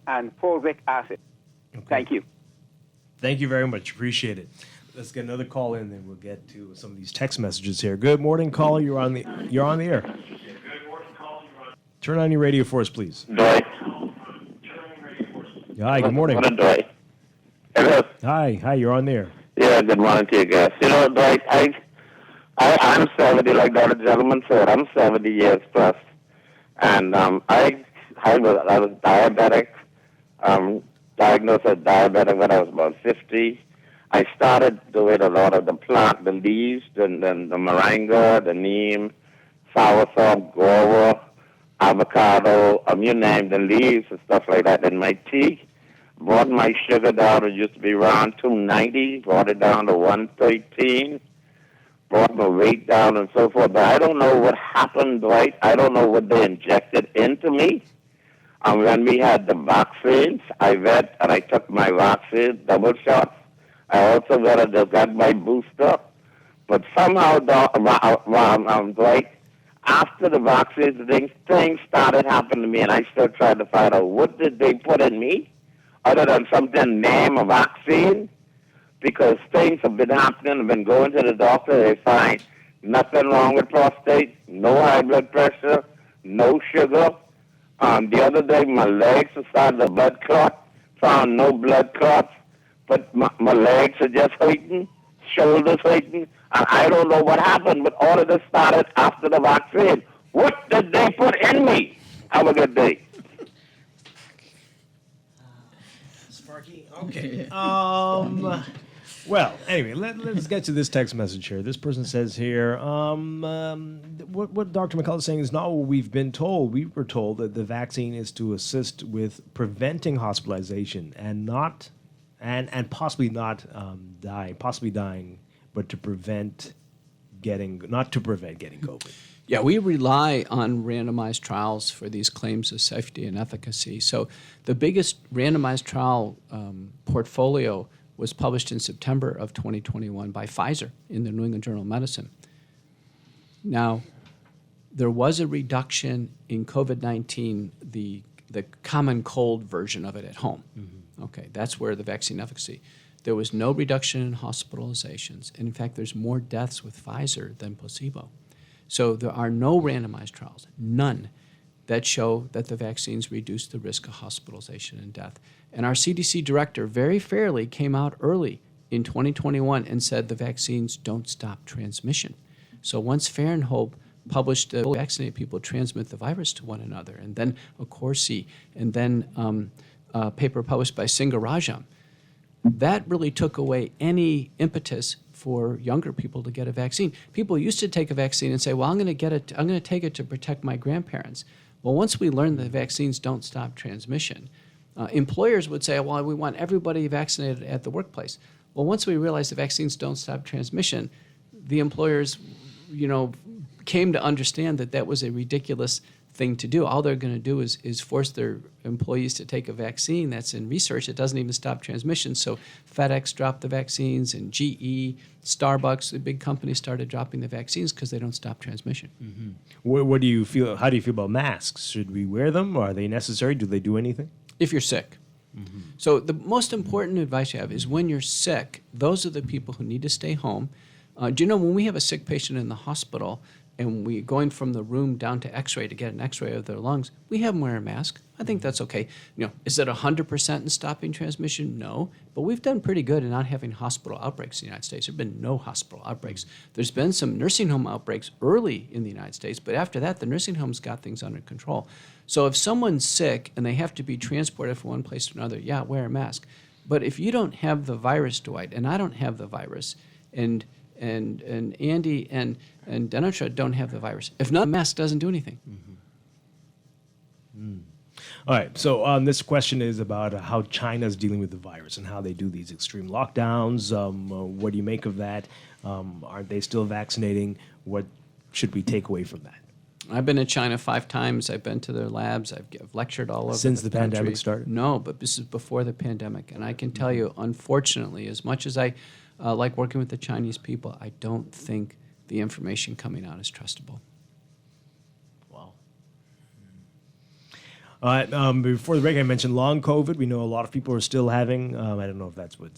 and fulvic acid. Okay. Thank you. Thank you very much. Appreciate it. Let's get another call in, then we'll get to some of these text messages here. Good morning, caller. You're on the air. Turn on your radio for us, please. Dwight. Hi, good morning. Good morning, Dwight. Hello. Hi, you're on the air. Yeah, good morning to you guys. Dwight, I'm 70, like the other gentleman said. I'm 70 years plus. And I was diabetic, diagnosed as diabetic when I was about 50. I started doing a lot of the plant, the leaves, the moringa, the neem, soursop, guava, avocado, you name the leaves and stuff like that in my tea. Brought my sugar down. It used to be around 290. Brought it down to 113. Brought my weight down and so forth. But I don't know what happened, Dwight. I don't know what they injected into me. When we had the vaccines, I went and I took my vaccine, double shots. I also got my booster. But somehow, Dwight, after the vaccines, things started happening to me, and I still tried to find out what did they put in me, other than something name a vaccine, because things have been happening. I've been going to the doctor. They find nothing wrong with prostate, no high blood pressure, no sugar. The other day, my legs started the blood clot. Found no blood clots, but my legs are just hurting, shoulders hurting, and I don't know what happened, but all of this started after the vaccine. What did they put in me? Have a good day. Sparky? Okay. Well, anyway, let's get to this text message here. This person says here, what Dr. McCullough is saying is not what we've been told. We were told that the vaccine is to assist with preventing hospitalization and possibly not dying, but to prevent getting COVID. Yeah, we rely on randomized trials for these claims of safety and efficacy. So the biggest randomized trial portfolio was published in September of 2021 by Pfizer in the New England Journal of Medicine. Now, there was a reduction in COVID-19, the common cold version of it at home. Mm-hmm. Okay, that's where the vaccine efficacy. There was no reduction in hospitalizations. And in fact, there's more deaths with Pfizer than placebo. So there are no randomized trials, none, that show that the vaccines reduce the risk of hospitalization and death. And our CDC director very fairly came out early in 2021 and said the vaccines don't stop transmission. So once Fahrenholt published vaccinated people transmit the virus to one another, and then Accorsi, and then a paper published by Singarajan, that really took away any impetus for younger people to get a vaccine. People used to take a vaccine and say, well, I'm going to take it to protect my grandparents. Well, once we learned that vaccines don't stop transmission, employers would say, well, we want everybody vaccinated at the workplace. Well, once we realized the vaccines don't stop transmission, the employers, came to understand that that was a ridiculous thing to do. All they're going to do is force their employees to take a vaccine that's in research. It doesn't even stop transmission. So FedEx dropped the vaccines, and GE, Starbucks, the big companies started dropping the vaccines because they don't stop transmission. Mm-hmm. What do you feel? How do you feel about masks? Should we wear them? Are they necessary? Do they do anything? If you're sick. Mm-hmm. So the most important advice you have is when you're sick, those are the people who need to stay home. Do you know when we have a sick patient in the hospital and we're going from the room down to x-ray to get an x-ray of their lungs, we have them wear a mask. I think that's okay. Is it 100% in stopping transmission? No. But we've done pretty good in not having hospital outbreaks in the United States. There have been no hospital outbreaks. There's been some nursing home outbreaks early in the United States, but after that, the nursing homes got things under control. So if someone's sick and they have to be transported from one place to another, yeah, wear a mask. But if you don't have the virus, Dwight, and I don't have the virus, and Andy and Denatra don't have the virus, if not, the mask doesn't do anything. Mm-hmm. All right, so this question is about how China's dealing with the virus and how they do these extreme lockdowns. What do you make of that? Aren't they still vaccinating? What should we take away from that? I've been to China 5 times. I've been to their labs. I've lectured all over Since the country. pandemic started? No, but this is before the pandemic. And I can tell you, unfortunately, as much as I like working with the Chinese people, I don't think the information coming out is trustable. Wow. All right, before the break, I mentioned long COVID. We know a lot of people are still having, I don't know if that's what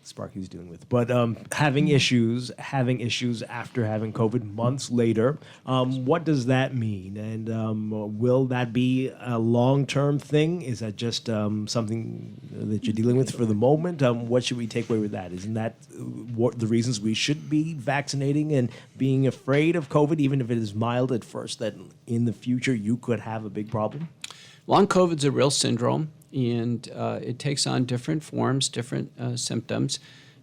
Sparky's dealing with, but having issues after having COVID months later. What does that mean? And will that be a long-term thing? Is that just something that you're dealing with for the moment? What should we take away with that? Isn't that what the reasons we should be vaccinating and being afraid of COVID, even if it is mild at first, that in the future you could have a big problem? Long COVID's a real syndrome, and it takes on different forms, different symptoms.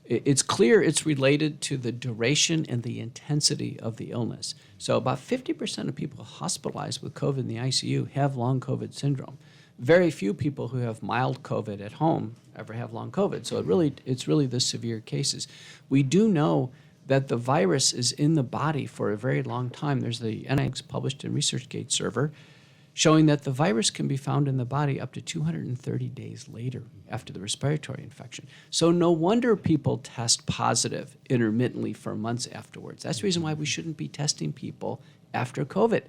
it's clear it's related to the duration and the intensity of the illness. So about 50% of people hospitalized with COVID in the ICU have long COVID syndrome. Very few people who have mild COVID at home ever have long COVID. So it's really the severe cases. We do know that the virus is in the body for a very long time. There's the NIH published in ResearchGate server showing that the virus can be found in the body up to 230 days later after the respiratory infection. So no wonder people test positive intermittently for months afterwards. That's the reason why we shouldn't be testing people after COVID,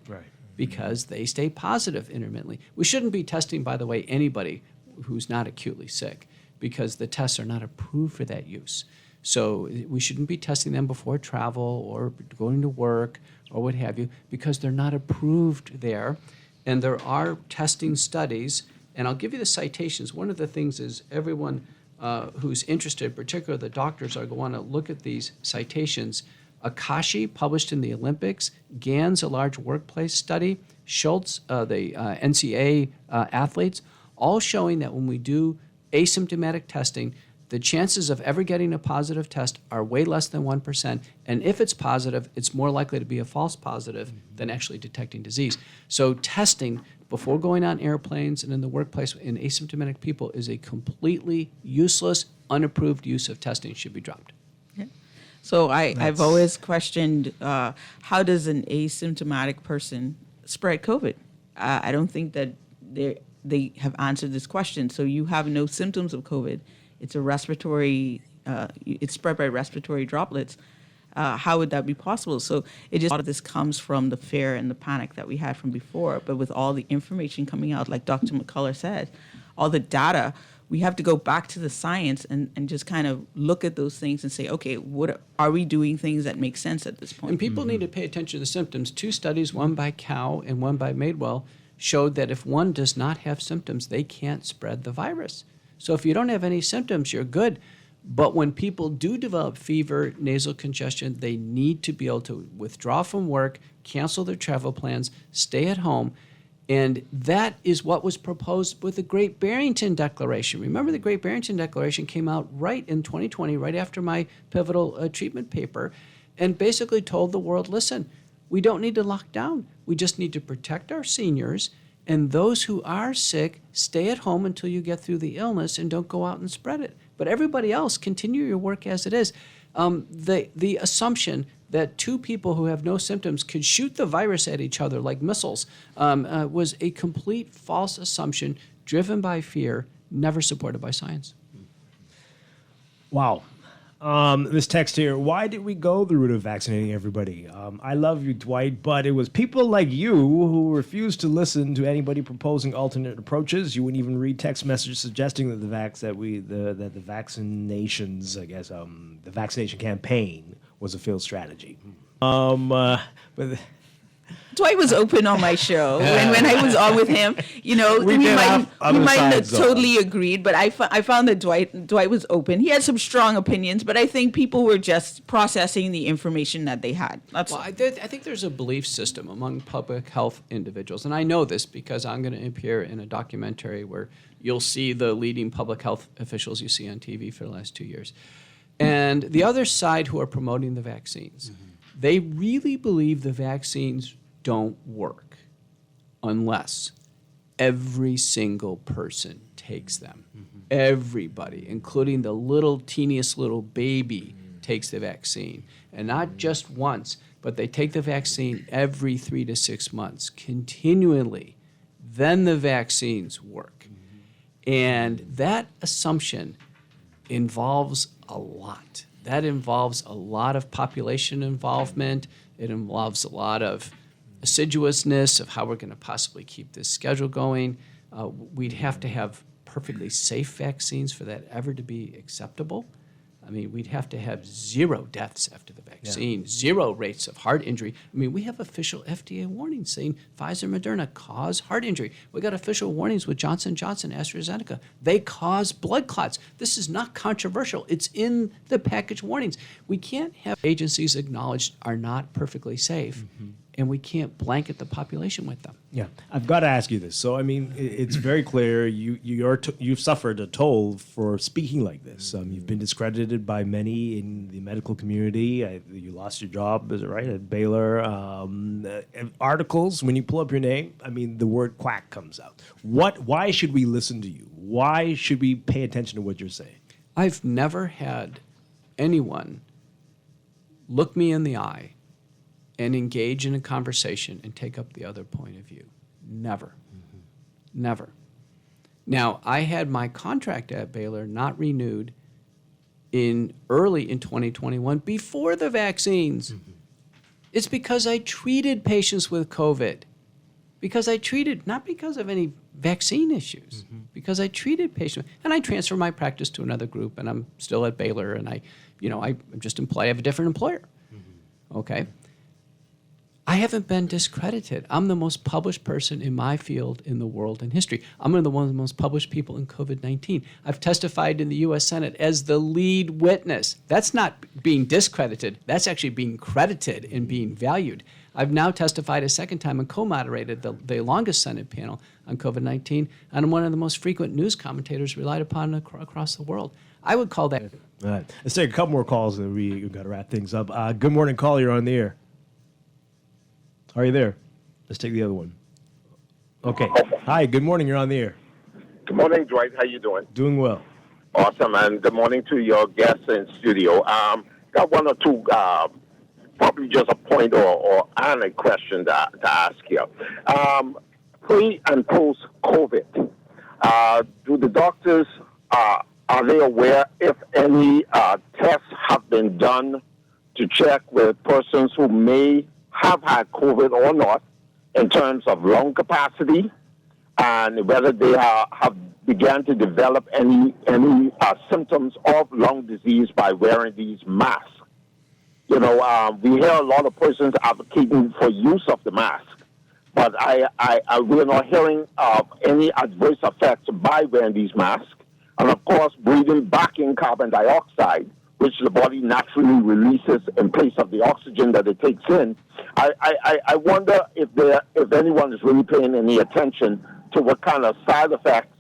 because they stay positive intermittently. We shouldn't be testing, by the way, anybody who's not acutely sick, because the tests are not approved for that use. So we shouldn't be testing them before travel or going to work or what have you, because they're not approved there. And there are testing studies, and I'll give you the citations. One of the things is everyone who's interested, particularly the doctors, are going to look at these citations. Akashi, published in the Olympics, Gans, a large workplace study, Schultz, the NCAA athletes, all showing that when we do asymptomatic testing, the chances of ever getting a positive test are way less than 1%. And if it's positive, it's more likely to be a false positive than actually detecting disease. So testing before going on airplanes and in the workplace in asymptomatic people is a completely useless, unapproved use of testing. Should be dropped. So I've always questioned how does an asymptomatic person spread COVID? I don't think that they have answered this question. So you have no symptoms of COVID. It's a respiratory, it's spread by respiratory droplets. How would that be possible? So a lot of this comes from the fear and the panic that we had from before. But with all the information coming out, like Dr. McCullough said, all the data, we have to go back to the science and just kind of look at those things and say, okay, what are we doing things that make sense at this point? And people need to pay attention to the symptoms. 2 studies, one by Cow and one by Madewell, showed that if one does not have symptoms, they can't spread the virus. So if you don't have any symptoms, you're good. But when people do develop fever, nasal congestion, they need to be able to withdraw from work, cancel their travel plans, stay at home. And that is what was proposed with the Great Barrington Declaration. Remember, the Great Barrington Declaration came out right in 2020, right after my pivotal treatment paper, and basically told the world, listen, we don't need to lock down. We just need to protect our seniors. And those who are sick, stay at home until you get through the illness and don't go out and spread it. But everybody else, continue your work as it is. The assumption that 2 people who have no symptoms could shoot the virus at each other like missiles was a complete false assumption driven by fear, never supported by science. Wow. This text here, why did we go the route of vaccinating everybody? I love you, Dwight, but it was people like you who refused to listen to anybody proposing alternate approaches. You wouldn't even read text messages suggesting that the vaccinations, I guess, the vaccination campaign was a failed strategy. But Dwight was open on my show, and when I was on with him, we might not totally agreed, but I found that Dwight was open. He had some strong opinions, but I think people were just processing the information that they had. I think there's a belief system among public health individuals, and I know this because I'm going to appear in a documentary where you'll see the leading public health officials you see on TV for the last 2 years. And the other side who are promoting the vaccines, they really believe the vaccines don't work unless every single person takes them. Everybody, including the teeniest little baby, takes the vaccine. And not just once, but they take the vaccine every 3 to 6 months, continually. Then the vaccines work. And that assumption involves a lot. That involves a lot of population involvement. It involves a lot of assiduousness of how we're going to possibly keep this schedule going. We'd have to have perfectly safe vaccines for that ever to be acceptable. I mean, we'd have to have 0 deaths after the vaccine, 0 rates of heart injury. I mean, we have official FDA warnings saying Pfizer and Moderna cause heart injury. We got official warnings with Johnson & Johnson, AstraZeneca. They cause blood clots. This is not controversial. It's in the package warnings. We can't have agencies acknowledged are not perfectly safe. And we can't blanket the population with them. Yeah, I've got to ask you this. So, I mean, it's very clear you've suffered a toll for speaking like this. You've been discredited by many in the medical community. You lost your job, is it right, at Baylor? Articles, when you pull up your name, I mean, the word quack comes out. Why should we listen to you? Why should we pay attention to what you're saying? I've never had anyone look me in the eye and engage in a conversation and take up the other point of view. Never. Never. Now, I had my contract at Baylor not renewed early in 2021 before the vaccines. It's because I treated patients with COVID. Not because of any vaccine issues, because I treated patients, and I transferred my practice to another group, and I'm still at Baylor, and I'm just employed. I have a different employer. Okay. I haven't been discredited. I'm the most published person in my field in the world in history. I'm one of the most published people in COVID-19. I've testified in the U.S. Senate as the lead witness. That's not being discredited. That's actually being credited and being valued. I've now testified a second time and co-moderated the longest Senate panel on COVID-19, and I'm one of the most frequent news commentators relied upon across the world. I would call that. All right. Let's take a couple more calls, and we've got to wrap things up. Good morning, caller. You're on the air. Are you there? Let's take the other one. Okay. Hi, good morning. You're on the air. Good morning, Dwight. How you doing? Doing well. Awesome, and good morning to your guests in studio. Got one or two, probably just a point or a question to ask here. Pre and post COVID, do the doctors are they aware if any tests have been done to check with persons who may have had COVID or not in terms of lung capacity and whether they have began to develop any symptoms of lung disease by wearing these masks? We hear a lot of persons advocating for use of the mask, but we're not hearing of any adverse effects by wearing these masks. And of course, breathing back in carbon dioxide, which the body naturally releases in place of the oxygen that it takes in. I wonder if anyone is really paying any attention to what kind of side effects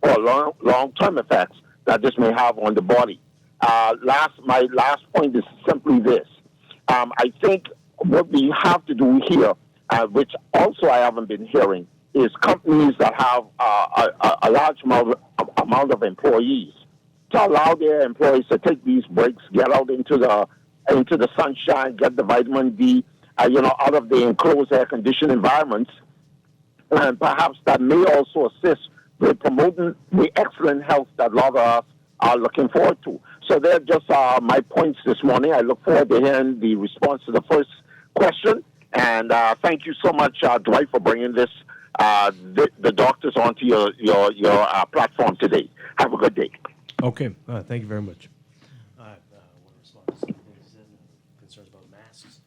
or long-term effects that this may have on the body. My last point is simply this. I think what we have to do here, which also I haven't been hearing, is companies that have a large amount of employees to allow their employees to take these breaks, get out into the sunshine, get the vitamin D, out of the enclosed air-conditioned environments, and perhaps that may also assist with promoting the excellent health that a lot of us are looking forward to. So they're just my points this morning. I look forward to hearing the response to the first question, and thank you so much, Dwight, for bringing this the doctors onto your platform today. Have a good day. Okay. Thank you very much. One response. Concerns about masks.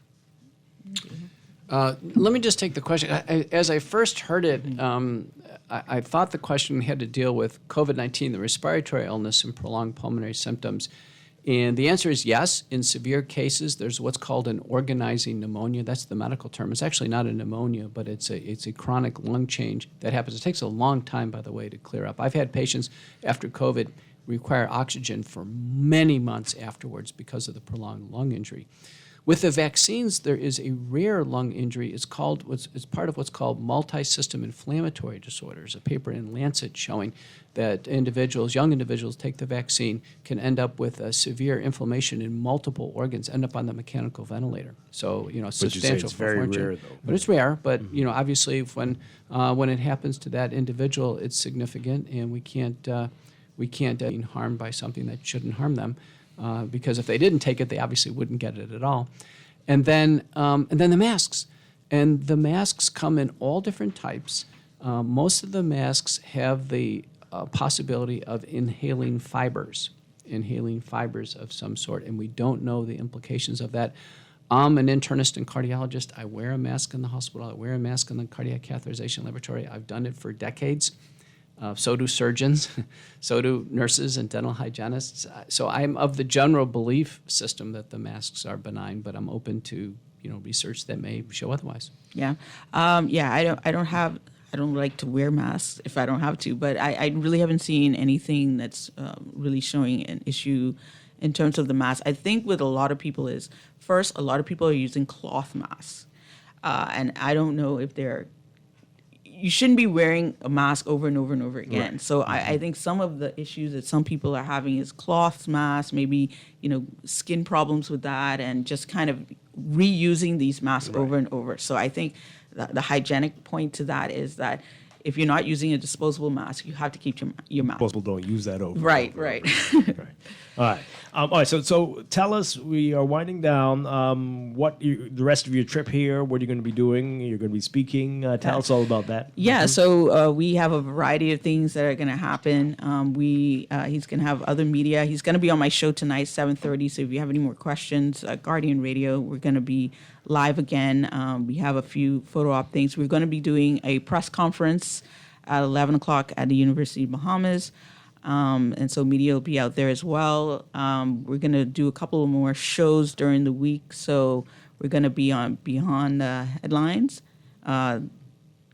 Let me just take the question. As I first heard it, I thought the question had to deal with COVID-19, the respiratory illness, and prolonged pulmonary symptoms. And the answer is yes. In severe cases, there's what's called an organizing pneumonia. That's the medical term. It's actually not a pneumonia, but it's a chronic lung change that happens. It takes a long time, by the way, to clear up. I've had patients after COVID require oxygen for many months afterwards because of the prolonged lung injury. With the vaccines, there is a rare lung injury. It's part of what's called multi-system inflammatory disorders. A paper in Lancet showing that young individuals take the vaccine can end up with a severe inflammation in multiple organs, end up on the mechanical ventilator. So, substantial. It's very rare, though. But it's rare. But obviously, when it happens to that individual, it's significant, and we can't be harmed by something that shouldn't harm them. Because if they didn't take it, they obviously wouldn't get it at all. And then the masks. And the masks come in all different types. Most of the masks have the possibility of inhaling fibers of some sort, and we don't know the implications of that. I'm an internist and cardiologist. I wear a mask in the hospital. I wear a mask in the cardiac catheterization laboratory. I've done it for decades. So do surgeons, so do nurses and dental hygienists. So I'm of the general belief system that the masks are benign, but I'm open to research that may show otherwise. Yeah. I don't like to wear masks if I don't have to, but I really haven't seen anything that's really showing an issue in terms of the mask. I think with a lot of people is, first, a lot of people are using cloth masks. And I don't know if you shouldn't be wearing a mask over and over and over again. Right. So I think some of the issues that some people are having is cloth masks, maybe, skin problems with that, and just kind of reusing these masks over and over. So I think the hygienic point to that is that if you're not using a disposable mask, you have to keep your mask. Most people don't use that over. Right. All right. All right. So tell us, we are winding down. The rest of your trip here? What are you going to be doing? You're going to be speaking. Tell us all about that. Yeah. So we have a variety of things that are going to happen. He's going to have other media. He's going to be on my show tonight, 7:30. So if you have any more questions, Guardian Radio, we're going to be live again. We have a few photo op things. We're going to be doing a press conference at 11 o'clock at the University of Bahamas. And so media will be out there as well. We're going to do a couple of more shows during the week. So we're going to be on Beyond Headlines on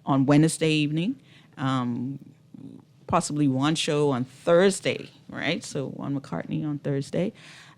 Wednesday evening. Possibly one show on Thursday, right? So Juan McCartney on Thursday.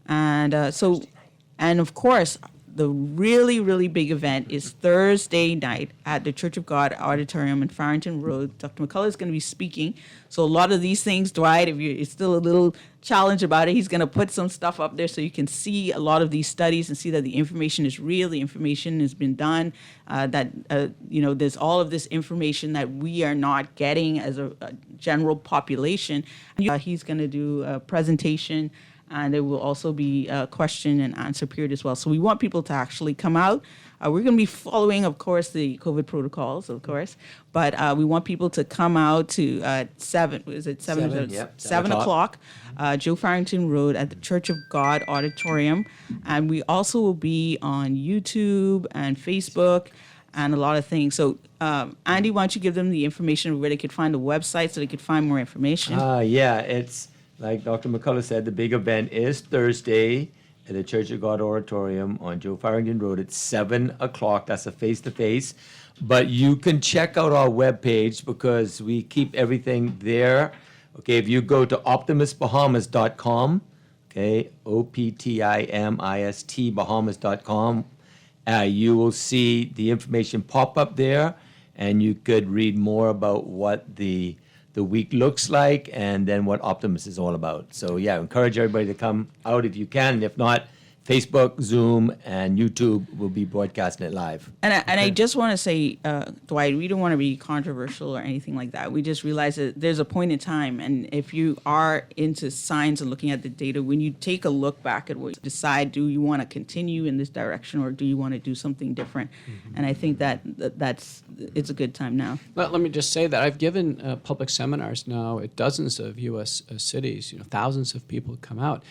And of course, the really, really big event is Thursday night at the Church of God Auditorium in Farrington Road. Dr. McCullough is going to be speaking. So a lot of these things, Dwight, if you're still a little challenged about it, he's going to put some stuff up there so you can see a lot of these studies and see that the information is real, the information has been done, there's all of this information that we are not getting as a general population. He's going to do a presentation, and there will also be a question and answer period as well. So we want people to actually come out. We're going to be following, of course, the COVID protocols, of course. But we want people to come out to 7 o'clock, Joe Farrington Road at the Church of God Auditorium. And we also will be on YouTube and Facebook and a lot of things. So, Andy, why don't you give them the information where they could find the website so they could find more information? It's like Dr. McCullough said, the big event is Thursday at the Church of God Auditorium on Joe Farrington Road at 7 o'clock. That's a face-to-face. But you can check out our webpage because we keep everything there. Okay, if you go to optimistbahamas.com, okay, OPTIMIST Bahamas.com, you will see the information pop up there, and you could read more about what the week looks like, and then what Optimist is all about. So yeah, encourage everybody to come out if you can. And if not, Facebook, Zoom, and YouTube will be broadcasting it live. And I just want to say, Dwight, we don't want to be controversial or anything like that. We just realize that there's a point in time, and if you are into science and looking at the data, when you take a look back at what you decide, do you want to continue in this direction or do you want to do something different? Mm-hmm. And I think it's a good time now. Let me just say that I've given public seminars now at dozens of U.S. cities. Thousands of people come out.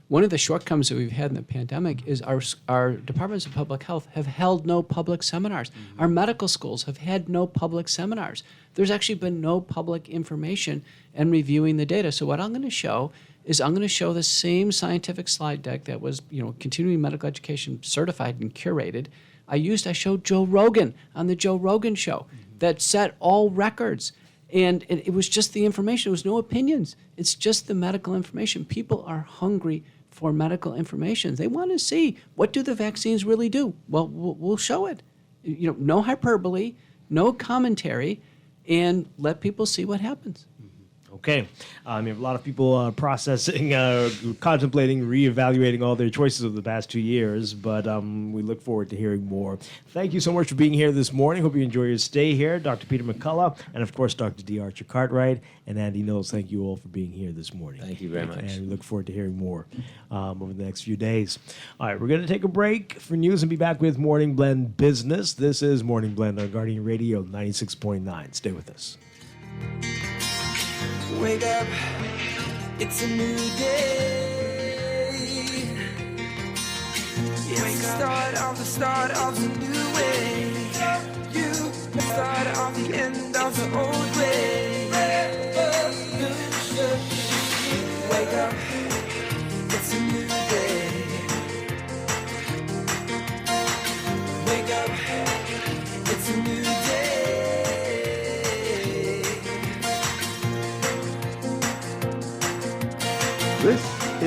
One of the shortcomings that we've had in the pandemic is our departments of public health have held no public seminars. Mm-hmm. Our medical schools have had no public seminars. There's actually been no public information and reviewing the data. So what I'm going to show is the same scientific slide deck that was, continuing medical education certified and curated. I showed Joe Rogan on the Joe Rogan show that set all records. And it was just the information. There was no opinions. It's just the medical information. People are hungry for medical information. They want to see, what do the vaccines really do? Well, we'll show it. No hyperbole, no commentary, and let people see what happens. Okay. You have a lot of people processing, contemplating, reevaluating all their choices of the past 2 years, but we look forward to hearing more. Thank you so much for being here this morning. Hope you enjoy your stay here. Dr. Peter McCullough, and of course, Dr. D. Archer Cartwright, and Andy Knowles, thank you all for being here this morning. Thank you very much. And we look forward to hearing more over the next few days. All right, we're going to take a break for news and be back with Morning Blend Business. This is Morning Blend on Guardian Radio 96.9. Stay with us. Wake up, it's a new day. It's the start of the new way. You start of the end of the old way. Wake up, it's a new day.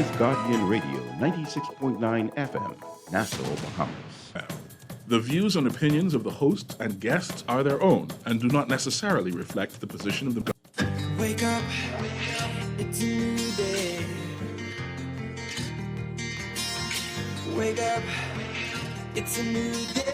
is Guardian Radio 96.9 FM, Nassau, Bahamas. The views and opinions of the hosts and guests are their own and do not necessarily reflect the position of the Wake up, it's a new day. Wake up, it's a new day.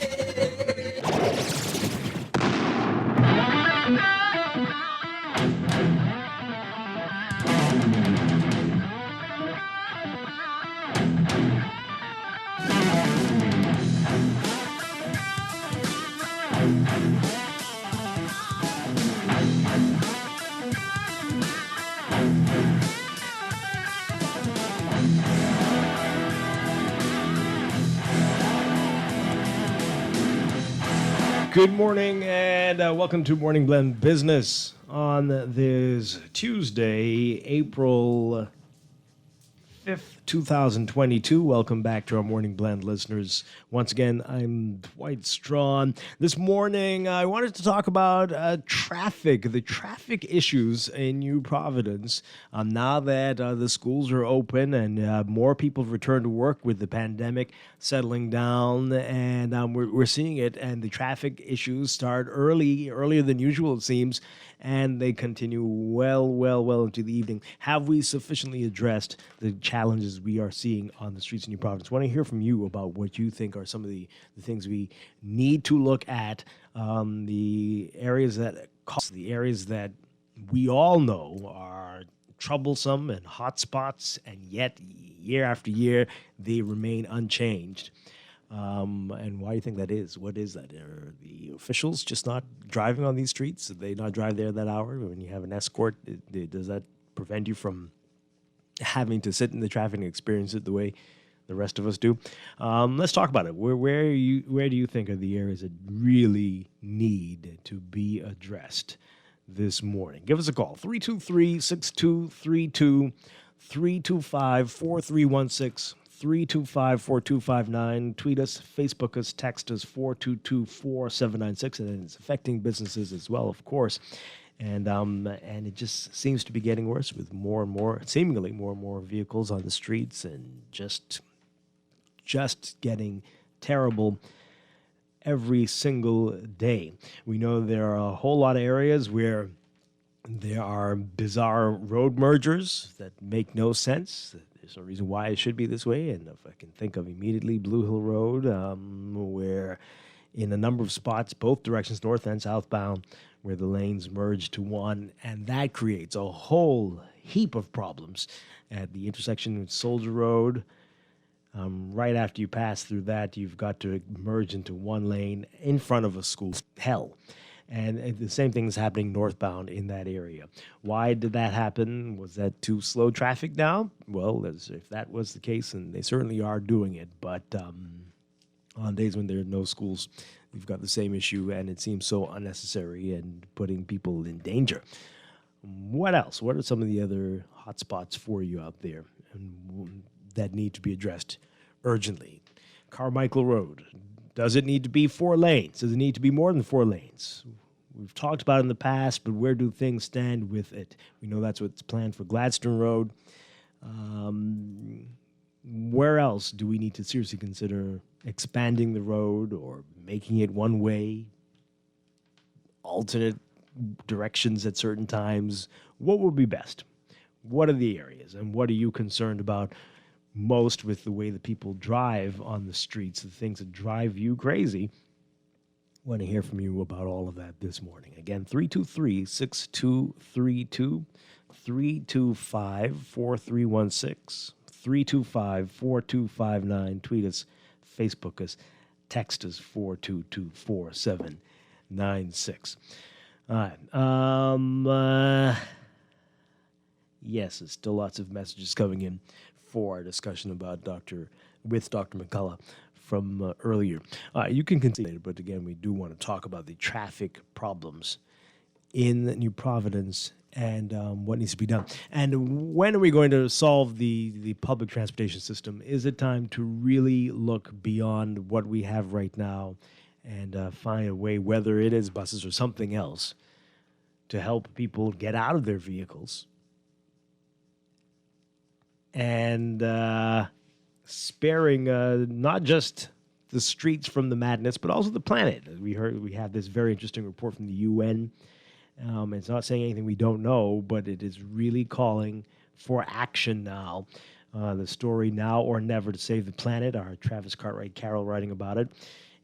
Good morning and welcome to Morning Blend Business on this Tuesday, April 5th, 2022. Welcome back to our Morning Blend listeners. Once again, I'm Dwight Strachan. This morning, I wanted to talk about the traffic issues in New Providence. Now that the schools are open and more people have returned to work with the pandemic settling down, and we're seeing it, and the traffic issues start earlier than usual, it seems, and they continue well into the evening. Have we sufficiently addressed the challenges we are seeing on the streets in New Providence? I want to hear from you about what you think are some of the things we need to look at, the areas that we all know are troublesome and hot spots, and yet year after year they remain unchanged. And why do you think that is? What is that? Are the officials just not driving on these streets? Did they not drive there that hour? When you have an escort, does that prevent you from having to sit in the traffic and experience it the way the rest of us do? Let's talk about it. Where do you think are the areas that really need to be addressed this morning? Give us a call, 323-6232, 325-4316, 325-4259. Tweet us, Facebook us, text us, 422-4796, and it's affecting businesses as well, of course. And it just seems to be getting worse with seemingly more and more vehicles on the streets, and just getting terrible every single day. We know there are a whole lot of areas where there are bizarre road mergers that make no sense. There's no reason why it should be this way. And if I can think of immediately, Blue Hill Road, where in a number of spots, both directions, north and southbound, where the lanes merge to one, and that creates a whole heap of problems at the intersection with Soldier Road. Right after you pass through that, you've got to merge into one lane in front of a school. Hell. And the same thing is happening northbound in that area. Why did that happen? Was that too slow traffic now? Well, if that was the case, and they certainly are doing it, but on days when there are no schools, we've got the same issue, and it seems so unnecessary and putting people in danger. What else? What are some of the other hot spots for you out there and that need to be addressed urgently? Carmichael Road. Does it need to be 4 lanes? Does it need to be more than 4 lanes? We've talked about it in the past, but where do things stand with it? We know that's what's planned for Gladstone Road. Where else do we need to seriously consider expanding the road or making it one way, alternate directions at certain times? What would be best? What are the areas, and what are you concerned about most with the way that people drive on the streets, the things that drive you crazy? I want to hear from you about all of that this morning. Again, 323-6232, 325-4316, 325-4259. Tweet us, Facebook us, text us, 422-4796. All right. Yes, there's still lots of messages coming in for our discussion about Dr. McCullough from earlier. You can continue, but again, we do want to talk about the traffic problems in New Providence and what needs to be done. And when are we going to solve the public transportation system? Is it time to really look beyond what we have right now and find a way, whether it is buses or something else, to help people get out of their vehicles and sparing not just the streets from the madness, but also the planet. We have this very interesting report from the UN. It's not saying anything we don't know, but it is really calling for action now. The story, Now or Never to Save the Planet, our Travis Cartwright Carroll writing about it.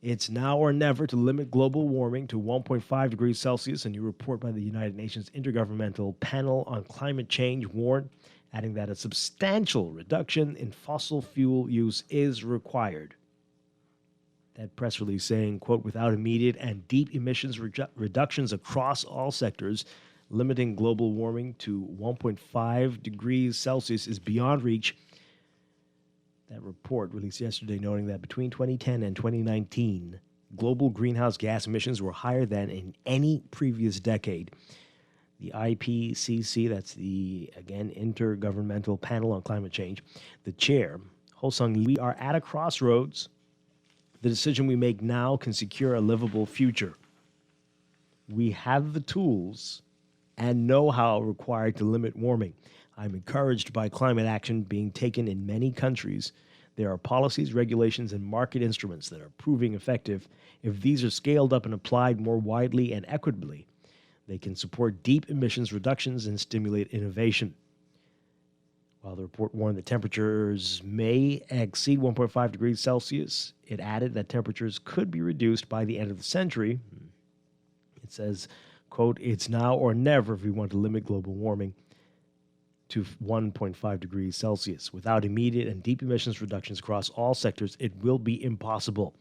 It's now or never to limit global warming to 1.5 degrees Celsius, a new report by the United Nations Intergovernmental Panel on Climate Change warned, adding that a substantial reduction in fossil fuel use is required. That press release saying, quote, without immediate and deep emissions reductions across all sectors, limiting global warming to 1.5 degrees Celsius is beyond reach. That report released yesterday noting that between 2010 and 2019, global greenhouse gas emissions were higher than in any previous decade. The IPCC, that's the, again, Intergovernmental Panel on Climate Change, the chair, Ho-Sung, we are at a crossroads. The decision we make now can secure a livable future. We have the tools and know-how required to limit warming. I'm encouraged by climate action being taken in many countries. There are policies, regulations, and market instruments that are proving effective. If these are scaled up and applied more widely and equitably, they can support deep emissions reductions and stimulate innovation. While the report warned that temperatures may exceed 1.5 degrees Celsius, it added that temperatures could be reduced by the end of the century. It says, quote, it's now or never if we want to limit global warming to 1.5 degrees Celsius. Without immediate and deep emissions reductions across all sectors, it will be impossible.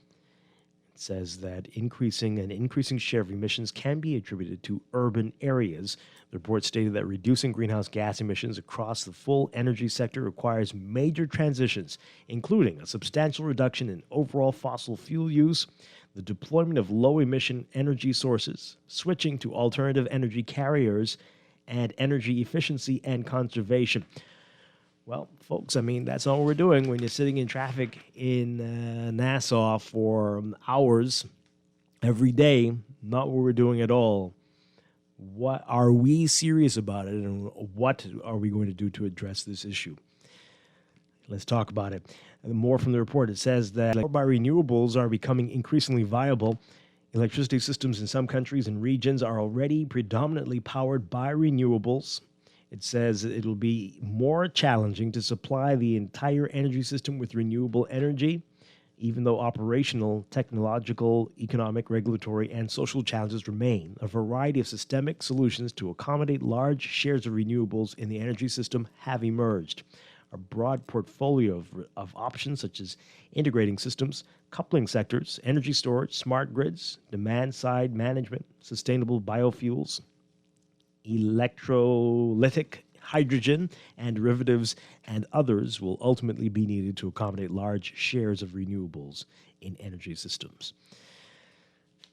It says that an increasing share of emissions can be attributed to urban areas. The report stated that reducing greenhouse gas emissions across the full energy sector requires major transitions, including a substantial reduction in overall fossil fuel use, the deployment of low-emission energy sources, switching to alternative energy carriers, and energy efficiency and conservation. Well, folks, I mean, that's all we're doing when you're sitting in traffic in Nassau for hours every day. Not what we're doing at all. What are we serious about it, and what are we going to do to address this issue? Let's talk about it. More from the report. It says that by renewables are becoming increasingly viable. Electricity systems in some countries and regions are already predominantly powered by renewables. It says it'll be more challenging to supply the entire energy system with renewable energy, even though operational, technological, economic, regulatory, and social challenges remain. A variety of systemic solutions to accommodate large shares of renewables in the energy system have emerged. A broad portfolio of options such as integrating systems, coupling sectors, energy storage, smart grids, demand-side management, sustainable biofuels, electrolytic hydrogen, and derivatives, and others will ultimately be needed to accommodate large shares of renewables in energy systems.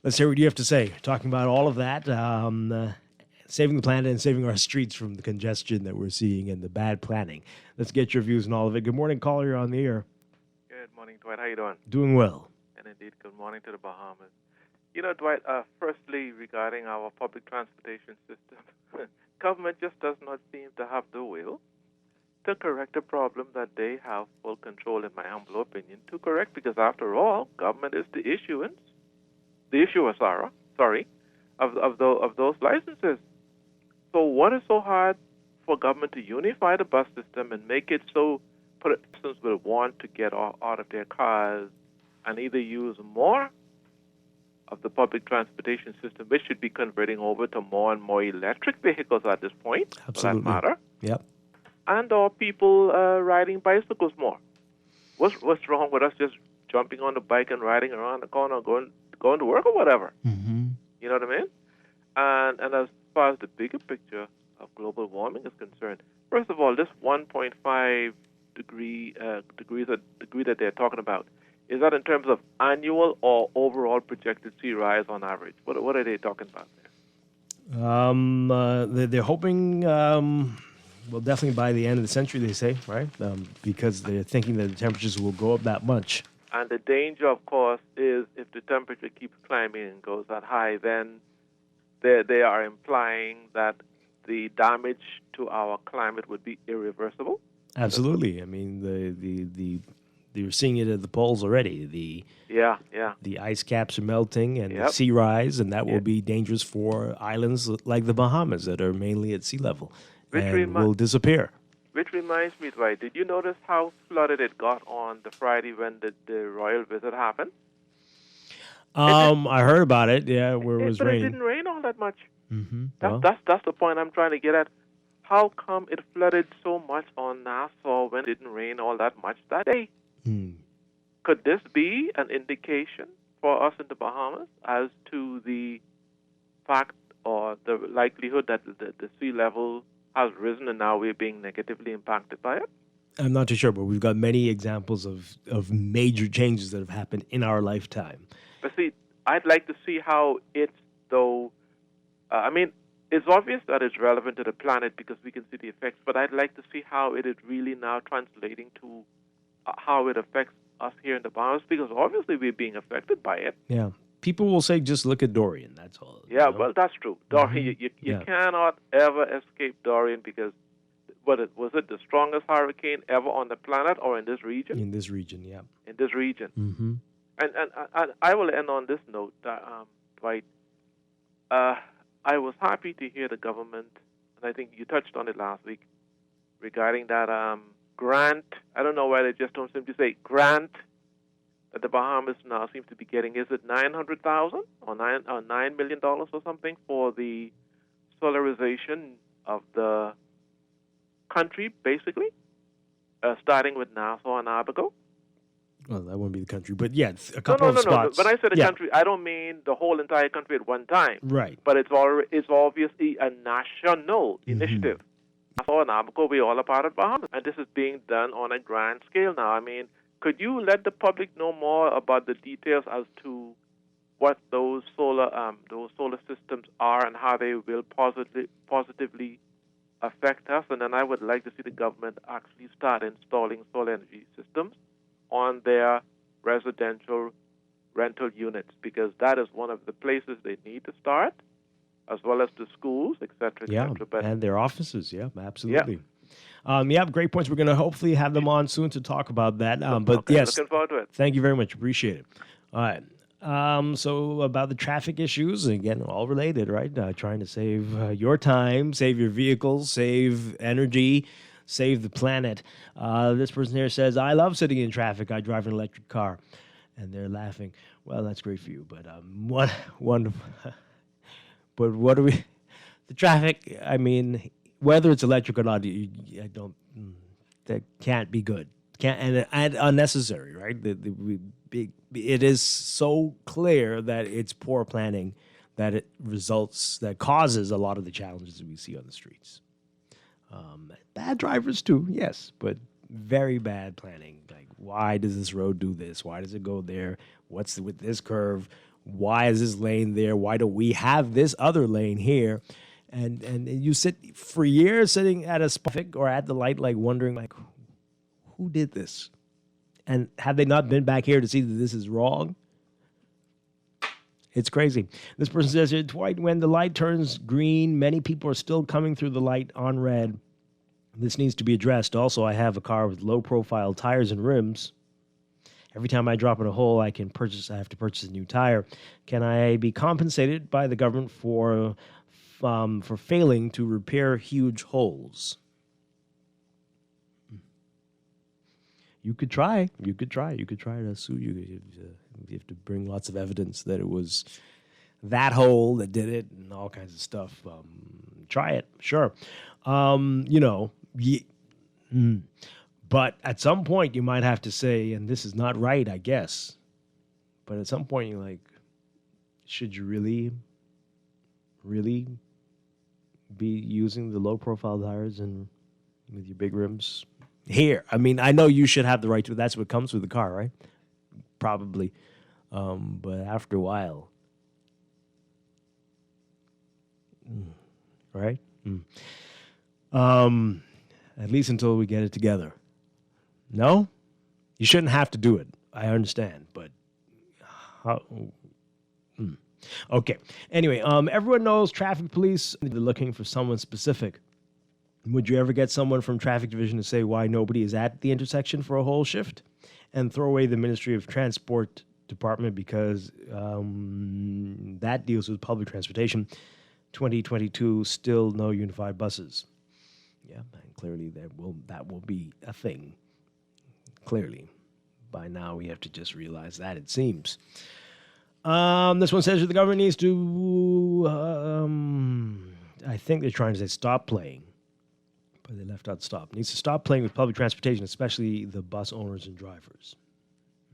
Let's hear what you have to say. Talking about all of that, saving the planet and saving our streets from the congestion that we're seeing and the bad planning. Let's get your views on all of it. Good morning, caller. You're on the air. Good morning, Dwight. How you doing? Doing well. And indeed, good morning to the Bahamas. You know, Dwight, firstly, regarding our public transportation system, government just does not seem to have the will to correct a problem that they have full control, in my humble opinion, to correct, because after all, government is the issuer, of those licenses. So what is so hard for government to unify the bus system and make it so persons will want to get out of their cars and either use more of the public transportation system, which should be converting over to more and more electric vehicles at this point, Absolutely. for that matter, Yep. and or people riding bicycles more. What's wrong with us just jumping on the bike and riding around the corner, going to work or whatever? Mm-hmm. You know what I mean? And as far as the bigger picture of global warming is concerned, first of all, this 1.5 degree that they're talking about, is that in terms of annual or overall projected sea rise on average? What are they talking about there? They're hoping, well, definitely by the end of the century, they say, right? Because they're thinking that the temperatures will go up that much. And the danger, of course, is if the temperature keeps climbing and goes that high, then they are implying that the damage to our climate would be irreversible. Absolutely. I mean, the you're seeing it at the poles already. The ice caps are melting and the sea rise, and that will be dangerous for islands like the Bahamas that are mainly at sea level and will disappear. Which reminds me, Dwight, did you notice how flooded it got on the Friday when the royal visit happened? I heard about it. Yeah, where it was but raining. It didn't rain all that much. Mm-hmm. That's the point I'm trying to get at. How come it flooded so much on Nassau when it didn't rain all that much that day? Could this be an indication for us in the Bahamas as to the fact or the likelihood that the sea level has risen and now we're being negatively impacted by it? I'm not too sure, but we've got many examples of major changes that have happened in our lifetime. But see, I'd like to see how it's, though, it's obvious that it's relevant to the planet because we can see the effects, but I'd like to see how it is really now translating to how it affects us here in the Bahamas, because obviously we're being affected by it. Yeah. People will say, just look at Dorian, that's all. Yeah, well, that's true. Dorian, you cannot ever escape Dorian because, was it the strongest hurricane ever on the planet or in this region? In this region, yeah. In this region. Mm-hmm. And I will end on this note, Dwight. I was happy to hear the government, and I think you touched on it last week, regarding that grant. I don't know why they just don't seem to say grant that the Bahamas now seems to be getting. Is it $900,000 or $9 million or something for the solarization of the country, basically, starting with Nassau and Abaco? Well, that wouldn't be the country, but yeah, a couple of spots. When I say the country, I don't mean the whole entire country at one time. Right. But it's obviously a national initiative. Nassau and Abaco, we're all a part of Bahamas, and this is being done on a grand scale now. I mean, could you let the public know more about the details as to what those solar systems are and how they will positively affect us? And then I would like to see the government actually start installing solar energy systems on their residential rental units, because that is one of the places they need to start, as well as the schools, et cetera, et Yeah, cetera. and their offices, absolutely. Yeah. Great points. We're going to hopefully have them on soon to talk about that. Yes, looking forward to it. Thank you very much. Appreciate it. All right. So about the traffic issues, again, all related, right? Trying to save your time, save your vehicles, save energy, save the planet. This person here says, I love sitting in traffic. I drive an electric car. And they're laughing. Well, that's great for you. But but what do we... The traffic, I mean, whether it's electric or not, that can't be good. And unnecessary, right? It is so clear that it's poor planning that causes a lot of the challenges that we see on the streets. Bad drivers too, yes, but very bad planning. Like, why does this road do this? Why does it go there? What's with this curve? Why is this lane there? Why do we have this other lane here? And you sit for years sitting at a spot or at the light, like wondering, like, who did this? And have they not been back here to see that this is wrong? It's crazy. This person says here, Dwight, when the light turns green, many people are still coming through the light on red. This needs to be addressed. Also, I have a car with low-profile tires and rims. Every time I drop in a hole, I have to purchase a new tire. Can I be compensated by the government for failing to repair huge holes? You could try. You could try to sue you. You have to bring lots of evidence that it was that hole that did it and all kinds of stuff. Try it, sure. But at some point you might have to say, and this is not right, I guess. But at some point you're like, should you really be using the low-profile tires and with your big rims here? I mean, I know you should have the right to. That's what comes with the car, right? Probably. But after a while, right? At least until we get it together. No? You shouldn't have to do it. I understand, but how? Okay. Anyway, everyone knows traffic police, they're looking for someone specific. Would you ever get someone from traffic division to say why nobody is at the intersection for a whole shift and throw away the Ministry of Transport department because that deals with public transportation? 2022, still no unified buses. Yeah, and clearly that will be a thing. Clearly. By now, we have to just realize that, it seems. This one says the government needs to, I think they're trying to say stop playing. But they left out stop. Needs to stop playing with public transportation, especially the bus owners and drivers.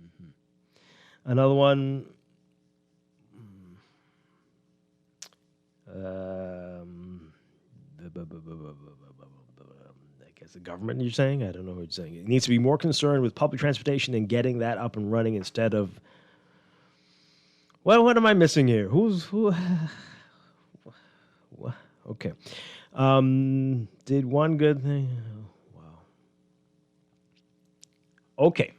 Mm-hmm. Another one. I guess the government, you're saying? I don't know what you're saying. It needs to be more concerned with public transportation and getting that up and running instead of... Well, what am I missing here? Who? Okay. Did one good thing. Oh, wow. Okay.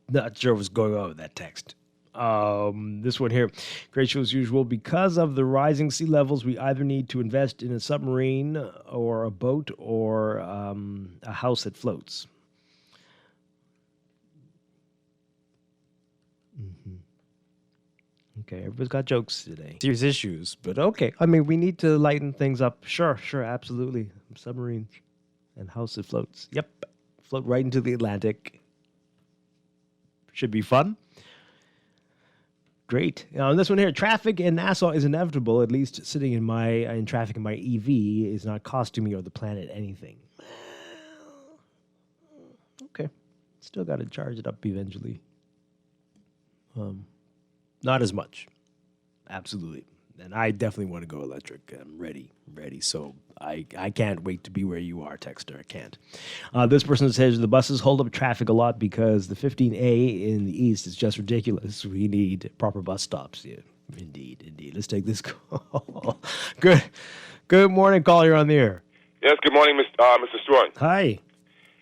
Not sure what's going on with that text. This one here. Great show as usual. Because of the rising sea levels, we either need to invest in a submarine or a boat or a house that floats. Mm-hmm. Okay, everybody's got jokes today. Serious issues, but okay. I mean, we need to lighten things up. Sure, absolutely. Submarine and house that floats. Yep, float right into the Atlantic. Should be fun. Great. Now, this one here, traffic in Nassau is inevitable. At least sitting in traffic in my EV is not costing me or the planet anything. Okay, still got to charge it up eventually. Not as much. Absolutely. And I definitely want to go electric. I'm ready. So I can't wait to be where you are, Texter. I can't. This person says the buses hold up traffic a lot because the 15A in the east is just ridiculous. We need proper bus stops. Yeah, indeed. Let's take this call. Good morning, caller. You're on the air. Yes, good morning, Mr. Strachan. Hi.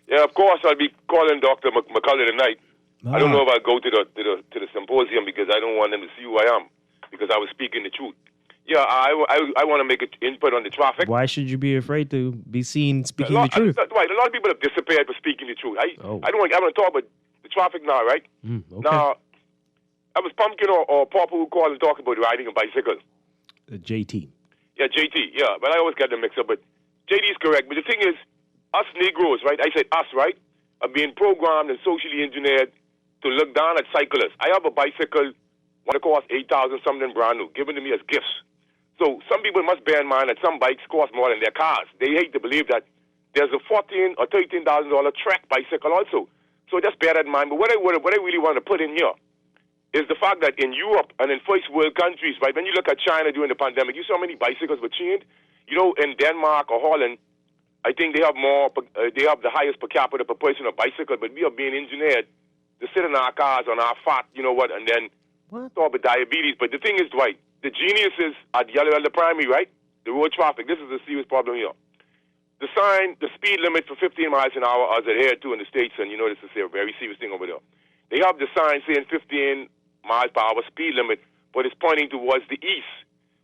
Yeah, of course, I'll be calling Dr. McCullough tonight. I don't know if I'll go to the symposium because I don't want them to see who I am because I was speaking the truth. Yeah, I want to make an input on the traffic. Why should you be afraid to be seen speaking the truth? Right, a lot of people have disappeared for speaking the truth. I want to talk about the traffic now, right? Okay. Now, I was Pumpkin or Papa who called and talked about riding a bicycle. JT. Yeah, JT, yeah, but I always get them mixed up. But JT is correct. But the thing is, us Negroes, right? I said us, right? Are being programmed and socially engineered to look down at cyclists. I have a bicycle, what it costs $8,000 something brand new, given to me as gifts. So some people must bear in mind that some bikes cost more than their cars. They hate to believe that there's a $14,000 or $13,000 track bicycle also. So just bear that in mind. But what I really want to put in here is the fact that in Europe and in first world countries, right, when you look at China during the pandemic, you saw how many bicycles were chained. You know, in Denmark or Holland, I think they have the highest per capita per person of bicycle, but we are being engineered to sit in our cars on our fat, you know what, and then talk about diabetes. But the thing is, Dwight, the geniuses at the Yellow Primary, right? The road traffic, this is a serious problem here. The sign, the speed limit for 15 miles an hour is adhered to in the States, and you know this is a very serious thing over there. They have the sign saying 15 miles per hour speed limit, but it's pointing towards the east.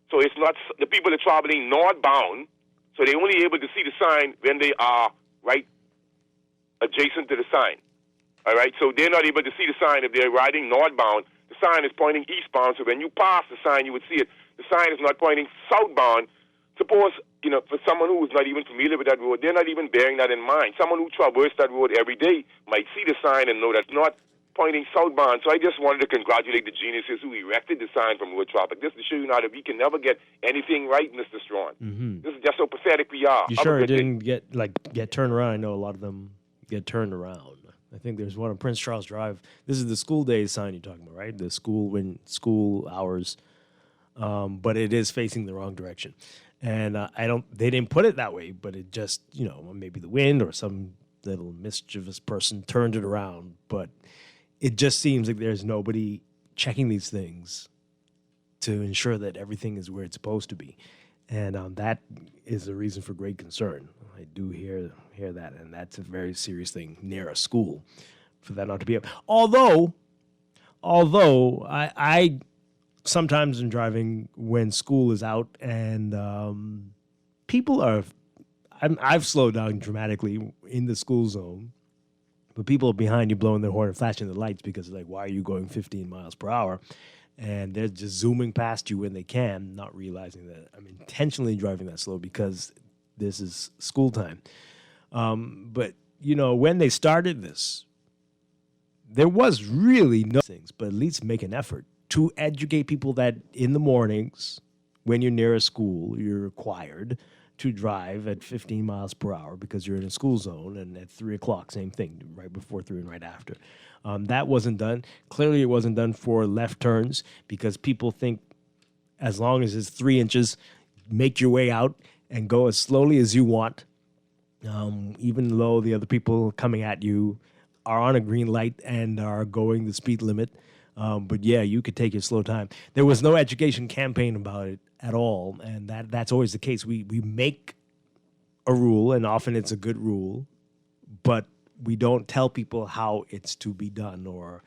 So it's not, the people are traveling northbound, so they're only able to see the sign when they are right adjacent to the sign. All right, so they're not able to see the sign if they're riding northbound. The sign is pointing eastbound, so when you pass the sign, you would see it. The sign is not pointing southbound. Suppose, you know, for someone who is not even familiar with that road, they're not even bearing that in mind. Someone who traverses that road every day might see the sign and know that's not pointing southbound. So I just wanted to congratulate the geniuses who erected the sign from road traffic. Just to show you now that we can never get anything right, Mr. Strachan. Mm-hmm. This is just so pathetic we are. You sure it didn't get turned around? I know a lot of them get turned around. I think there's one on Prince Charles Drive. This is the school days sign you're talking about, right? The school hours, but it is facing the wrong direction. And they didn't put it that way, but it just, you know, maybe the wind or some little mischievous person turned it around. But it just seems like there's nobody checking these things to ensure that everything is where it's supposed to be. And that is a reason for great concern. I do hear that, and that's a very serious thing near a school for that not to be up. Although I sometimes in driving when school is out and people are, I've slowed down dramatically in the school zone, but people behind you blowing their horn and flashing the lights because they're like, why are you going 15 miles per hour? And they're just zooming past you when they can, not realizing that I'm intentionally driving that slow because this is school time. But, when they started this, there was really no things, but at least make an effort to educate people that in the mornings, when you're near a school, you're required to drive at 15 miles per hour because you're in a school zone, and at 3 o'clock, same thing, right before 3 and right after. That wasn't done. Clearly, it wasn't done for left turns because people think as long as it's 3 inches, make your way out and go as slowly as you want, even though the other people coming at you are on a green light and are going the speed limit. But yeah, you could take your slow time. There was no education campaign about it at all, and that's always the case. We make a rule, and often it's a good rule, but we don't tell people how it's to be done or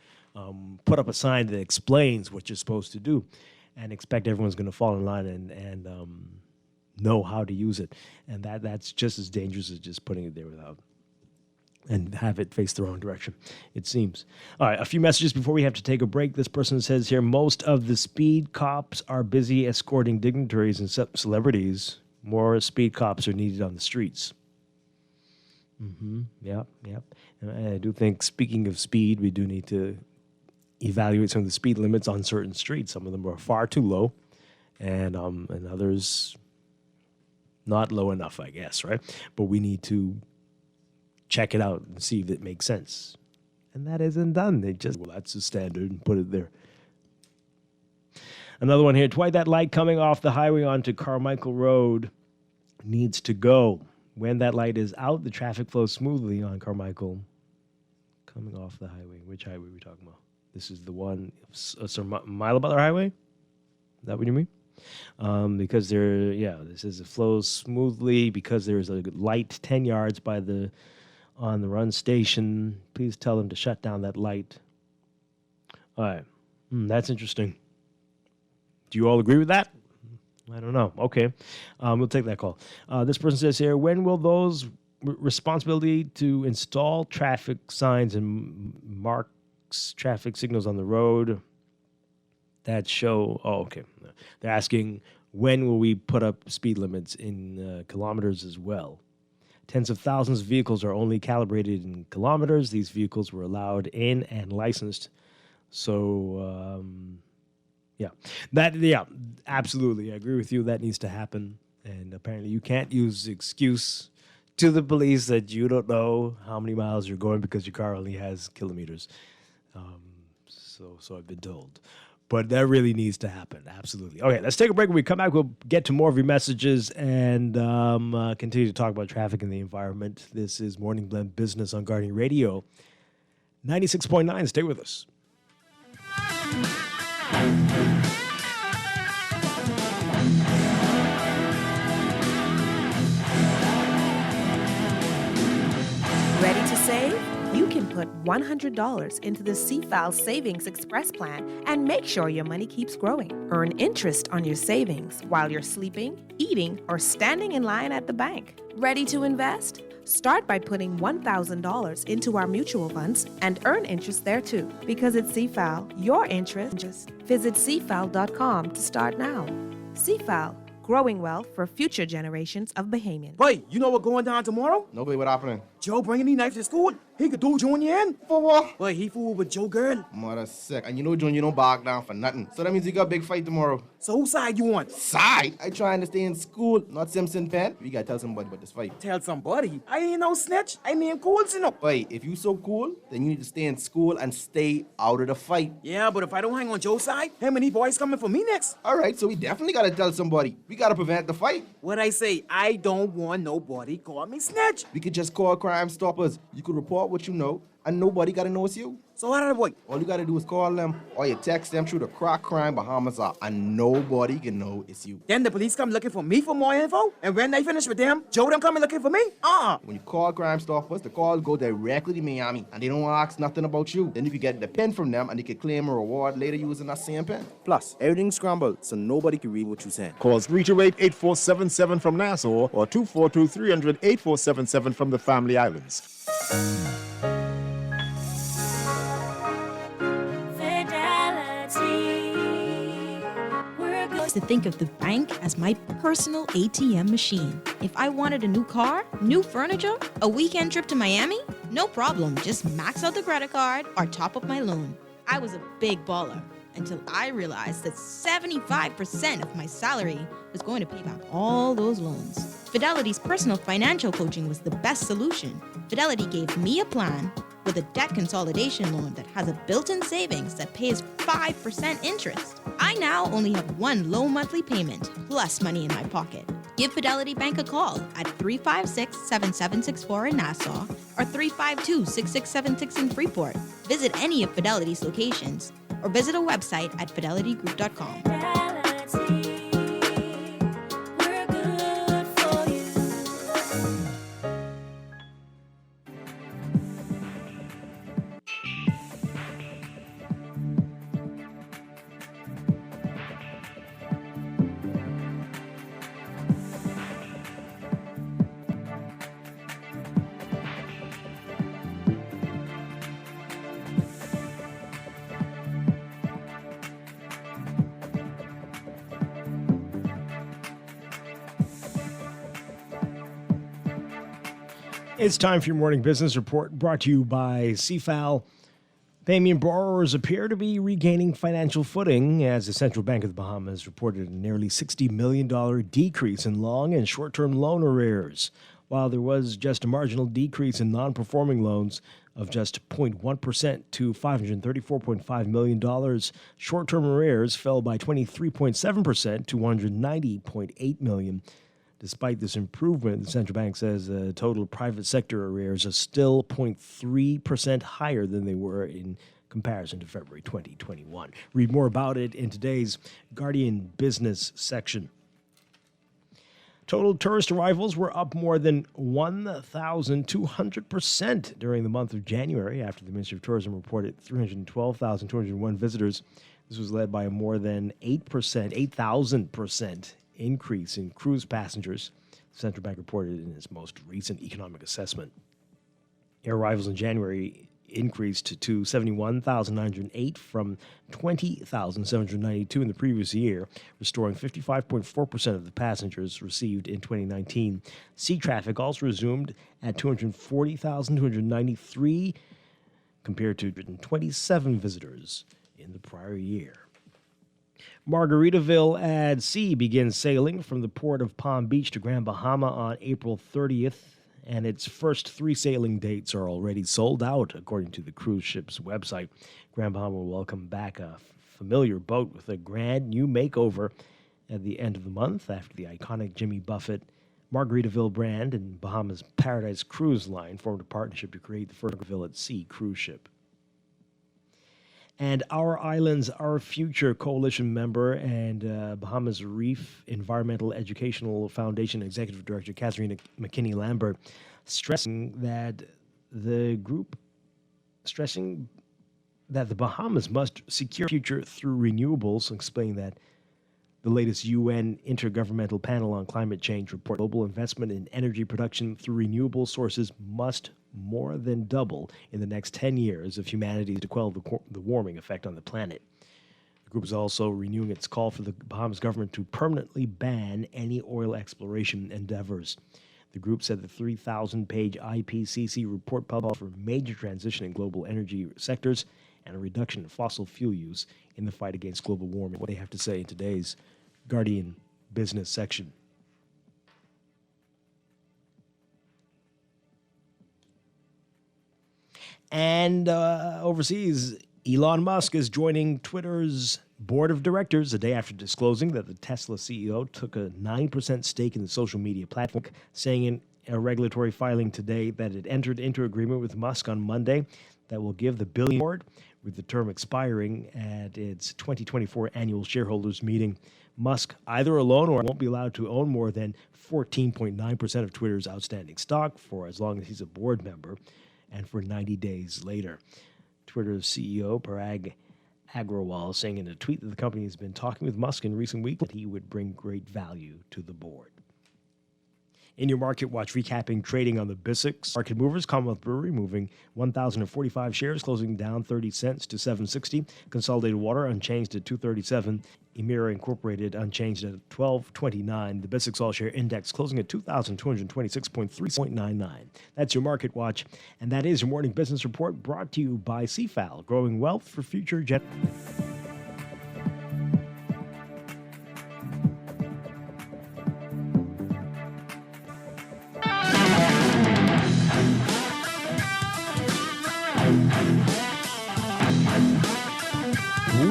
put up a sign that explains what you're supposed to do and expect everyone's going to fall in line and know how to use it. And that's just as dangerous as just putting it there without and have it face the wrong direction, it seems. All right, a few messages before we have to take a break. This person says here, most of the speed cops are busy escorting dignitaries and celebrities. More speed cops are needed on the streets. Yep. And I do think, speaking of speed, we do need to evaluate some of the speed limits on certain streets. Some of them are far too low, and others not low enough, I guess, right? But we need to check it out and see if it makes sense. And that isn't done. They just, well, that's the standard and put it there. Another one here. Dwight, that light coming off the highway onto Carmichael Road needs to go. When that light is out, the traffic flows smoothly on Carmichael coming off the highway. Which highway are we talking about? This is the one, Mile Butler Highway? Is that what you mean? Because this is, it flows smoothly because there is a light 10 yards on the run station. Please tell them to shut down that light. All right. That's interesting. Do you all agree with that? I don't know. Okay. We'll take that call. This person says here, when will those responsibility to install traffic signs and marks traffic signals on the road that show, okay. They're asking, when will we put up speed limits in kilometers as well? Tens of thousands of vehicles are only calibrated in kilometers. These vehicles were allowed in and licensed. So, absolutely. I agree with you. That needs to happen. And apparently you can't use the excuse to the police that you don't know how many miles you're going because your car only has kilometers. So I've been told. But that really needs to happen. Absolutely. Okay, let's take a break. When we come back, we'll get to more of your messages and continue to talk about traffic and the environment. This is Morning Blend Business on Guardian Radio 96.9. Stay with us. Ready to save? You can put $100 into the CFAL Savings Express Plan and make sure your money keeps growing. Earn interest on your savings while you're sleeping, eating, or standing in line at the bank. Ready to invest? Start by putting $1,000 into our mutual funds and earn interest there too. Because it's CFAL, your interest. Visit CFAL.com to start now. CFAL, growing wealth for future generations of Bahamians. Wait, you know what's going down tomorrow? Nobody, what happening? Joe bringing these knives to school. He could do Junior in. For what? Wait, he fooled with Joe girl. Mother sick. And you know Junior don't back down for nothing. So that means you got a big fight tomorrow. So whose side you want? Side? I trying to stay in school, not Simpson Pen. We gotta tell somebody about this fight. Tell somebody? I ain't no snitch. I mean cool, you know. Wait, if you so cool, then you need to stay in school and stay out of the fight. Yeah, but if I don't hang on Joe's side, how many boys coming for me next? All right, so we definitely gotta tell somebody. We gotta prevent the fight. What I say, I don't want nobody call me snitch. We could just call Crime Stoppers. You could report what you know, and nobody gotta know it's you. So what are the boy? All you gotta do is call them or you text them through the Crack Crime Bahamas app, and nobody can know it's you. Then the police come looking for me for more info, and when they finish with them, Joe them coming looking for me? When you call Crime Stoppers, the call go directly to Miami, and they don't ask nothing about you. Then you can get the pen from them, and you can claim a reward later using that same pen. Plus, everything's scrambled, so nobody can read what you saying. Call 328-8477 from Nassau or 242-300-8477 from the Family Islands. To think of the bank as my personal ATM machine. If I wanted a new car, new furniture, a weekend trip to Miami, no problem. Just max out the credit card or top up my loan. I was a big baller until I realized that 75% of my salary was going to pay back all those loans. Fidelity's personal financial coaching was the best solution. Fidelity gave me a plan with a debt consolidation loan that has a built-in savings that pays 5% interest. I now only have one low monthly payment, plus money in my pocket. Give Fidelity Bank a call at 356-7764 in Nassau or 352-6676 in Freeport. Visit any of Fidelity's locations or visit a website at fidelitygroup.com. It's time for your morning business report brought to you by CFAL. Bahamian borrowers appear to be regaining financial footing as the Central Bank of the Bahamas reported a nearly $60 million decrease in long and short-term loan arrears. While there was just a marginal decrease in non-performing loans of just 0.1% to $534.5 million, short-term arrears fell by 23.7% to $190.8 million. Despite this improvement, the central bank says total private sector arrears are still 0.3% higher than they were in comparison to February 2021. Read more about it in today's Guardian Business section. Total tourist arrivals were up more than 1,200% during the month of January after the Ministry of Tourism reported 312,201 visitors. This was led by a more than 8,000% increase in cruise passengers, the central bank reported in its most recent economic assessment. Air arrivals in January increased to 71,908 from 20,792 in the previous year, restoring 55.4% of the passengers received in 2019. Sea traffic also resumed at 240,293 compared to 127 visitors in the prior year. Margaritaville at Sea begins sailing from the port of Palm Beach to Grand Bahama on April 30th, and its first 3 sailing dates are already sold out, according to the cruise ship's website. Grand Bahama will welcome back a familiar boat with a grand new makeover at the end of the month after the iconic Jimmy Buffett Margaritaville brand and Bahamas Paradise Cruise Line formed a partnership to create the first Margaritaville at Sea cruise ship. And Our Islands, Our Future coalition member and Bahamas Reef Environmental Educational Foundation Executive Director Katharina McKinney-Lambert stressing that the Bahamas must secure future through renewables, explaining that the latest UN Intergovernmental Panel on Climate Change report global investment in energy production through renewable sources must more than double in the next 10 years if humanity is to quell the warming effect on the planet. The group is also renewing its call for the Bahamas government to permanently ban any oil exploration endeavors. The group said the 3,000-page IPCC report published for major transition in global energy sectors and a reduction in fossil fuel use in the fight against global warming. What they have to say in today's Guardian Business section. And overseas, Elon Musk is joining Twitter's board of directors a day after disclosing that the Tesla CEO took a 9% stake in the social media platform, saying a regulatory filing today that it entered into agreement with Musk on Monday that will give the billion award, with the term expiring at its 2024 annual shareholders meeting. Musk, either alone or won't be allowed to own more than 14.9% of Twitter's outstanding stock for as long as he's a board member and for 90 days later. Twitter's CEO, Parag Agrawal, saying in a tweet that the company has been talking with Musk in recent weeks that he would bring great value to the board. In your Market Watch, recapping trading on the BISX market movers, Commonwealth Brewery moving 1,045 shares, closing down 30 cents to 760. Consolidated Water unchanged at 237. Emira Incorporated unchanged at 1229. The BISX All Share Index closing at 2,226.3.99. That's your Market Watch, and that is your morning business report brought to you by CFAL, growing wealth for future generations.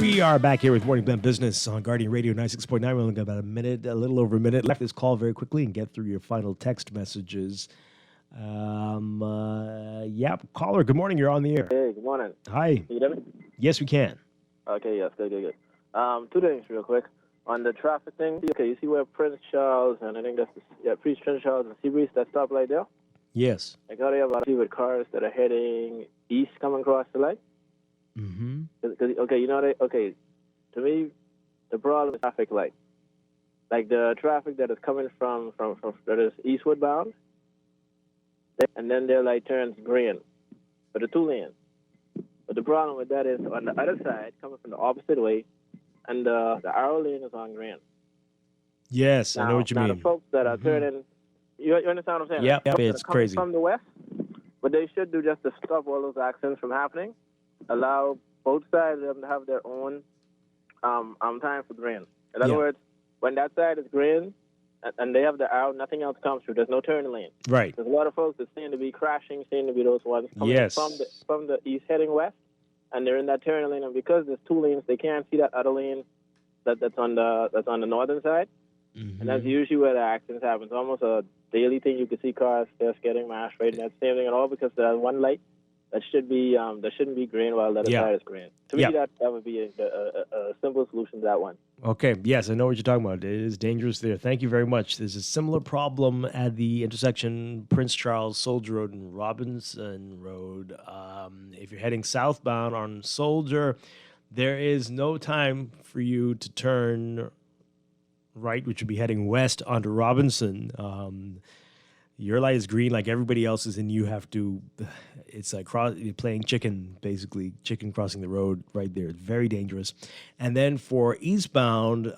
We are back here with Morning Business on Guardian Radio 96.9. We only got about a little over a minute left. This call very quickly and get through your final text messages. Caller, good morning. You're on the air. Hey, good morning. Hi. Can you hear me? Yes, we can. Okay, yes, good. Two things real quick. On the traffic thing, okay, you see where Prince Charles and I think that's Prince Charles and Seabreeze, that stoplight there? Yes. I got there about with cars that are heading east coming across the light. Mm-hmm. To me, the problem is traffic light. Like the traffic that is coming from that is eastward bound, and then their light turns green for the two lanes. But the problem with that is on the other side, coming from the opposite way, and the arrow lane is on green. Yes, I know what you mean. Now the folks that are turning, you understand what I'm saying? Yeah, Folks that it's are coming crazy. from the west, what they should do just to stop all those accidents from happening, allow both sides of them to have their own time for green. In other words, when that side is green and they have the arrow, nothing else comes through. There's no turning lane. Right. There's a lot of folks that seem to be crashing, seem to be those ones coming Yes. from the east heading west, and they're in that turning lane. And because there's two lanes, they can't see that other lane that's on the northern side. Mm-hmm. And that's usually where the accidents happen. It's almost a daily thing. You can see cars just getting mashed right in that same thing at all because there's one light that shouldn't be green while the other side is green. To me, that would be a simple solution to that one. Okay, yes, I know what you're talking about. It is dangerous there. Thank you very much. There's a similar problem at the intersection Prince Charles, Soldier Road, and Robinson Road. If you're heading southbound on Soldier, there is no time for you to turn right, which would be heading west onto Robinson. Your light is green like everybody else's, and you have to, it's like you're playing chicken, basically, chicken crossing the road right there. It's very dangerous. And then for eastbound,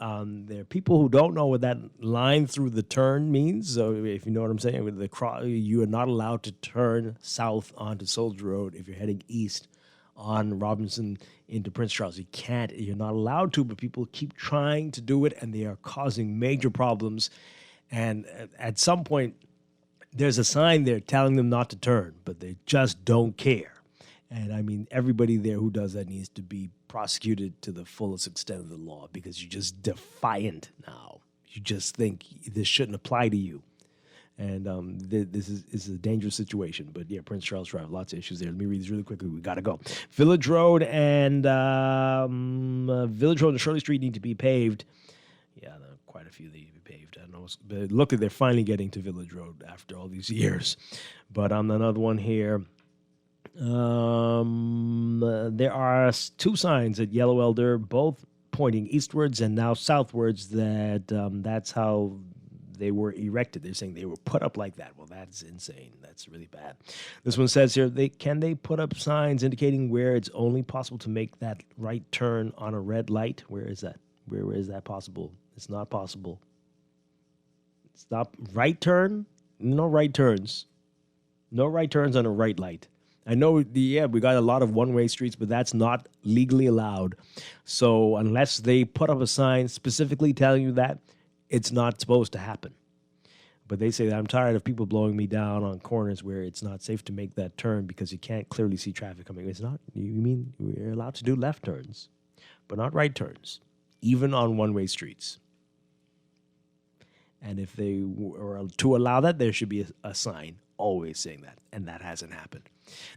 there are people who don't know what that line through the turn means. So if you know what I'm saying, with you are not allowed to turn south onto Soldier Road if you're heading east on Robinson into Prince Charles. You're not allowed to, but people keep trying to do it, and they are causing major problems. And at some point, there's a sign there telling them not to turn, but they just don't care. And I mean, everybody there who does that needs to be prosecuted to the fullest extent of the law because you're just defiant now. You just think this shouldn't apply to you. And this is a dangerous situation. But yeah, Prince Charles Drive, lots of issues there. Let me read these really quickly. We got to go. Village Road and Shirley Street need to be paved. Yeah, quite a few that need to be paved. I know, but look, they're finally getting to Village Road after all these years. But another one here. There are two signs at Yellow Elder, both pointing eastwards and now southwards. That's how they were erected. They're saying they were put up like that. Well, that's insane. That's really bad. This one says here, can they put up signs indicating where it's only possible to make that right turn on a red light? Where is that? Where is that possible? It's not possible. It's not right turn. No right turns. No right turns on a right light. I know, we got a lot of one-way streets, but that's not legally allowed. So unless they put up a sign specifically telling you that, it's not supposed to happen. But they say that I'm tired of people blowing me down on corners where it's not safe to make that turn because you can't clearly see traffic coming. It's not. You mean we're allowed to do left turns, but not right turns, even on one-way streets. And if they were to allow that, there should be a sign always saying that, and that hasn't happened.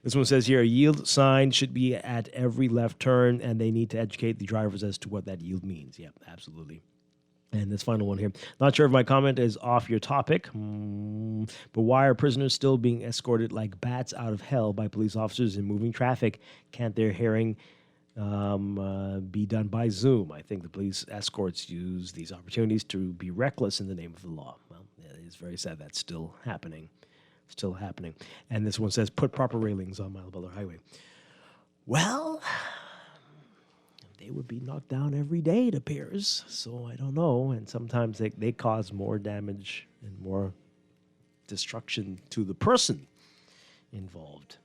This one says here, a yield sign should be at every left turn, and they need to educate the drivers as to what that yield means. Yep, absolutely. And this final one here. Not sure if my comment is off your topic, but why are prisoners still being escorted like bats out of hell by police officers in moving traffic? Can't their hearing be done by Zoom? I think the police escorts use these opportunities to be reckless in the name of the law. Well, it's very sad that's still happening. Still happening. And this one says, put proper railings on Mile Butler Highway. Well, they would be knocked down every day, it appears. So I don't know. And sometimes they cause more damage and more destruction to the person involved.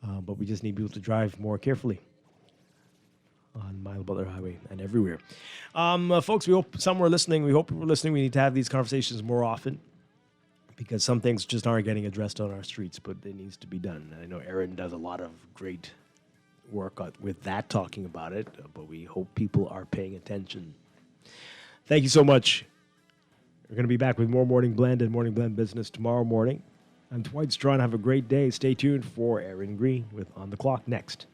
But we just need people to drive more carefully on Mile Butler Highway and everywhere. Folks, we hope some were listening. We hope you were listening. We need to have these conversations more often, because some things just aren't getting addressed on our streets, but it needs to be done. And I know Aaron does a lot of great work with that, talking about it, but we hope people are paying attention. Thank you so much. We're going to be back with more Morning Blend and Morning Blend Business tomorrow morning. I'm Dwight Strachan. Have a great day. Stay tuned for Aaron Green with On the Clock next.